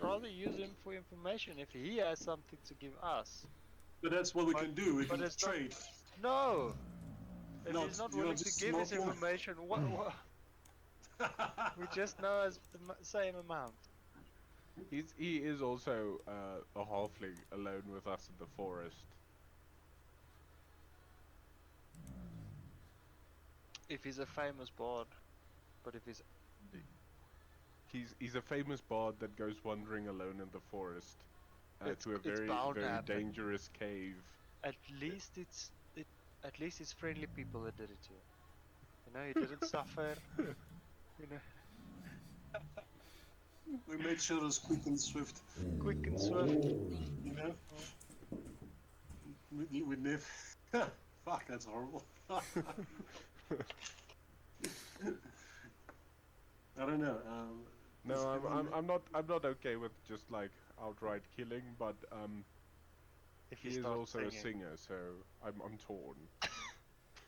S2: rather use him for information if he has something to give us.
S4: But that's what we can do. We
S2: but
S4: can
S2: it's not-
S4: trade.
S2: No! If
S4: No,
S2: he's not
S4: you're
S2: willing to
S4: just
S2: give his
S4: smoking.
S2: information, what? We just know as the same amount.
S3: He is also a halfling alone with us in the forest.
S2: If he's a famous bard, but if
S3: He's a famous bard that goes wandering alone in the forest to a
S2: it's
S3: very
S2: bound to
S3: very
S2: happen.
S3: dangerous cave.
S2: At least at least it's friendly people that did it to you. You know, he didn't suffer. You know,
S4: We made sure it was quick and swift.
S2: quick and swift.
S4: You know? We live. Fuck, that's horrible. I don't know.
S3: No, I'm not okay with just like outright killing, but
S2: If
S3: he
S2: you
S3: is
S2: start
S3: also a
S2: singing.
S3: singer, so I'm torn.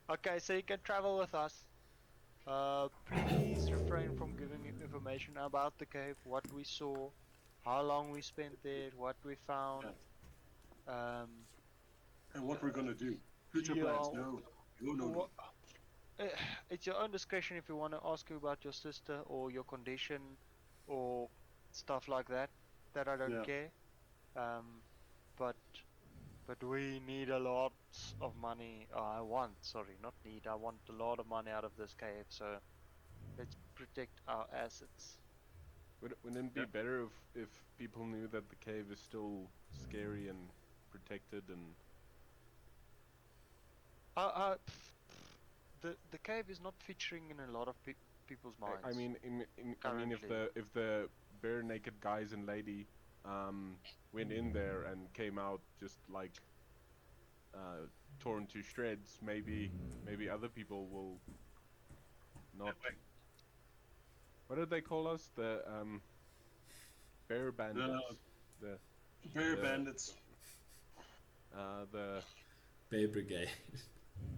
S2: Okay, so you can travel with us. Please refrain from giving information about the cave, what we saw, how long we spent there, what we found.
S4: And what we're gonna do. Future plans. No. No.
S2: It's your own discretion if you want to ask you about your sister or your condition or stuff like that. That I don't
S4: Yeah.
S2: care. But we need a lot of money. I want a lot of money out of this cave. So let's protect our assets.
S3: Wouldn't it be better if people knew that the cave is still scary and protected and
S2: The cave is not featuring in a lot of people's minds.
S3: I mean
S2: Currently.
S3: if the bare naked guys and lady went in there and came out just like torn to shreds, maybe other people will not. What did they call us? The bear bandits.
S4: Bear
S3: the-
S4: bandits.
S3: The
S1: Bear Brigade.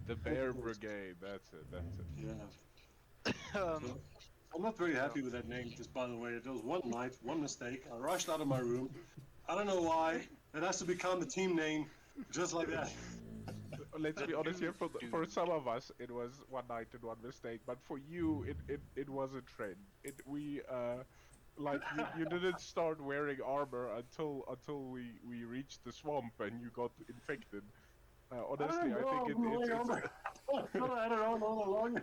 S3: the bear brigade. That's it.
S4: Yeah.
S2: Um,
S4: So, I'm not very happy with that name, just by the way. It was one night, one mistake. I rushed out of my room. I don't know why. It has to become the team name, just like that.
S3: Let's be honest here. For some of us, it was one night and one mistake, but for you, it was a trend. Like you didn't start wearing armor until we reached the swamp and you got infected. Honestly, I think it's
S4: I thought I had it on all along.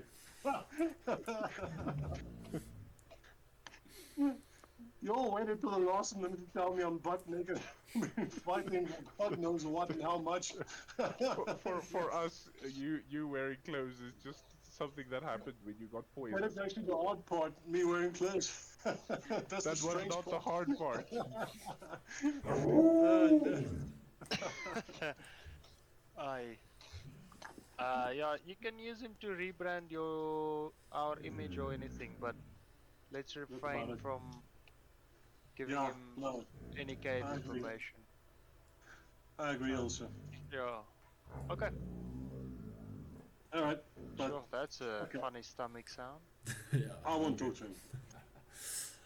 S4: You all waited till the last minute to tell me I'm butt naked, fighting God knows what and how much.
S3: for us, you wearing clothes is just something that happened when you got
S4: That
S3: poisoned.
S4: is actually the odd part, me wearing clothes. That's
S3: That
S4: the
S3: was
S4: strange
S3: not the
S4: part.
S3: hard part.
S2: yeah, you can use him to rebrand our image or anything, but let's refrain
S4: it.
S2: from giving
S4: Yeah,
S2: him
S4: no,
S2: any cave
S4: I agree.
S2: information.
S4: I agree also.
S2: Yeah. Okay.
S4: All right, but
S2: Sure, that's a
S4: okay.
S2: funny stomach sound.
S1: Yeah.
S4: I won't talk to him.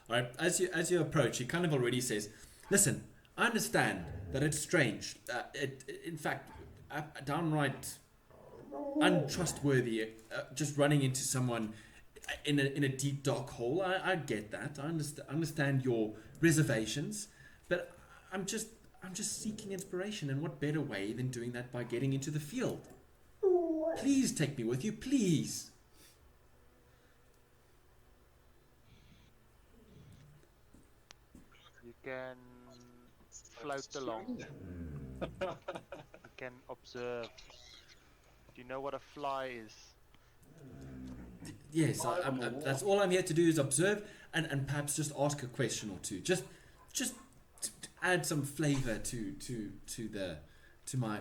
S1: All right. As you approach, he kind of already says, "Listen, I understand that it's strange. In fact, downright untrustworthy. Just running into someone in a deep dark hole. I get that. I understand your reservations, but I'm just seeking inspiration, and what better way than doing that by getting into the field? Please take me with you, please."
S2: You can float along. You can observe. Do you know what a fly is?
S1: Yes, that's all I'm here to do is observe and perhaps just ask a question or two. Just to add some flavor to my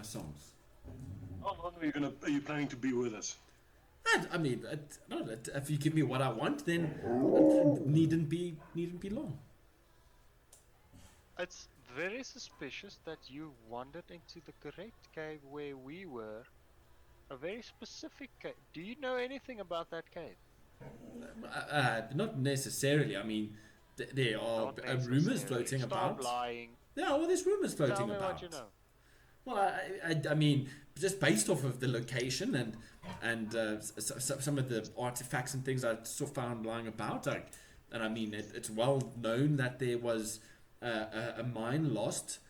S1: songs.
S4: How long are you planning to be with us?
S1: I mean, if you give me what I want, then it needn't be long.
S2: It's very suspicious that you wandered into the correct cave where we were. A very specific cave. Do you know anything about that cave?
S1: Not necessarily. I mean, there are
S2: Not
S1: rumors
S2: necessarily.
S1: floating
S2: Stop
S1: about.
S2: lying.
S1: Yeah, well, there's rumors floating
S2: Tell me
S1: about.
S2: what you know.
S1: Well, I mean, just based off of the location and some of the artifacts and things I saw found lying about, and I mean, it's well known that there was a mine lost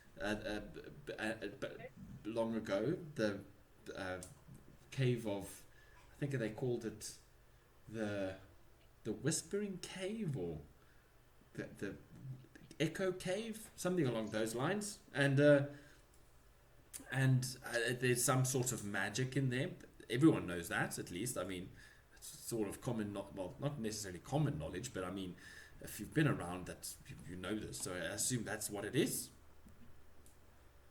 S1: long ago. The cave of, I think they called it the Whispering Cave, or the Echo Cave, something along those lines, and there's some sort of magic in there. Everyone knows that, at least. I mean, it's sort of common, not necessarily common knowledge, but I mean, if you've been around, that you know this. So I assume that's what it is.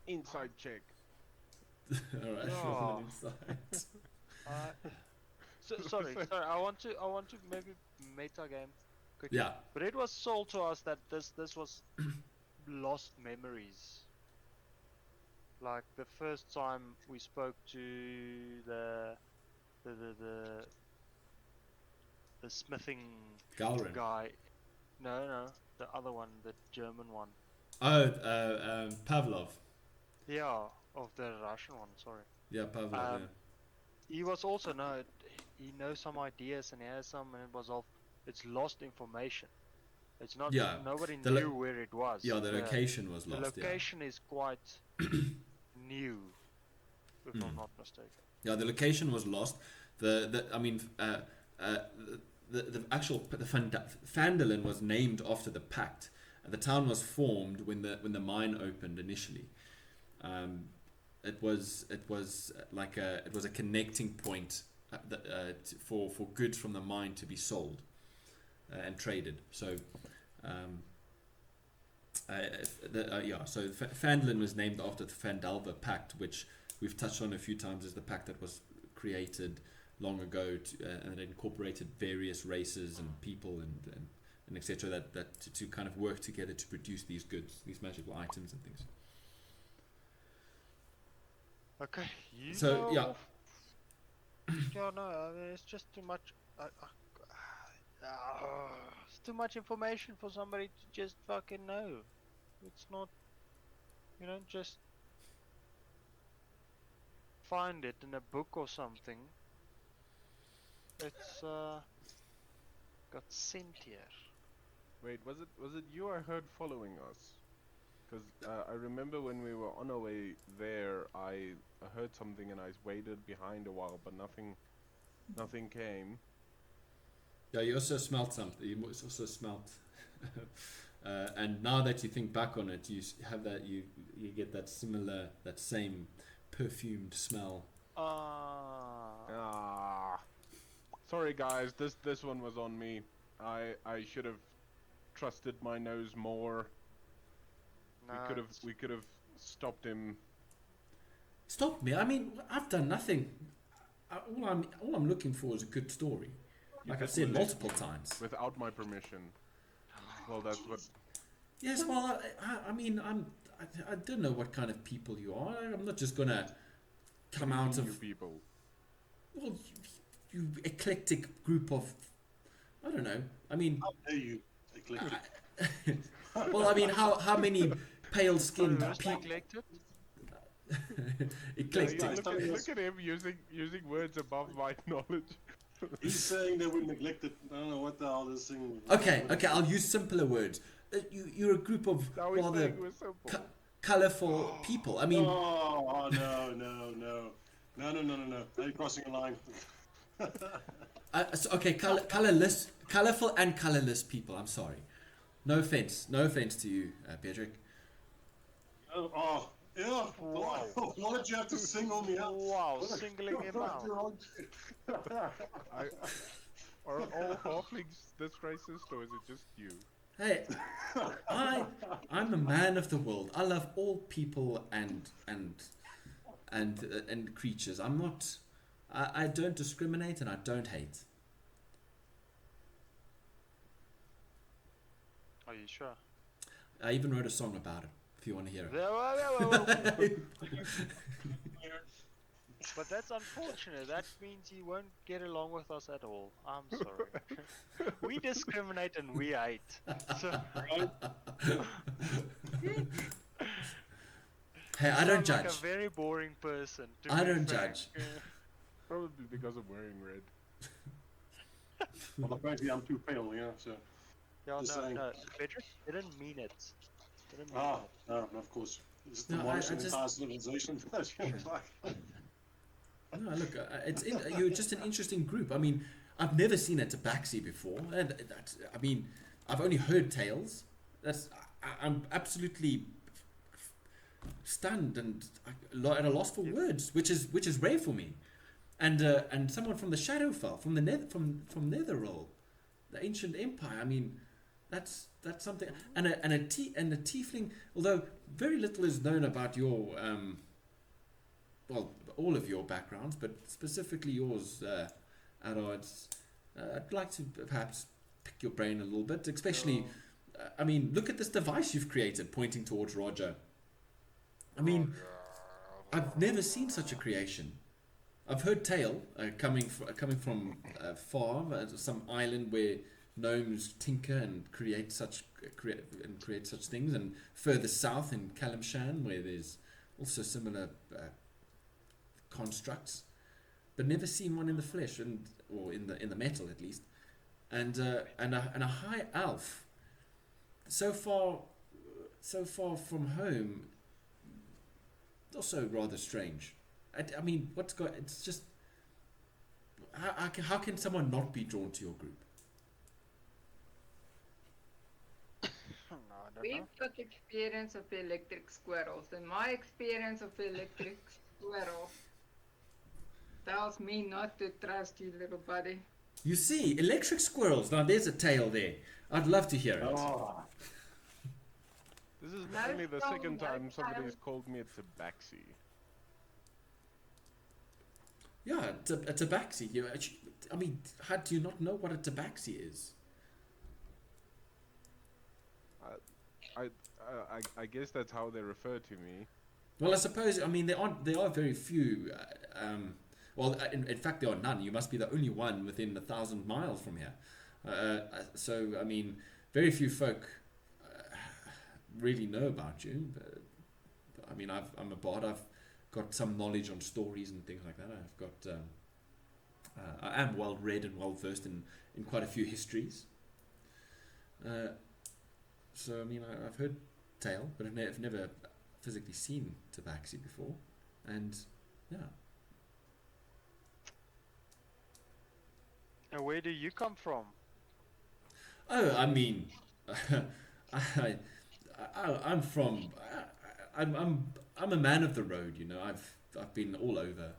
S3: Inside check.
S1: All right,
S2: Oh.
S1: roll an insight.
S2: Sorry. I want to maybe meta game quickly.
S1: Yeah.
S2: But it was sold to us that this was lost memories. Like the first time we spoke to the smithing
S1: Galrin.
S2: guy. No, the other one, the German one.
S1: Oh, Pavlov.
S2: Yeah, of the Russian one. Sorry.
S1: Yeah, Pavlov.
S2: Um, He was also he knows some ideas and he has some, and it was all it's lost information. It's not.
S1: Yeah,
S2: Nobody
S1: the lo-
S2: knew where it was.
S1: yeah, the location was
S2: The
S1: lost.
S2: location is quite new, if I'm not mistaken.
S1: Yeah, the location was lost. The actual Phandalin was named after the pact. The town was formed when the mine opened initially. It was like it was a connecting point for goods from the mine to be sold and traded. So so Phandalin was named after the Phandalva Pact, which we've touched on a few times as the pact that was created long ago and it incorporated various races and people and etc. that to kind of work together to produce these goods, these magical items and things.
S2: Okay.
S1: So, yeah.
S2: Yeah, no, I mean, it's just too much. It's too much information for somebody to just fucking know. It's not, just find it in a book or something. It's got sent here.
S3: Wait, was it you I heard following us? Because I remember when we were on our way there, I heard something and I waited behind a while, but nothing came.
S1: Yeah, you also smelt something. You also smelt, and now that you think back on it, you have that you get that same perfumed smell.
S3: Sorry guys, this one was on me. I should have trusted my nose more. We could have stopped him.
S1: Stop me! I mean, I've done nothing. All I'm looking for is a good story. Like I've said multiple times.
S3: Without my permission. Well, that's what.
S1: Yes, well, I mean, I don't know what kind of people you are. I'm not just gonna come out of
S3: you people.
S1: Well, you eclectic group of, I don't know. I mean,
S4: How dare you, eclectic?
S1: well, I mean, how many pale-skinned people? Eclectic.
S3: Look at him using words above my knowledge.
S4: He's saying that we're neglected. I don't know what the hell this thing.
S1: Okay, I'll use simpler words. You're a group of rather colorful people. I mean,
S4: Oh no! Now you're crossing a line.
S1: okay, colorful and colorless people. I'm sorry. No offense to you, Pedrick.
S4: Oh, yeah.
S2: Wow.
S4: Why did you have to single me out?
S2: Wow, singling him out.
S3: Are all halflings this racist, or is it just you?
S1: Hey, I'm a man of the world. I love all people and creatures. I'm not. I don't discriminate and I don't hate.
S2: Are you sure?
S1: I even wrote a song about it. If you want to hear it.
S2: But that's unfortunate. That means you won't get along with us at all. I'm sorry. We discriminate and we hate. So,
S1: Hey, I
S2: You
S1: don't
S2: sound
S1: judge.
S2: Like a very boring person. To
S1: I
S2: be
S1: don't
S2: frank.
S1: judge.
S3: Probably because I'm wearing red.
S4: Well, apparently I'm too pale, yeah, so.
S2: Yeah,
S4: Just
S2: no,
S4: saying.
S2: no. Pedro didn't mean it. Didn't mean
S4: Ah,
S2: it.
S4: no, of course. It's
S1: No, I
S4: demolishing
S1: just-
S4: entire civilization.
S1: No, look, you're just an interesting group. I mean, I've never seen a tabaxi before, and I mean, I've only heard tales. I'm absolutely stunned and at a loss for words, which is rare for me. And someone from the Shadowfell, from the from Netherroll, the ancient empire. I mean, that's something. And a tiefling. Although very little is known about your well, all of your backgrounds, but specifically yours, Ado, I'd like to perhaps pick your brain a little bit, especially. I mean, look at this device you've created, pointing towards Roger. I mean, I've never seen such a creation. I've heard tale coming from far, some island where gnomes tinker and create such things, and further south in Kalimshan where there's also similar constructs, but never seen one in the flesh or in the metal at least, and a high elf. So far from home. Also rather strange. I mean, it's just how can someone not be drawn to your group?
S2: No, I don't
S5: We've
S2: know.
S5: got experience of electric squirrels, and my experience of electric squirrels tells me not to trust you, little buddy.
S1: You see, electric squirrels. Now there's a tale there. I'd love to hear it.
S4: Oh,
S3: This is
S5: No
S3: only the
S5: problem,
S3: second
S5: no
S3: time somebody's
S5: problem.
S3: called me a tabaxi.
S1: Yeah, a tabaxi. I mean, how do you not know what a tabaxi is?
S3: I guess that's how they refer to me.
S1: Well, I suppose. I mean, there are very few. In fact, there are none. You must be the only one within 1,000 miles from here. So, I mean, very few folk really know about you. But, I mean, I'm a bard. I've got some knowledge on stories and things like that. I've got. I am well read and well versed in quite a few histories. So, I mean, I've heard tale, but I've never physically seen tabaxi before, and yeah.
S2: And where do you come from?
S1: Oh, I mean, I'm from. I'm a man of the road, you know. I've been all over.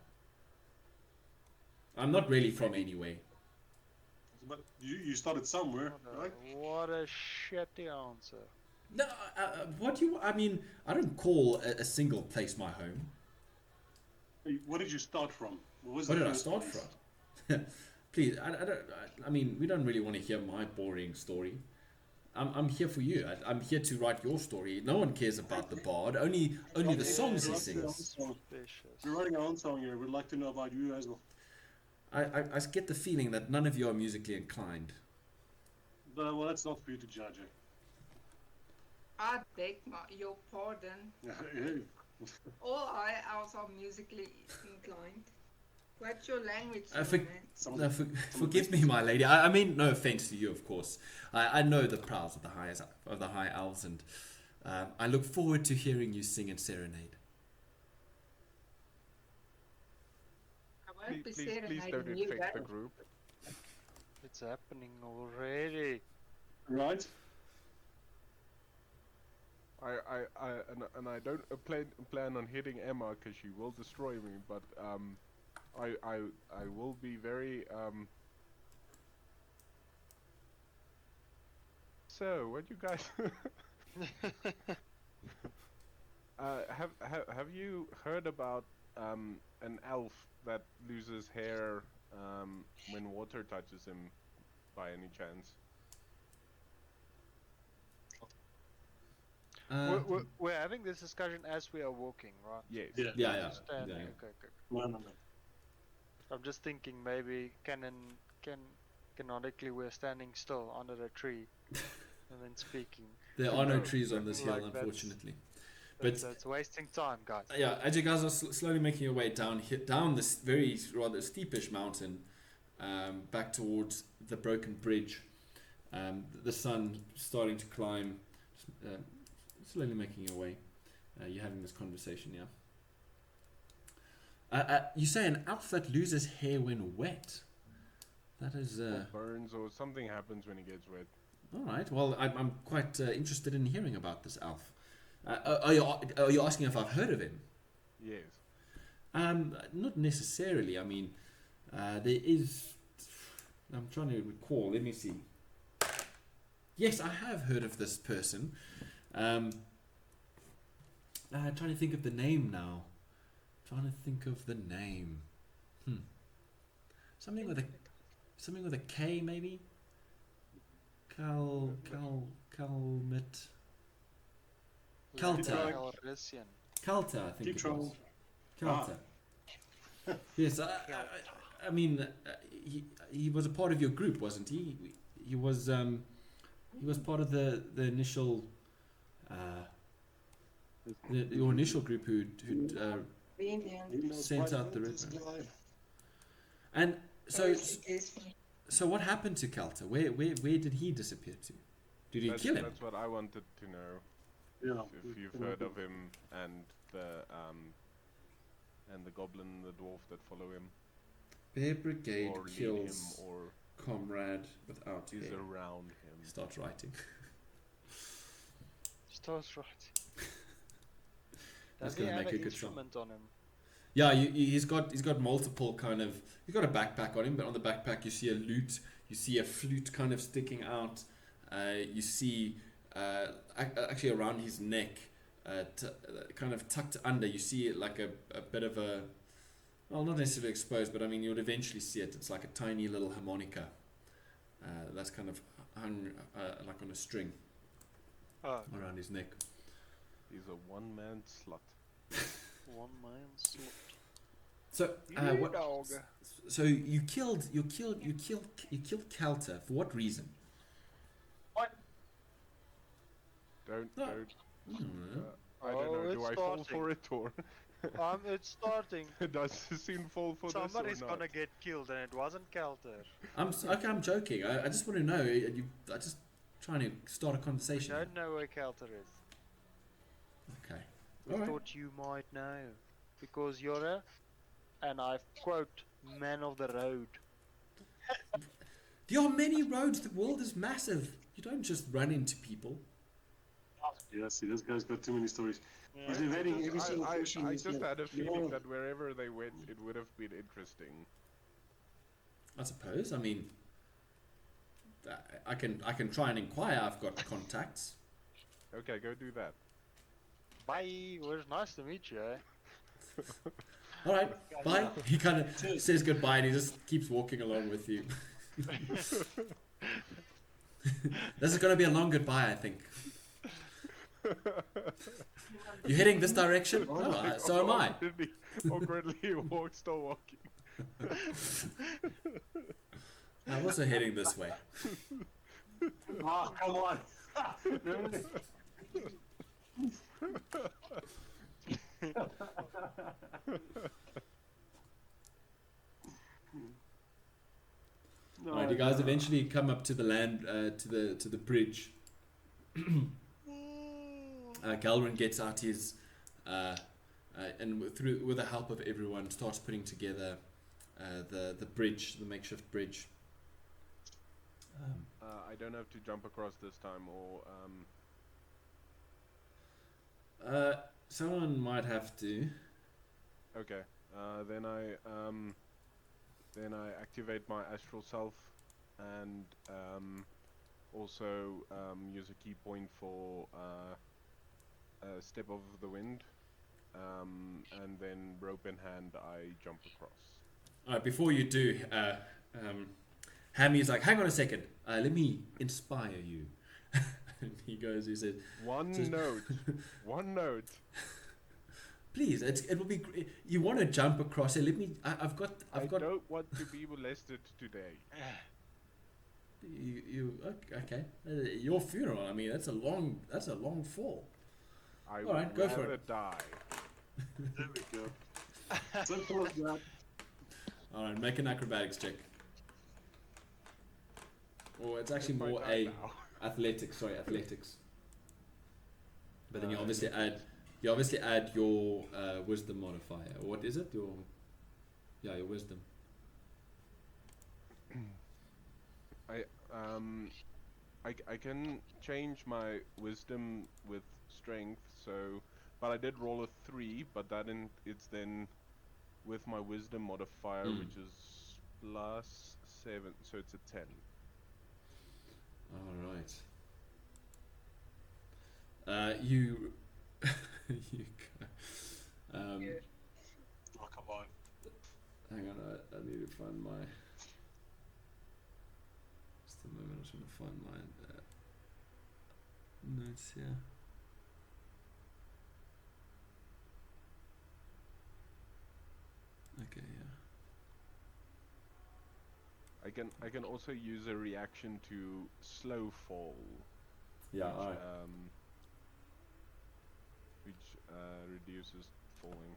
S1: I'm not really from anywhere.
S4: but you started somewhere, right?
S2: What a shitty answer.
S1: No, what do you? I mean, I don't call a single place my home.
S4: Hey, where did you start from? What was
S1: Where
S4: the
S1: did I
S4: first
S1: start
S4: place?
S1: from? Please, I mean, we don't really want to hear my boring story. I'm here for you. I'm here to write your story. No one cares about the bard. Only the songs he sings.
S2: Suspicious.
S4: We're writing our own song here. We'd like to know about you as well.
S1: I get the feeling that none of you are musically inclined.
S4: But, well, that's not for you to judge.
S5: I beg your pardon.
S4: Eh?
S5: All I else are musically inclined. What's your language,
S1: For-
S5: man?
S4: Some-
S1: No, forgive me, my lady. I mean, no offense to you, of course. I know the prowls of the high elves, and I look forward to hearing you sing and serenade.
S5: I won't be
S3: Please don't
S5: serenading you,
S3: infect the
S5: that.
S3: group.
S2: It's happening already.
S4: Right?
S3: I don't plan on hitting Emma because she will destroy me. But I will be very So, what you guys have you heard about an elf that loses hair when water touches him, by any chance?
S2: We're having this discussion as we are walking, right?
S3: Yes.
S4: Yeah.
S1: Yeah.
S2: Standing.
S1: Yeah.
S2: Okay.
S4: No, no, no.
S2: I'm just thinking maybe canonically we're standing still under the tree and then speaking.
S1: There are no trees on this hill,
S2: Like that's-
S1: unfortunately. But
S2: That's wasting time, guys.
S1: yeah, as you guys are slowly making your way down this very rather steepish mountain, back towards the broken bridge, the sun starting to climb, slowly making your way. You're having this conversation, yeah. You say an elf that loses hair when wet. That is.
S3: Or burns or something happens when he gets wet.
S1: All right. Well, I'm quite interested in hearing about this elf. Are you asking if I've heard of him?
S3: Yes.
S1: Not necessarily. I mean, there is. I'm trying to recall. Let me see. Yes, I have heard of this person. I'm trying to think of the name now. Something with a K, maybe. Kalmit. Kalta.
S2: Calrissian.
S1: Kalta, I think
S4: Keep
S1: it
S4: trying.
S1: was. Kalta. Yes, I mean, he was a part of your group, wasn't he? He was part of the initial your initial group who'd sent out the river. And so what happened to Kalta? Where did he disappear to? Did you kill him?
S3: That's what I wanted to know.
S4: Yeah.
S3: If you've heard of him and the goblin, the dwarf that follow him,
S1: Bear Brigade
S3: or lead
S1: kills
S3: him, or
S1: comrade without
S3: is
S1: hair.
S3: around him.
S1: Starts writing.
S2: Starts right.
S1: That's
S2: Does he
S1: gonna
S2: have
S1: make
S2: an
S1: a good song.
S2: instrument on him?
S1: Yeah, he's got multiple kind of. He's got a backpack on him, but on the backpack you see a lute, you see a flute kind of sticking out. You see actually around his neck, kind of tucked under. You see like a bit of a, well, not necessarily exposed, but I mean you would eventually see it. It's like a tiny little harmonica that's kind of hung like on a string
S2: Oh,
S1: around his neck.
S3: He's a one-man slut.
S2: one man sword.
S1: So what?
S2: Dog.
S1: So you killed Kalta for what reason?
S3: Don't.
S1: No.
S3: I don't
S2: Oh,
S3: know. Do
S2: it's
S3: I fall
S2: starting.
S3: for it or
S2: It's starting.
S3: does Cecile fall for
S2: Somebody's
S3: this or
S2: gonna
S3: not?
S2: get killed, and it wasn't Kelter.
S1: I'm joking. I just want to know. I just trying to start a
S2: We
S1: conversation.
S2: don't know where Kelter is.
S1: Okay.
S2: We
S1: Alright.
S2: thought you might know, because you're a, and I quote, man of the road.
S1: There are many roads. The world is massive. You don't just run into people.
S4: Yeah, see, this guy's got too many stories. He's invading every single question.
S3: I
S4: he's
S3: just
S4: got.
S3: had a feeling that wherever they went, it would have been interesting.
S1: I suppose. I mean, I can try and inquire. I've got contacts.
S3: Okay, go do that.
S2: Bye. It was nice to meet you. Eh?
S1: All right. Bye. He kind of says goodbye and he just keeps walking along with you. This is going to be a long goodbye, I think. You heading this direction? Oh, so am I.
S3: Awkwardly walk, still walking.
S1: I'm also heading this way.
S4: Ah, come on. No,
S1: Alright, you guys eventually come up to the land, to the bridge. Galrin gets out his, and with the help of everyone, starts putting together the bridge, the makeshift bridge.
S3: I don't have to jump across this time, or
S1: Someone might have to.
S3: okay. Then I activate my astral self, and also use a key point for step of the wind, and then rope in hand I jump across.
S1: Alright, before you do, Hami's like, hang on a second, let me inspire you. And he says,
S3: One
S1: Just-
S3: note, one note.
S1: please, it will be. You want to jump across it? Let me. I've got.
S3: I don't want to be molested today.
S1: You okay? Your funeral. I mean, that's a long fall.
S3: I
S1: All right,
S3: would
S1: go for
S3: rather
S1: it.
S3: die.
S4: There we go. Simple as that.
S1: All right, make an acrobatics check. Or it's actually
S3: If I
S1: more
S3: die now.
S1: athletics. Sorry, athletics. But then you
S3: Uh,
S1: obviously add your wisdom modifier. Or what is it? Your wisdom.
S3: I can change my wisdom with strength, so but I did roll a 3, but it's then with my wisdom modifier, which is plus 7, so it's a 10.
S1: All right. You you
S5: Yeah.
S4: Oh, come on.
S1: hang on. I need to find my. Just a moment. I'm trying to find my notes here. Okay, yeah.
S3: I can also use a reaction to slow fall,
S1: Yeah,
S3: which,
S1: alright.
S3: Reduces falling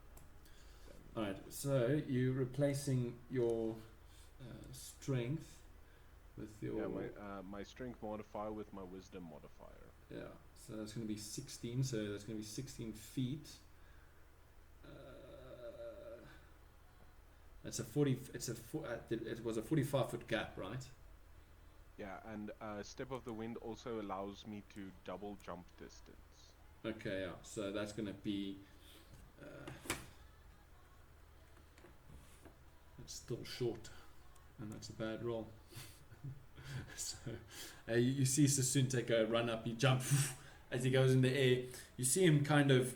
S3: damage.
S1: Alright, so you're replacing your strength with your.
S3: Yeah, my strength modifier with my wisdom modifier.
S1: Yeah, so that's going to be 16, so that's going to be 16 feet. It's a 40. It was a 45-foot gap, right?
S3: Yeah, and Step of the Wind also allows me to double jump distance.
S1: Okay, yeah. So that's going to be. It's still short, and that's a bad roll. So you see Sassoon take a run up. He jumps as he goes in the air. You see him kind of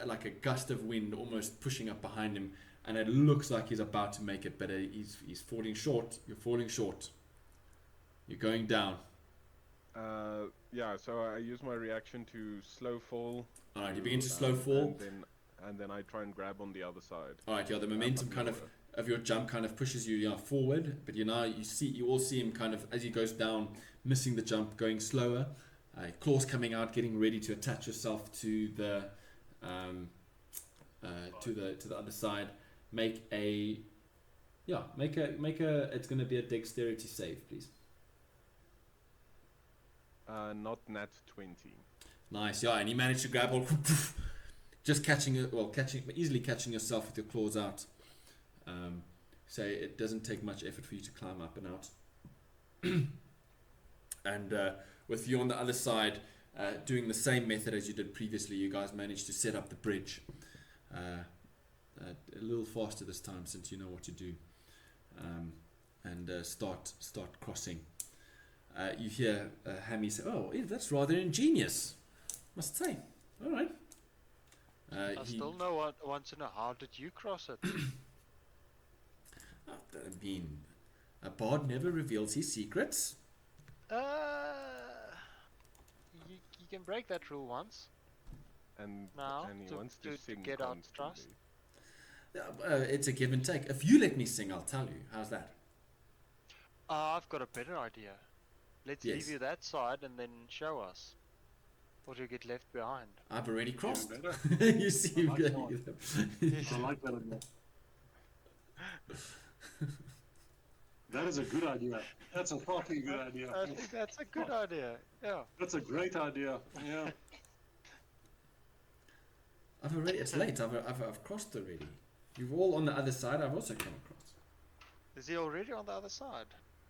S1: like a gust of wind almost pushing up behind him. And it looks like he's about to make it, but he's falling short. You're falling short. You're going down.
S3: Yeah, so I use my reaction to slow fall.
S1: Alright, you begin to slow fall.
S3: And then I try and grab on the other side.
S1: Alright, yeah, the momentum kind of your jump kind of pushes you forward, but you all see him kind of as he goes down, missing the jump, going slower. Claws coming out, getting ready to attach yourself to the other side. Make a it's going to be a dexterity save, please.
S3: Not nat 20.
S1: Nice, yeah, and he managed to grab hold, just easily catching yourself with your claws out. So it doesn't take much effort for you to climb up and out. And with you on the other side, doing the same method as you did previously, you guys managed to set up the bridge. A little faster this time since you know what to do, and start crossing. You hear Hami say, "Oh, that's rather ingenious, must say." All right.
S2: I still want to know, how did you cross it?
S1: I mean, a bard never reveals his secrets.
S2: You can break that rule once.
S3: And he wants to sing
S2: get out
S3: constantly.
S2: trust.
S1: It's a give and take. If you let me sing, I'll tell you. How's that?
S2: I've got a better idea. Let's
S1: Yes.
S2: leave you that side and then show us. Or do you get left behind?
S1: I've already crossed.
S4: better.
S1: You see him
S4: I like
S1: going.
S4: I like that idea. That is a good idea. That's a fucking good idea.
S2: I think that's a good idea. Yeah.
S4: That's a great idea. Yeah.
S1: It's late. I've crossed already. You're all on the other side. I've also come across.
S2: Is he already on the other side?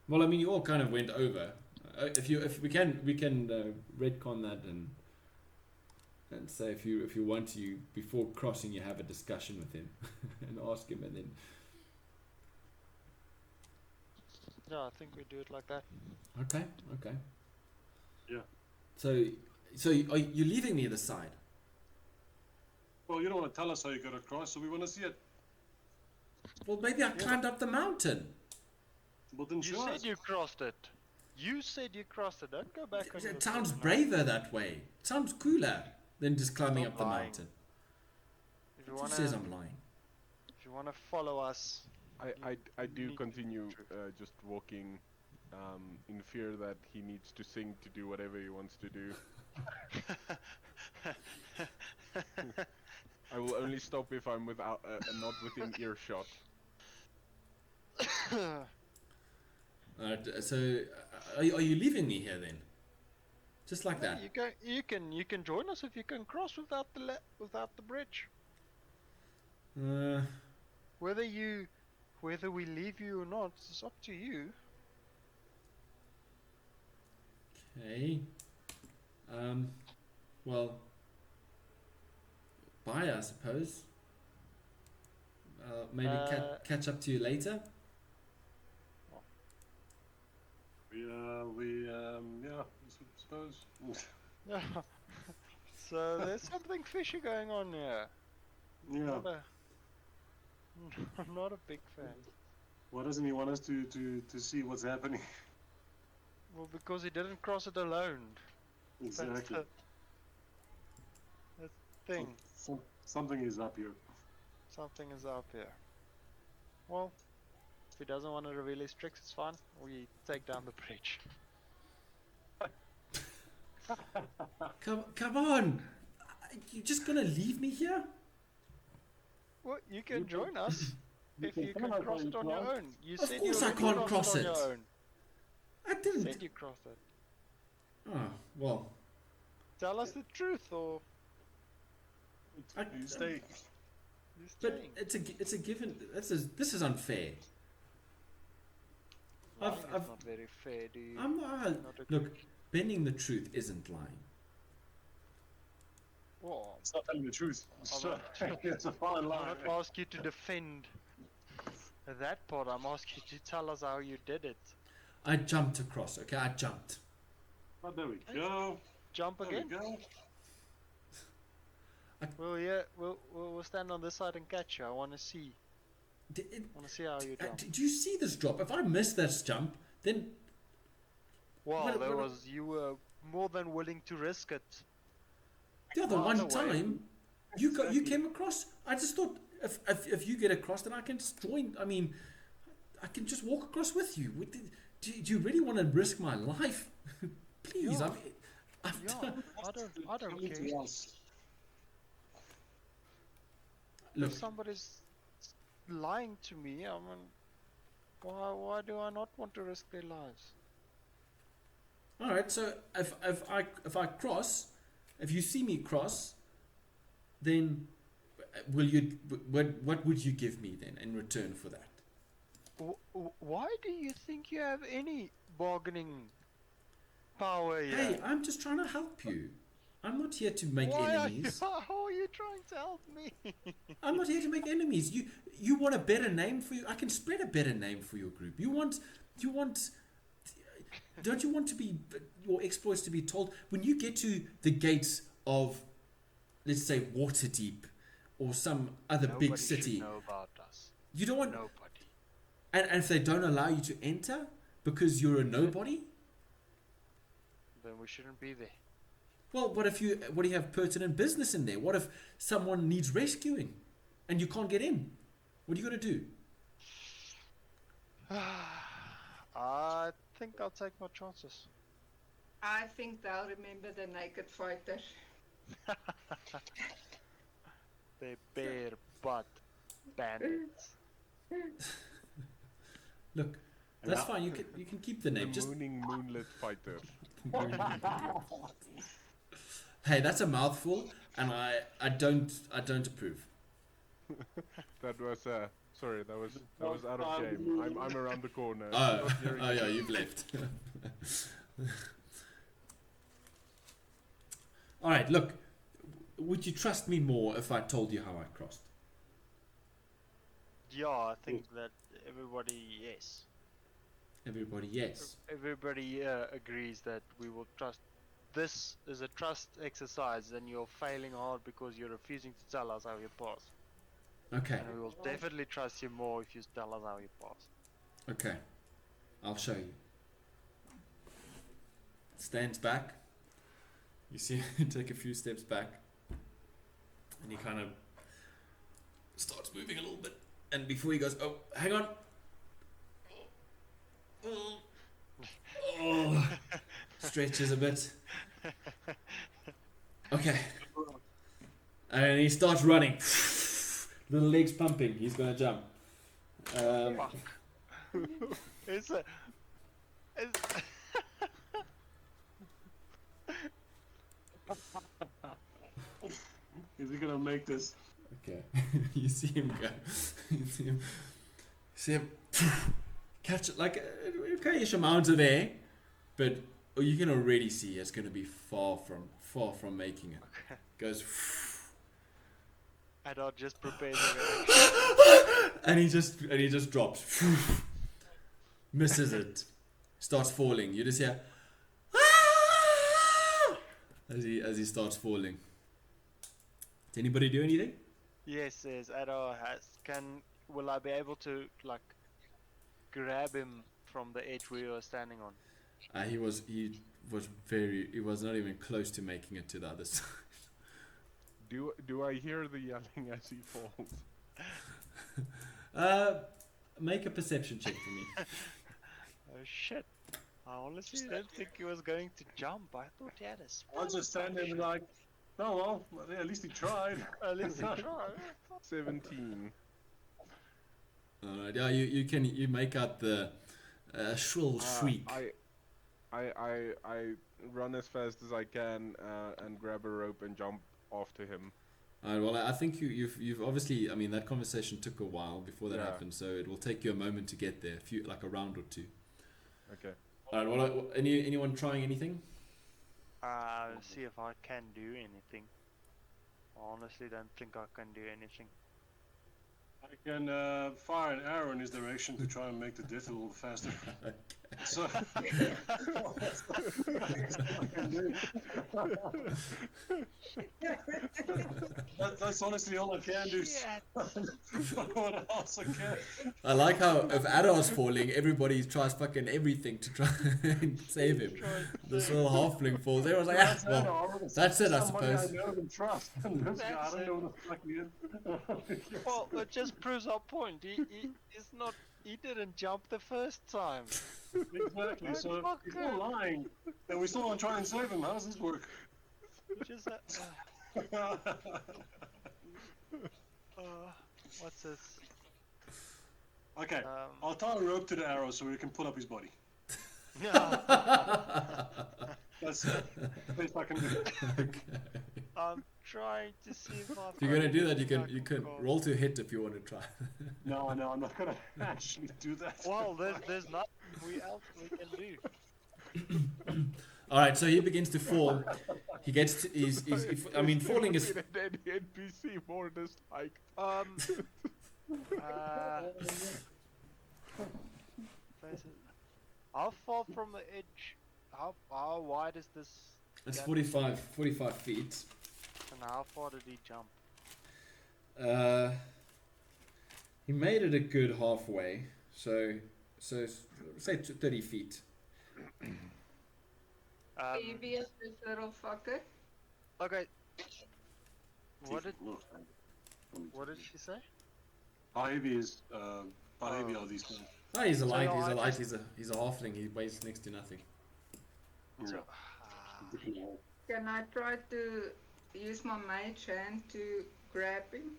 S1: Well, I mean, you all kind of went over. If we can retcon that and say if you want to, before crossing, you have a discussion with him and ask him, and then.
S2: Yeah, I think we do it like that.
S1: Okay.
S4: Yeah.
S1: So are you leaving the other side?
S4: Well, you don't want to tell us how you got across, so we want to see it.
S1: Well, maybe I climbed up the mountain.
S4: Well, then
S2: You
S4: show
S2: said
S4: us.
S2: you crossed it. You said you crossed it. Don't go back on your
S1: It sounds
S2: word.
S1: braver that way. It sounds cooler than just climbing
S2: Stop
S1: up the
S2: lying.
S1: mountain.
S2: If you
S1: Who
S2: wanna,
S1: says I'm lying?
S2: if you wanna follow us,
S3: I do
S2: need to
S3: continue
S2: true.
S3: just walking in fear that he needs to sing to do whatever he wants to do. I will only stop if I'm without not within earshot.
S1: Alright, so are you leaving me here then? Just like that?
S2: You can join us if you can cross without the bridge.
S1: Uh,
S2: Whether we leave you or not, it's up to you.
S1: okay. Well, bye, I suppose. Maybe catch up to you later.
S4: Yeah, I suppose.
S2: Yeah. So there's something fishy going on here.
S4: Yeah.
S2: I'm not a big fan.
S4: Why doesn't he want us to see what's happening?
S2: Well, because he didn't cross it alone.
S4: Exactly.
S2: That's the thing.
S4: Something is up here.
S2: Something is up here. Well, if he doesn't want to reveal his tricks, it's fine. We take down the bridge.
S1: Come on! You just gonna leave me here?
S2: Well, you can join us if you can cross it on your own. You
S1: Of
S2: said
S1: course
S2: you
S1: I
S2: already
S1: can't cross
S2: crossed it on
S1: it.
S2: your own.
S1: I
S2: You
S1: didn't.
S2: said you crossed it.
S1: Oh, well.
S2: Tell us the truth, or
S4: You stay.
S2: you're
S1: But
S2: staying.
S1: it's a given. This is unfair.
S2: Lying
S1: I've-
S2: is not very fair, do you?
S1: I'm
S2: Not a
S1: look. Bending the truth isn't lying.
S2: Well,
S4: It's not telling the truth.
S2: I'm
S4: It's a fine
S2: I'm
S4: line.
S2: not ask you to defend that part. I'm asking you to tell us how you did it.
S1: I jumped across. Okay, I jumped.
S4: But there we go.
S2: Jump
S4: There
S2: again.
S4: we go.
S2: We'll stand on this side and catch you. I want to see. Want to see how you jump.
S1: Did you see this drop? If I missed this jump, then
S2: Well,
S1: what-
S2: you were more than willing to risk it.
S1: the other
S2: Well,
S1: one
S2: other way.
S1: time you came across. I just thought if you get across, then I can just join. I mean, I can just walk across with you. Do you really want to risk my life? Please,
S2: Yeah.
S1: I'm
S2: Yeah, I don't care.
S4: Anything else?
S1: Look,
S2: If somebody's lying to me, I mean, why do I not want to risk their lives?
S1: all right. So if I cross, if you see me cross, then will you? What would you give me then in return for that?
S2: Why do you think you have any bargaining power here?
S1: Hey, I'm just trying to help you. I'm not here to make
S2: Why
S1: enemies.
S2: how are you trying to help me?
S1: I'm not here to make enemies. You want a better name for you? I can spread a better name for your group. You want. Don't you want to be your exploits to be told when you get to the gates of, let's say, Waterdeep, or some other
S2: Nobody
S1: big city?
S2: should know about us.
S1: You don't want.
S2: Nobody.
S1: And if they don't allow you to enter because you're a nobody,
S2: Then we shouldn't be there.
S1: well, what do you have pertinent business in there? What if someone needs rescuing and you can't get in? What are you going to do?
S2: I think I'll take my chances.
S5: I think they'll remember the naked fighter.
S2: They bare butt bandits.
S1: Look, that's
S4: Yeah.
S1: fine. You can keep the
S3: The
S1: name. Just
S3: mooning moonlit fighter.
S1: hey, that's a mouthful, and I don't approve.
S3: That was sorry, that was out of game. I'm around the corner.
S1: Oh,
S3: Not hearing
S1: oh
S3: you.
S1: yeah, you've left. All right, look. Would you trust me more if I told you how I crossed?
S2: Yeah, I think that everybody, yes.
S1: Everybody, yes.
S2: Everybody agrees that we will trust. This is a trust exercise, and you're failing hard because you're refusing to tell us how you pass.
S1: Okay,
S2: And we will definitely trust you more if you tell us how you pass.
S1: okay. I'll show you. Stands back. You see him take a few steps back. And he kind of starts moving a little bit. And before he goes, oh, hang on. Oh. Stretches a bit. Okay. And he starts running. Little legs pumping. He's gonna jump.
S2: Fuck. It's a. It's
S4: Is he gonna make this?
S1: Okay. You see him go. You see him catch it like okay-ish amounts of air, but you can already see it's gonna be far from making it. Goes.
S2: Adar just prepares the
S1: and he just drops. Misses it. Starts falling. You just hear as he starts falling. Did anybody do anything?
S2: Yes, Adar will I be able to like grab him from the edge we were standing on?
S1: He was not even close to making it to the other side.
S3: Do I hear the yelling as he falls?
S1: Make a perception check for me.
S2: Oh shit. I honestly didn't think he was going to jump. I thought he had a
S4: I'll just stand there and be like, oh well, at least he tried.
S2: At least he tried.
S3: 17.
S1: Alright, yeah, you make out the shrill shriek.
S3: I run as fast as I can and grab a rope and jump after him.
S1: Alright, well, I think you've obviously, I mean, that conversation took a while before that
S3: Yeah.
S1: happened, so it will take you a moment to get there, like a round or two.
S3: Okay.
S1: Alright, well, anyone trying anything?
S2: See if I can do anything. I honestly don't think I can do anything.
S4: I can fire an arrow in his direction to try and make the death a little faster. So that's honestly all I can do. What else I can?
S1: I like how if Adar's falling, everybody tries fucking everything to try and save him. This little halfling falls. Everyone's like, ah, well, that's it, I suppose.
S4: Somebody I know and trust. And this guy, I don't know what the fuck he is.
S2: Well, it just proves our point. He's not. He didn't jump the first time.
S4: Exactly. So
S2: Fuck
S4: if you're lying, and we still want to try and save him, how does this work?
S2: He just. What's this?
S4: Okay, I'll tie a rope to the arrow so we can pull up his body. That's the best I can do.
S1: Okay.
S2: I'm trying to see if I.
S1: If you're gonna do that, you can roll to hit if you want to try.
S4: No, I'm not gonna actually do that.
S2: Well, there's nothing else we can do.
S1: All right, so he begins to fall. He gets to, I mean, falling is.
S3: An NPC more disliked.
S2: How far from the edge? How wide is this?
S1: It's
S2: gap?
S1: 45 feet.
S2: And how far did he jump?
S1: He made it a good halfway. So say 30 feet.
S5: Previous this little fucker.
S2: Okay. What did she say?
S4: How heavy is, how heavy are these guys?
S1: Oh, he's a
S2: So
S1: light.
S2: no,
S1: He's a
S2: I
S1: light.
S2: just-
S1: He's a halfling. He weighs next to nothing.
S2: So,
S5: Can I try to use my mage hand to grab him?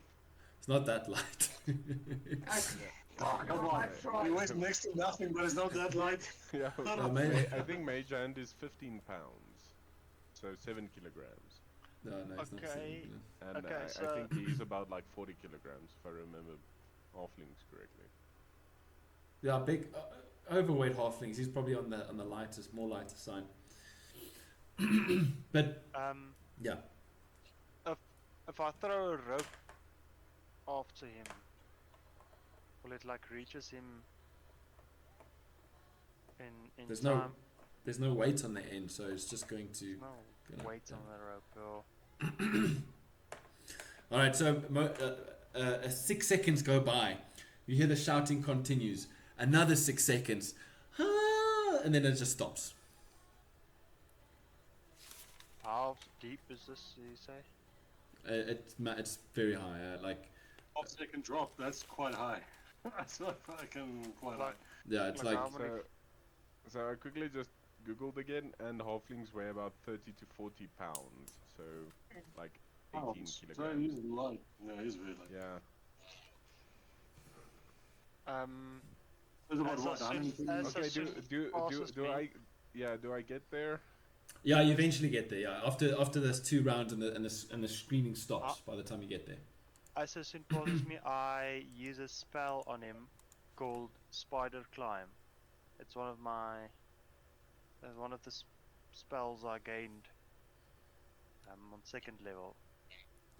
S1: It's not that light.
S5: Okay.
S4: Oh, come on. He weighs next to nothing, but it's not that light.
S3: Yeah,
S1: maybe.
S3: I think mage hand is 15 pounds, so 7 kilograms.
S1: No, it's not.
S2: Okay.
S3: And
S2: Okay,
S3: I
S2: so-
S3: think he's about like 40 kilograms, if I remember halflings correctly.
S1: Yeah, big, overweight halflings. He's probably on the lightest, more lighter side. But yeah,
S2: if I throw a rope after him, will it like reaches him in
S1: there's
S2: time?
S1: there's no weight on the end, so it's just going to.
S2: No
S1: Gonna-
S2: weight
S1: yeah.
S2: on the rope. Or
S1: All right, so 6 seconds go by. You hear the shouting continues. Another 6 seconds, and then it just stops.
S2: how deep is this? Do you say?
S1: It's very high. Like
S4: Half-second drop, that's quite high. That's not fucking quite high.
S1: yeah, it's
S2: Like
S1: like
S2: how many-
S3: So I quickly just googled again, and halflings weigh about 30 to 40 pounds, so like 18
S4: Oh, so
S3: kilograms.
S4: he's light. Yeah, he's very light.
S3: Yeah.
S4: That's about
S2: As
S4: what,
S2: soon
S4: 120?
S2: as
S3: Okay.
S2: soon passes
S3: Do
S2: me.
S3: I? Yeah. Do I get there?
S1: Yeah, you eventually get there. Yeah, after there's 2 rounds and the screening stops by the time you get there.
S2: As soon passes me, I use a spell on him called Spider Climb. It's one of the spells I gained on 2nd level.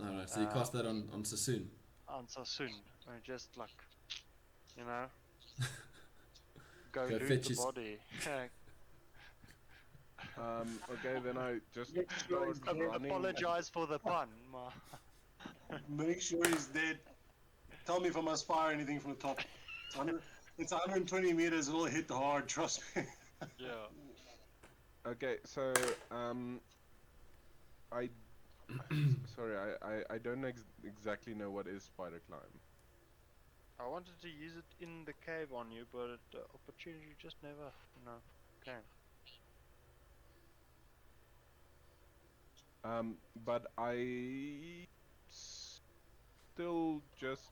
S1: Alright, so you cast that on Sassoon.
S2: On Sassoon. And just like, you know, go
S1: Go
S2: loot
S1: fetch
S2: the
S1: his-
S2: body.
S3: Okay, then I just
S4: Make sure
S3: start
S4: he's
S3: running.
S2: Apologize for the pun.
S4: Make sure he's dead. Tell me if I must fire anything from the top. It's 120 meters, it'll hit hard, trust me.
S2: Yeah.
S3: Okay, so I sorry, I don't exactly know what is spider climb.
S2: I wanted to use it in the cave on you, but the opportunity just never, came.
S3: But I still just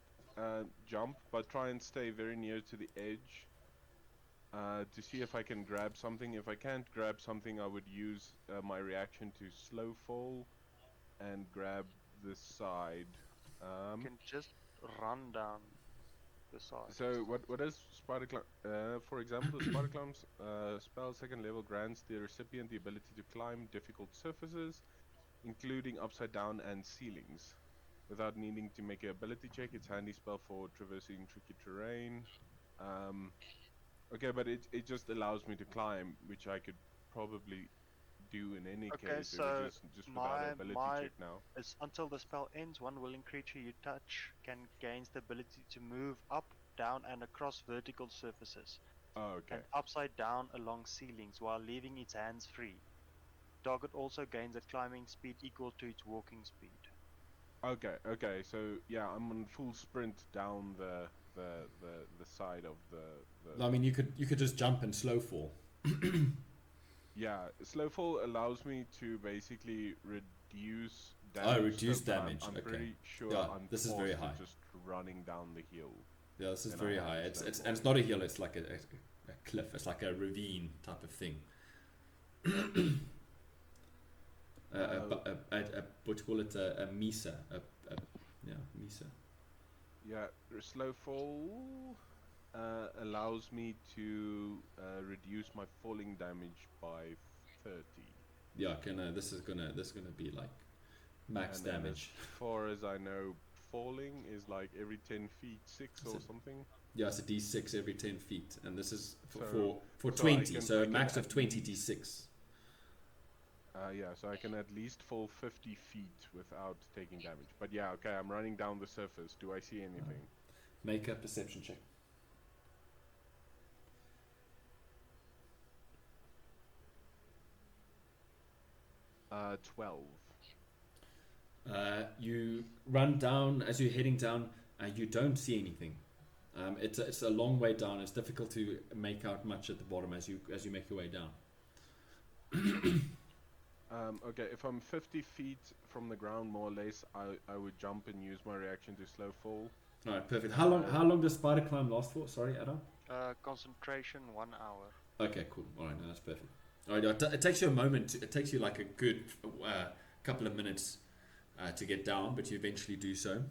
S3: jump, but try and stay very near to the edge to see if I can grab something. If I can't grab something, I would use my reaction to slow fall and grab the side.
S2: You can just run down the side.
S3: So what is spider climb? For example, the spider climb spell 2nd level grants the recipient the ability to climb difficult surfaces, including upside down and ceilings, without needing to make an ability check. It's handy spell for traversing tricky terrain. Okay, but it just allows me to climb, which I could probably do in any case.
S2: So
S3: just without an ability check now.
S2: It's until the spell ends, one willing creature you touch can gain the ability to move up, down, and across vertical surfaces,
S3: Oh, okay.
S2: and upside down along ceilings while leaving its hands free. Target also gains a climbing speed equal to its walking speed.
S3: Okay. So yeah, I'm on full sprint down the side of the.
S1: I mean, you could just jump and slow fall.
S3: Yeah, slow fall allows me to basically reduce damage.
S1: Oh, reduce
S3: but
S1: damage,
S3: I'm
S1: okay.
S3: pretty sure
S1: Yeah,
S3: I'm
S1: this is very
S3: forced to
S1: high.
S3: just running down the hill.
S1: Yeah, this is
S3: Then
S1: very
S3: I have
S1: high.
S3: to
S1: It's
S3: slow
S1: and
S3: fall.
S1: it's not a hill. It's like a cliff. It's like a ravine type of thing. What do you call it? A mesa. Mesa.
S3: Yeah, slow fall allows me to reduce my falling damage by 30.
S1: Yeah, okay, no, this is gonna be like max
S3: And then
S1: damage.
S3: As far as I know, falling is like every 10 feet 6 or
S1: So-
S3: something.
S1: Yeah, it's a d6 every 10 feet, and this is for
S3: So-
S1: for
S3: so
S1: 20,
S3: I
S1: so a
S3: can
S1: max of
S3: at
S1: 20 d6.
S3: Yeah, so I can at least fall 50 feet without taking damage. But yeah, okay, I'm running down the surface. Do I see anything?
S1: Make a perception check.
S3: Uh, 12.
S1: You run down as you're heading down, you don't see anything. It's a long way down. It's difficult to make out much at the bottom as you make your way down.
S3: Okay, if I'm 50 feet from the ground, more or less, I would jump and use my reaction to slow fall.
S1: All right, perfect. How long does spider climb last for? Sorry, Adam.
S2: Concentration 1 hour.
S1: Okay, cool. All right, no, that's perfect. All right, it takes you a moment. It takes you like a good couple of minutes to get down, but you eventually do so.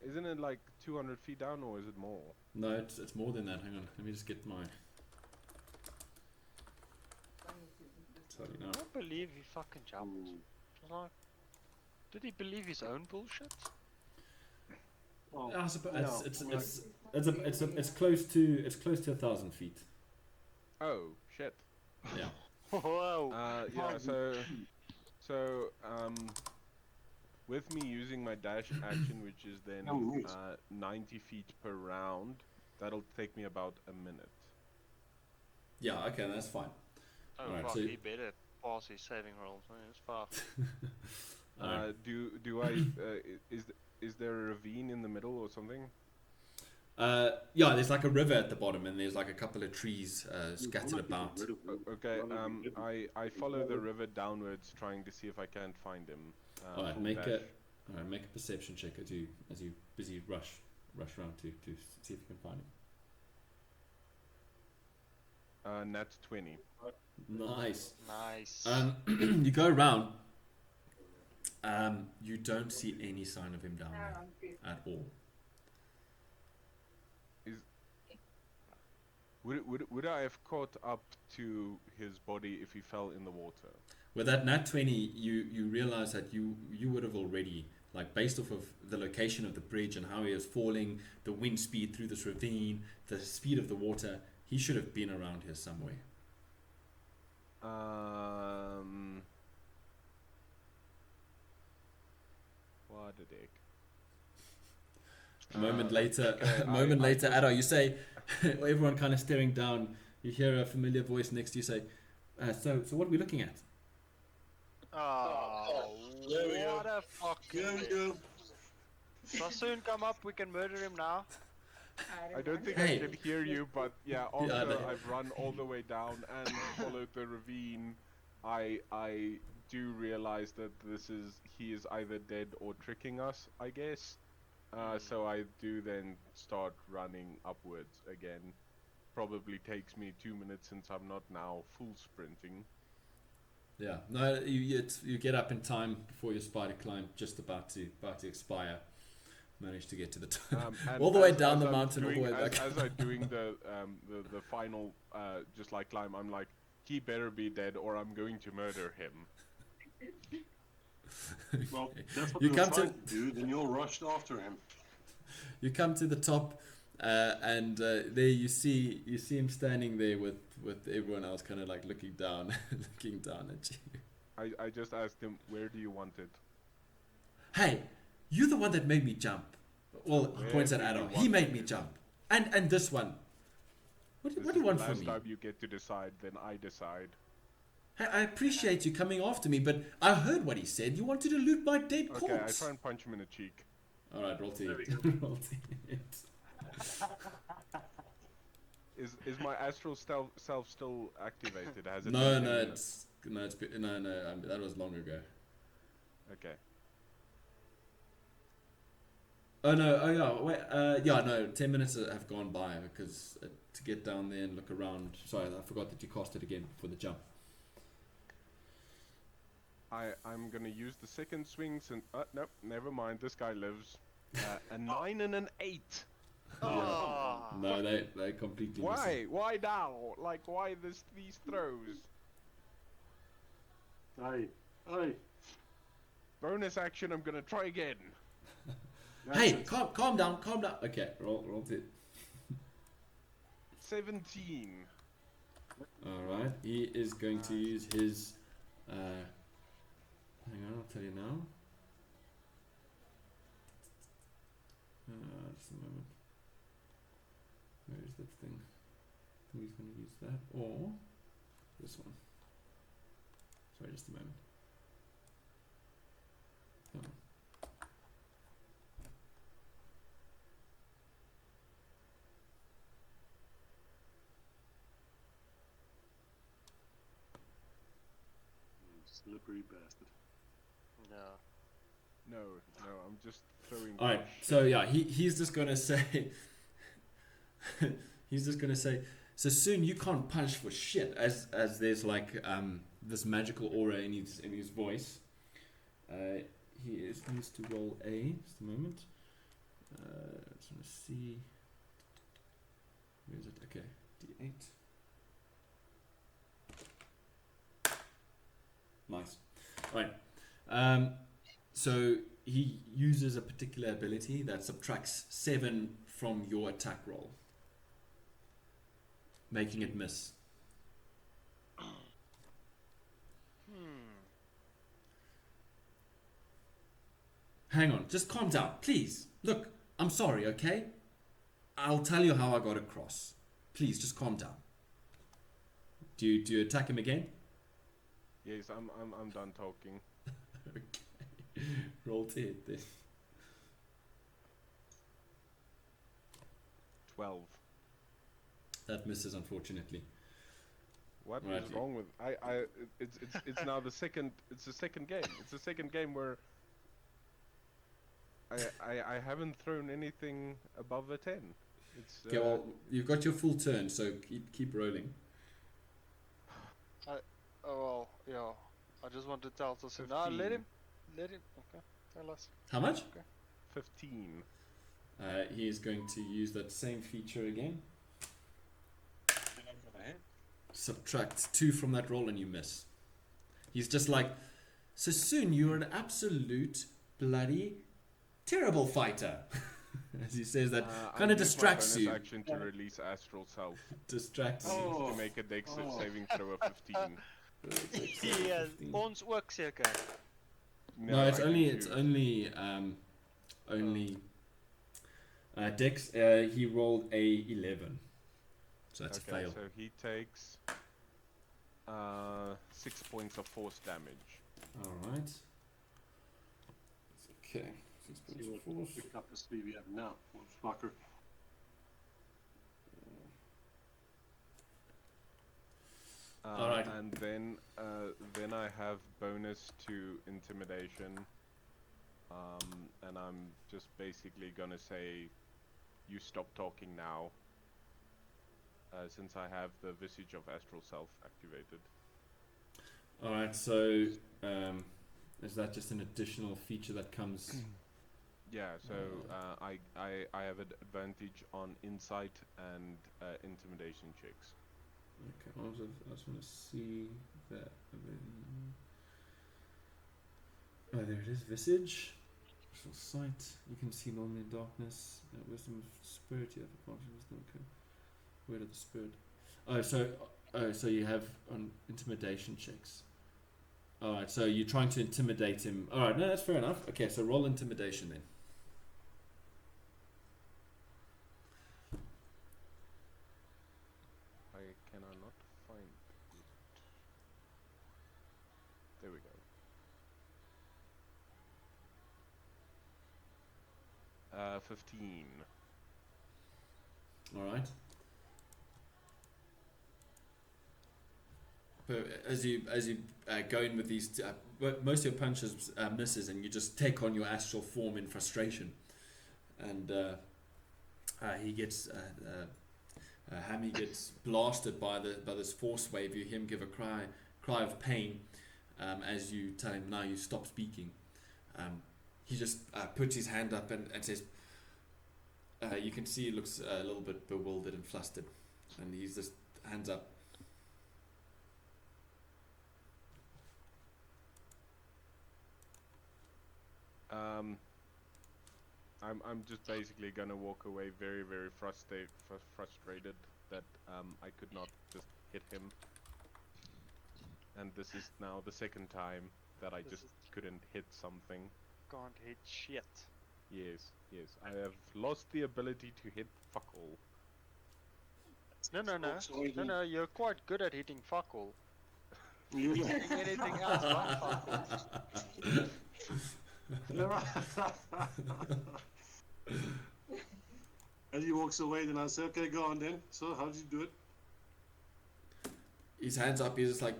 S3: Isn't it like 200 feet down, or is it more?
S1: No, it's more than that. Hang on, let me just get my. Tell you now.
S2: I don't believe he fucking jumped. It's like, did he believe his own bullshit?
S4: Well,
S1: I suppose
S4: no,
S1: it's close to 1,000 feet.
S3: Oh, shit.
S1: Yeah.
S2: Whoa!
S3: Yeah, so with me using my dash action, which is then
S4: Oh, yes.
S3: 90 feet per round, that'll take me about a minute.
S1: Yeah. Okay, that's fine.
S2: Oh
S1: Alright,
S2: fuck,
S1: so-
S2: he better pass his saving rolls. It's fast.
S3: Do I is there a ravine in the middle or something?
S1: Yeah, there's like a river at the bottom, and there's like a couple of trees scattered about.
S3: Okay, I follow the river downwards, trying to see if I can't find him.
S1: All right,
S3: full
S1: make
S3: dash.
S1: make a perception check as you busy rush around to see if you can find him.
S3: Nat 20.
S1: Nice.
S2: Nice.
S1: You go around. You don't see any sign of him down there at all.
S3: Would I have caught up to his body if he fell in the water?
S1: With that nat 20, you realize that you would have already, like, based off of the location of the bridge and how he is falling, the wind speed through this ravine, the speed of the water, he should have been around here somewhere.
S3: What a dick.
S1: A moment later,
S3: okay,
S1: a moment later, Addo, you say, everyone kind of staring down, you hear a familiar voice next to you say, so what are we looking at?
S2: Oh,
S4: there we go.
S2: what a fucking.
S4: There we go.
S2: So soon come up, we can murder him now.
S3: I don't think
S1: Hey.
S3: I can hear you, but yeah,
S1: Yeah,
S3: after
S1: no.
S3: I've run all the way down and followed the ravine, I do realize that he is either dead or tricking us, I guess. So I do then start running upwards again. Probably takes me 2 minutes since I'm not now full sprinting.
S1: Yeah, no, you get up in time before your spider climb just about to expire. Managed to get to the top,
S3: And
S1: all the way
S3: as-
S1: down
S3: as
S1: the
S3: I'm
S1: mountain, all the
S3: doing-
S1: way back.
S3: As I'm doing the final just like climb, I'm like, he better be dead or I'm going to murder him.
S4: Well, that's what
S1: You
S4: you
S1: come
S4: were
S1: to-
S4: trying to do, then you're rushed after him.
S1: You come to the top, and there you see him standing there with everyone else, kind of like looking down, looking down at you.
S3: I just asked him, where do you want it?
S1: Hey, you're the one that made me jump. Well, he
S3: Where
S1: points at
S3: do you
S1: Addo. He
S3: want
S1: made
S3: it?
S1: me jump, and this one. What
S3: This
S1: do
S3: is
S1: you want
S3: the
S1: from
S3: last
S1: me?
S3: time you get to decide, then I decide.
S1: Hey, I appreciate you coming after me, but I heard what he said. You wanted to loot my dead
S3: Okay, I
S1: corpse.
S3: try and punch him in the cheek.
S1: All right, roll to
S4: There we
S1: hit.
S4: go.
S1: Roll to hit.
S3: Is my astral self still activated? Has it
S1: No,
S3: been
S1: no,
S3: 10 minutes?
S1: that was long ago.
S3: Okay.
S1: Oh no! Oh yeah! Wait. Yeah. No. 10 minutes have gone by because to get down there and look around. Sorry, I forgot that you cast it again for the jump.
S3: I'm gonna use the second swing since. Nope, never mind. This guy lives. A 9 and an 8.
S2: Oh.
S1: No, they completely. miss it.
S3: Why? Why now? Like, why these throws?
S4: Aye. Aye.
S3: Bonus action. I'm gonna try again.
S4: That's
S1: Hey,
S4: it.
S1: calm down. Okay, roll to it.
S3: 17.
S1: All right. He is going to use his. Hang on, I'll tell you now. Just a moment. Where is that thing? I think he's going to use that or this one. Sorry, just a moment. Come on.
S4: Slippery bastard.
S2: No.
S3: No, I'm just throwing.
S1: All right.
S3: brush.
S1: So yeah, he's just going to say. He's just going to say. So soon you can't punch for shit, as there's like this magical aura in his voice. He needs to roll a. Just a moment. Just want to see. Where is it? Okay, D8. Nice. All right. So he uses a particular ability that subtracts 7 from your attack roll, making it miss. Hang on, just calm down, please. Look, I'm sorry, okay? I'll tell you how I got across. Please, just calm down. Do you attack him again?
S3: Yes, I'm done talking.
S1: Okay. Roll to hit this.
S3: 12.
S1: That misses, unfortunately.
S3: What is
S1: Right.
S3: wrong with it's now the second game. It's the second game where I haven't thrown anything above a 10. It's
S1: Okay, well, you've got your full turn, so keep rolling.
S2: Oh well, yeah. I just want to tell Session. No, let
S3: 15.
S2: him. Okay, tell us.
S1: How much?
S3: 15.
S1: He is going to use that same feature again. Subtract 2 from that roll and you miss. He's just like, Sassoon, you're an absolute bloody terrible fighter. As he says that, kind of distracts you.
S3: Action to release Astral Self.
S1: Distracts
S3: To make a dex saving throw of 15.
S2: Ja, ons ook zeker.
S1: No, it's
S3: I
S1: only
S3: can
S1: it's
S3: choose.
S1: only Dex. He rolled a 11, so that's a fail.
S3: So he takes 6 points of force damage.
S1: All right. Okay. 6
S4: See
S1: points of
S4: what
S1: force.
S4: pick up the speed we have now. Fucker.
S1: Alright.
S3: And then I have bonus to intimidation, and I'm just basically gonna say, you stop talking now, since I have the Visage of Astral Self activated.
S1: All right. So is that just an additional feature that comes?
S3: Yeah. So I have an advantage on insight and intimidation checks.
S1: Okay. I just want to see that. Oh, there it is. Visage. Actual sight. You can see normally in darkness. Wisdom of spirit. You have a function of wisdom. Okay. Word of the spirit. So you have on intimidation checks. All right. So you're trying to intimidate him. All right. No, that's fair enough. Okay. So roll intimidation then.
S3: Can I not find it? There we go. 15.
S1: All right. But as you go in with these, but most of your punches misses, and you just take on your astral form in frustration, and he gets Hami gets blasted by this force wave. You hear him give a cry of pain as you tell him, now you stop speaking. He just puts his hand up and says, you can see he looks a little bit bewildered and flustered, and he's just hands up.
S3: I'm just basically gonna walk away very, very frustrated that I could not just hit him, and this is now the second time that I just couldn't hit something.
S2: Can't hit shit.
S3: Yes, I have lost the ability to hit fuck all.
S2: No, you're quite good at hitting fuck all.
S4: You
S2: Hitting anything else but fuck all.
S4: As he walks away, then I say, okay, go on then. So, how did you do it?
S1: His hands up, he's just like,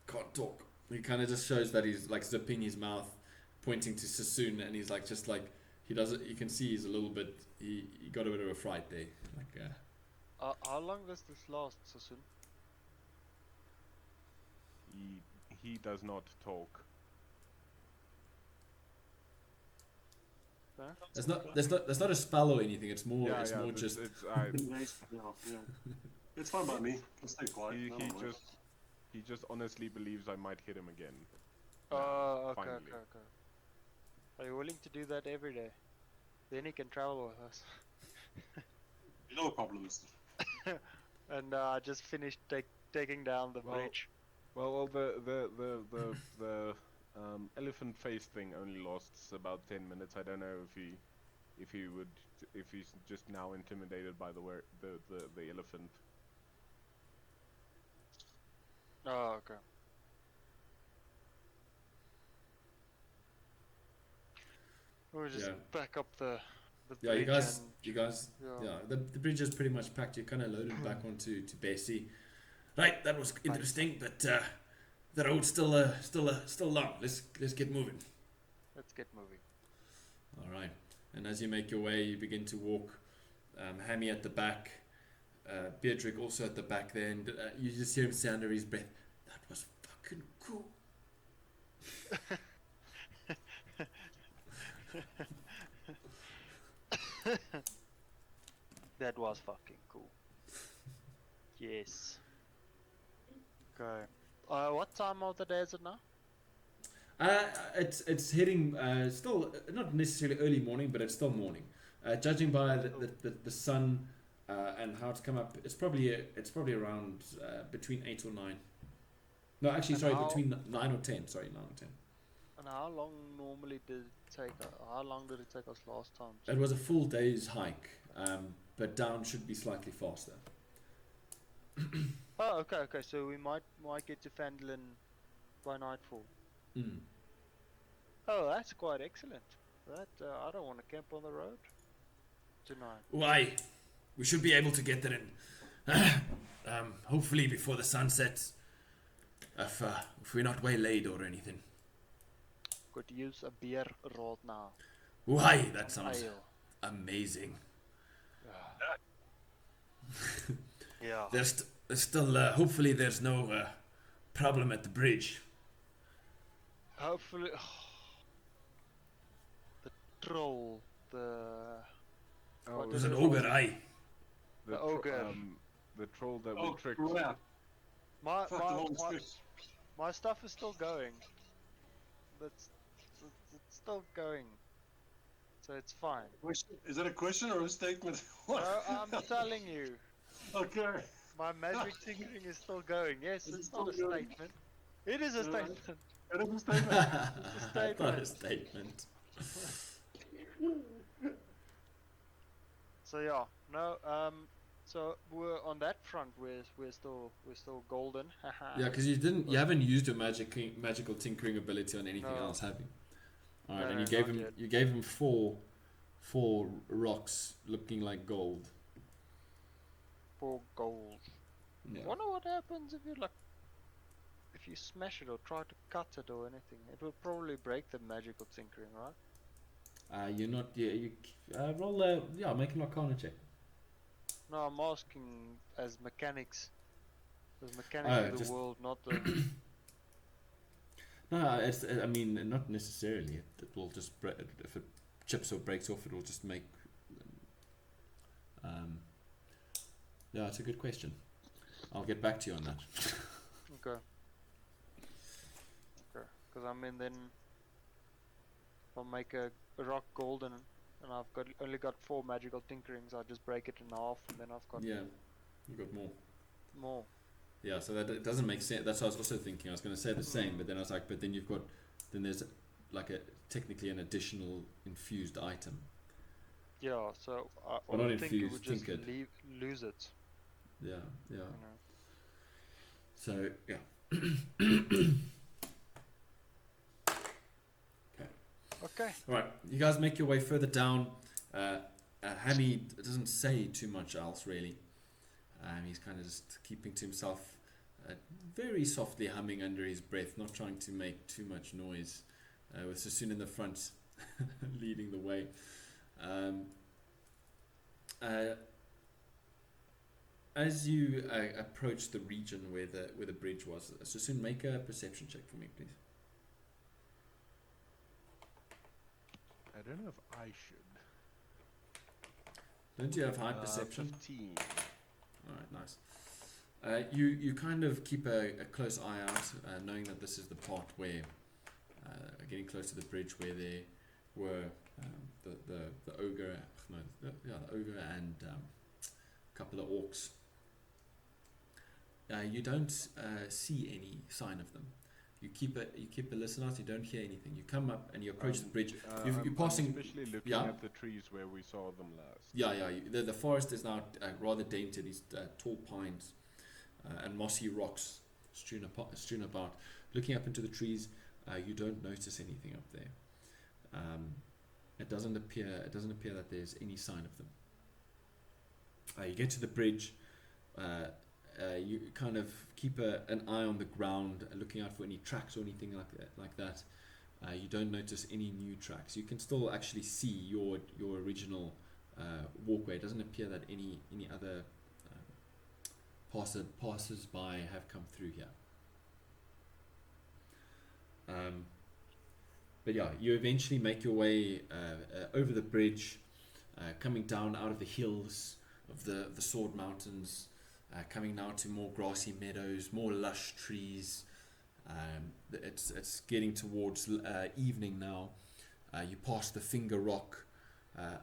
S1: can't talk. He kind of just shows that he's like zipping his mouth, pointing to Sassoon, and he's like, just like, he doesn't, you can see he's a little bit, he got a bit of a fright there. Like,
S2: How long does this last, Sassoon?
S3: He does not talk.
S2: Huh?
S1: that's not a spell or anything. It's more just.
S4: It's fine by me. I'll stay quiet.
S3: He just honestly believes I might hit him again.
S2: Oh, okay.
S3: Finally.
S2: Are you willing to do that every day? Then he can travel with us.
S4: No problems.
S2: And just finished taking down the bridge.
S3: Well, the elephant face thing only lasts about 10 minutes. I don't know if he's just now intimidated by the elephant.
S2: Oh, okay. We'll just back up the the
S1: Yeah, you
S2: bridge
S1: guys,
S2: and-
S1: yeah, the bridge is pretty much packed. You kind of loaded back onto Bessie. Right, that was interesting, but the road's still long. Let's get moving.
S2: Let's get moving.
S1: All right, and as you make your way, you begin to walk. Hami at the back, Beatrick also at the back there, and you just hear him say under his breath, "That was fucking cool."
S2: That was fucking cool. Yes. Okay. What time of the day is it now?
S1: It's hitting still not necessarily early morning, but it's still morning. Judging by the sun and how it's come up, it's probably around between 8 or 9. No, actually,
S2: And
S1: sorry,
S2: how-
S1: between 9 or 10. Sorry, 9 or 10.
S2: And how long normally did it take? How long did it take us last time?
S1: It was a full day's hike, but down should be slightly faster.
S2: Oh, okay. So we might get to Fandlin by nightfall.
S1: Mm.
S2: Oh, that's quite excellent. That I don't want to camp on the road tonight.
S1: Why? We should be able to get there in, hopefully before the sun sets. If we're not waylaid or anything.
S2: Could use a beer right now.
S1: Why? That sounds
S2: Ale.
S1: amazing.
S2: Yeah.
S1: There's still, hopefully there's no problem at the bridge.
S2: Hopefully. The troll.
S3: Oh,
S2: What
S1: There's
S2: is
S1: an
S2: it?
S1: ogre, aye.
S2: The ogre.
S3: The troll that we
S4: Oh,
S3: tricked.
S4: crap.
S2: My
S4: Fuck the whole script.
S2: my stuff is still going. It's still going. So it's fine.
S4: Is that a question or a statement?
S2: No,
S4: What?
S2: I'm telling you.
S4: Okay.
S2: My magic tinkering is still going. Yes,
S4: Is it
S2: it's not a
S4: still going?
S2: statement. It is a
S4: Uh,
S2: statement.
S4: It is a statement.
S1: I thought a statement.
S2: So yeah, no. So we're on that front. We're still golden.
S1: Yeah, because you haven't used your magical tinkering ability on anything
S2: No.
S1: else, have you? All right,
S2: No,
S1: and
S2: no,
S1: you
S2: not
S1: gave
S2: yet.
S1: him four rocks looking like gold.
S2: For gold.
S1: Yeah.
S2: Wonder what happens if you smash it or try to cut it or anything. It will probably break the magical tinkering, right?
S1: You're not. You roll. Make an Arcana check.
S2: No, I'm asking as mechanics. As mechanics
S1: Oh,
S2: of the
S1: just-
S2: world, not the.
S1: No, it's. I mean, not necessarily. It will just if it chips or breaks off, it will just make. Yeah, it's a good question. I'll get back to you on that.
S2: Okay. Okay. Because I mean, then I'll make a rock golden, and I've only got 4 magical tinkerings. I'll just break it in half, and then I've got
S1: Yeah, you've got more.
S2: more.
S1: Yeah, so that it doesn't make sense. That's what I was also thinking. I was going to say the same, but then I was like, but then there's like technically an additional infused item.
S2: Yeah. So I
S1: Well, not
S2: would think it would
S1: infused,
S2: just
S1: tinkered.
S2: lose it.
S1: Yeah, yeah.
S2: You know.
S1: So yeah.
S2: Okay.
S1: All right, you guys make your way further down. Hami doesn't say too much else really. He's kind of just keeping to himself, very softly humming under his breath, not trying to make too much noise. With Sassoon in the front, leading the way. As you approach the region where the bridge was, Sassoon, make a perception check for me, please.
S3: I don't know if I should.
S1: Don't you have high perception?
S3: 15.
S1: Alright, nice. You kind of keep a close eye out, knowing that this is the part where, getting close to the bridge where there were the ogre, the ogre and a couple of orcs. You don't see any sign of them. You keep a listen out. You don't hear anything. You come up and you approach the bridge. You're
S3: I'm
S1: passing.
S3: especially looking
S1: yeah.
S3: at the trees where we saw them last.
S1: Yeah. The forest is now rather dented. These tall pines and mossy rocks strewn about. Looking up into the trees, you don't notice anything up there. it doesn't appear that there's any sign of them. You get to the bridge. You kind of keep an eye on the ground, looking out for any tracks or anything like that. You don't notice any new tracks. You can still actually see your original walkway. It doesn't appear that any other passers by have come through here. But yeah, you eventually make your way over the bridge, coming down out of the hills of the Sword Mountains, coming now to more grassy meadows, more lush trees. It's getting towards evening now. You pass the Finger Rock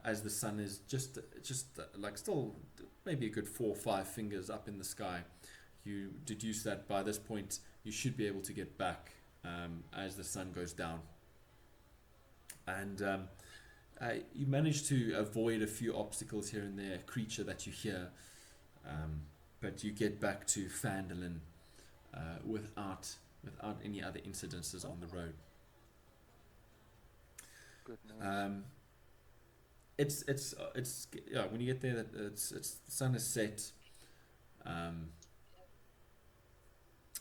S1: as the sun is just like still maybe a good 4 or 5 fingers up in the sky. You deduce that by this point you should be able to get back as the sun goes down. And you manage to avoid a few obstacles here and there, a creature that you hear, but you get back to Phandalin without any other incidences on the road.
S2: Good news.
S1: It's yeah. When you get there, it's the sun is set.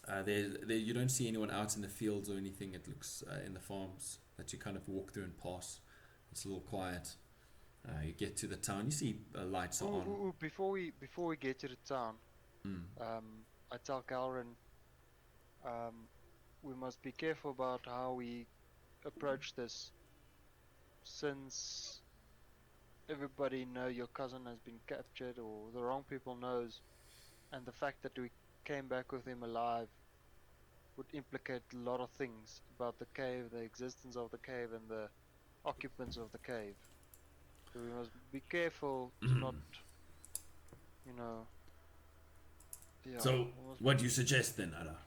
S1: There you don't see anyone out in the fields or anything. It looks in the farms that you kind of walk through and pass. It's a little quiet. You get to the town. You see lights are on.
S2: Before we get to the town, I tell Calvin, we must be careful about how we approach this, since everybody know your cousin has been captured, or the wrong people knows, and the fact that we came back with him alive would implicate a lot of things about the cave, the existence of the cave, and the occupants of the cave. So we must be careful to not, yeah,
S1: So, what do you suggest then, Ada?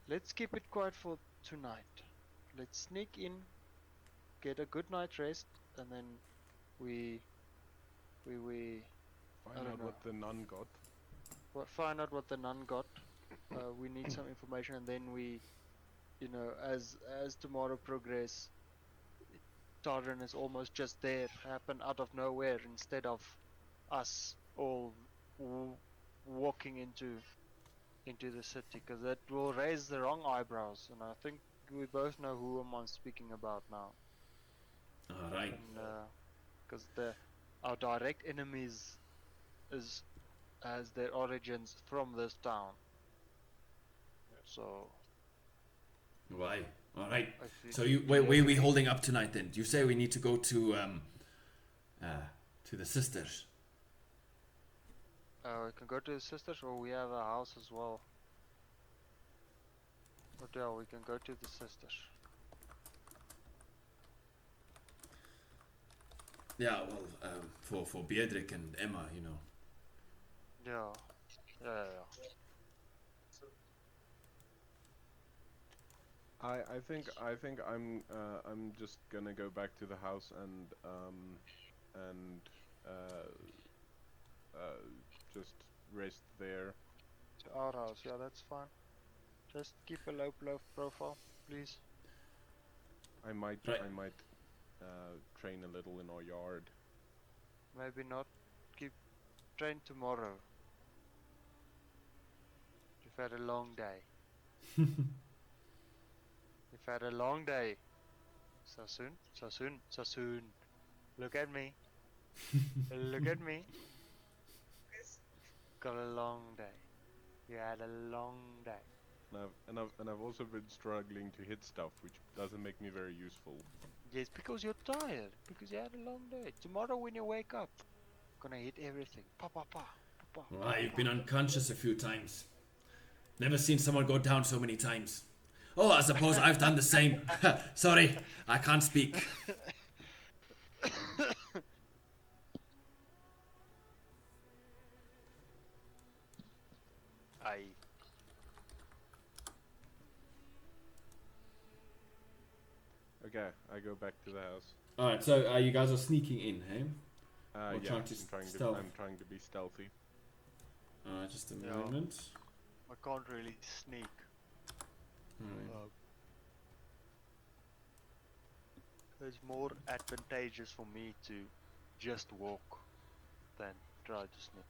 S2: let's keep it quiet for tonight. Let's sneak in, get a good night rest, and then we
S3: Find
S2: don't
S3: out
S2: know.
S3: what the nun got.
S2: find out what the nun got. We need some information, and then we, as tomorrow progress, Taran is almost just there, happen out of nowhere, instead of us all walking into the city, because that will raise the wrong eyebrows, and I think we both know who I'm speaking about now.
S1: All right.
S2: And because our direct enemies has their origins from this town. So
S1: Why? All right.
S2: I think
S1: So where are we holding up tonight then? Do you say we need to go to the sisters?
S2: we can go to the sisters, or we have a house as well. But yeah, we can go to the sisters.
S1: Yeah, well, for Beatrick and Emma,
S2: Yeah.
S3: I think I'm just gonna go back to the house and just rest there.
S2: To our house, yeah, that's fine. Just keep a low profile, please.
S3: I might
S1: Right.
S3: train a little in our yard.
S2: Maybe not. Train tomorrow. You've had a long day. You've had a long day. So soon. Look at me. Look at me. Got a long day. You had a long day.
S3: And I've also been struggling to hit stuff, which doesn't make me very useful.
S2: Yes, because you're tired. Because you had a long day. Tomorrow when you wake up, gonna hit everything. Pa pa pa. Pa, pa,
S1: Well, you've been unconscious a few times. Never seen someone go down so many times. Oh, I suppose I've done the same. Sorry, I can't speak.
S2: Aye.
S3: Okay, I go back to the house.
S1: All right, so you guys are sneaking in, hey? Or
S3: Yeah,
S1: trying to stealth.
S3: I'm trying to be stealthy.
S1: Just a
S2: Yeah.
S1: moment.
S2: I can't really sneak.
S1: All right.
S2: it's more advantageous for me to just walk than try to sneak.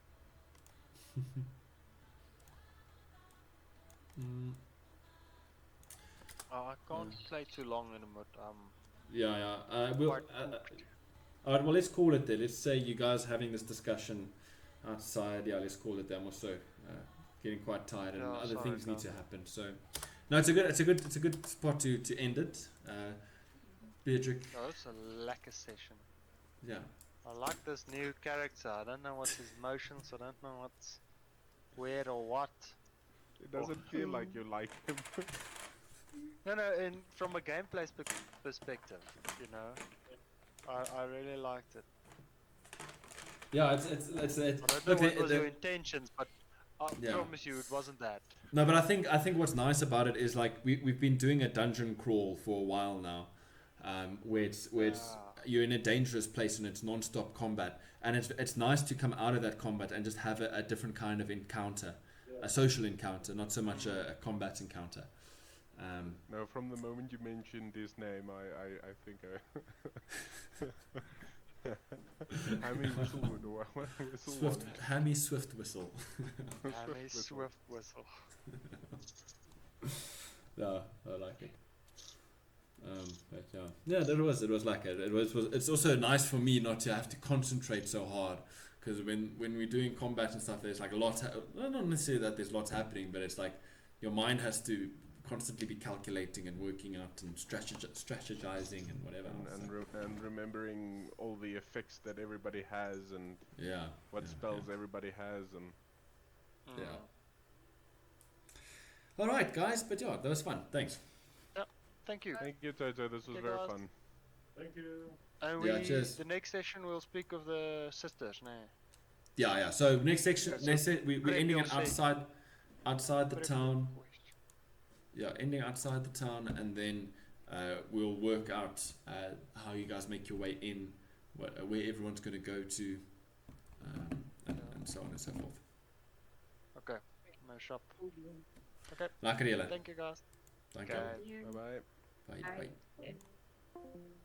S1: Mm,
S2: I can't play too long in a mode.
S1: yeah. We'll.
S2: Quite
S1: Alright, well, let's call it there. Let's say you guys having this discussion outside. Yeah, let's call it there. I'm also getting quite tired, and
S2: Yeah,
S1: other
S2: sorry,
S1: things need
S2: guys.
S1: to happen. So, no, it's a good spot to end it. Beatrick,
S2: Oh, it's a lacquer session.
S1: yeah.
S2: I like this new character. I don't know what's his motions. I don't know what's weird or what.
S3: It doesn't feel like you like him.
S2: No, from a gameplay perspective, you know, I really liked it.
S1: Yeah, it's
S2: I don't know
S1: look,
S2: what was your intentions, but I
S1: Yeah.
S2: promise you it wasn't that.
S1: no, but I think what's nice about it is like we've been doing a dungeon crawl for a while now, where it's you're in a dangerous place and it's non-stop combat, and it's nice to come out of that combat and just have a different kind of encounter, a social encounter, not so much a combat encounter.
S3: No, from the moment you mentioned his name, I think Hami Whistlewood or Whistlewood.
S1: Hami Swiftwhistle.
S2: Hami Swiftwhistle.
S1: Yeah, I like it. But yeah, it was like it. It's also nice for me not to have to concentrate so hard, because when we're doing combat and stuff, there's like a lot. Not necessarily that there's lots happening, but it's like your mind has to constantly be calculating and working out and strategizing and whatever.
S3: And remembering all the effects that everybody has and what spells everybody has and
S1: yeah. All right, guys, but yeah, that was fun. Thanks.
S2: Thank you.
S3: Thank you, Toto. This was
S2: Okay,
S3: very
S2: guys.
S3: fun.
S4: Thank you.
S2: And
S1: Yeah, cheers.
S2: the next session we'll speak of the sisters, no?
S1: Yeah. So next section,
S2: Okay,
S1: we're
S2: Greg,
S1: ending
S2: you'll
S1: it
S2: say.
S1: outside the town. Yeah, ending outside the town, and then we'll work out how you guys make your way in, where everyone's going to go to, and so on and so forth.
S2: Okay, no shop. Okay,
S1: Lekker julle.
S2: thank you guys.
S1: Dankie.
S2: Okay.
S3: Bye bye.
S1: Bye.
S5: Bye.
S1: Bye.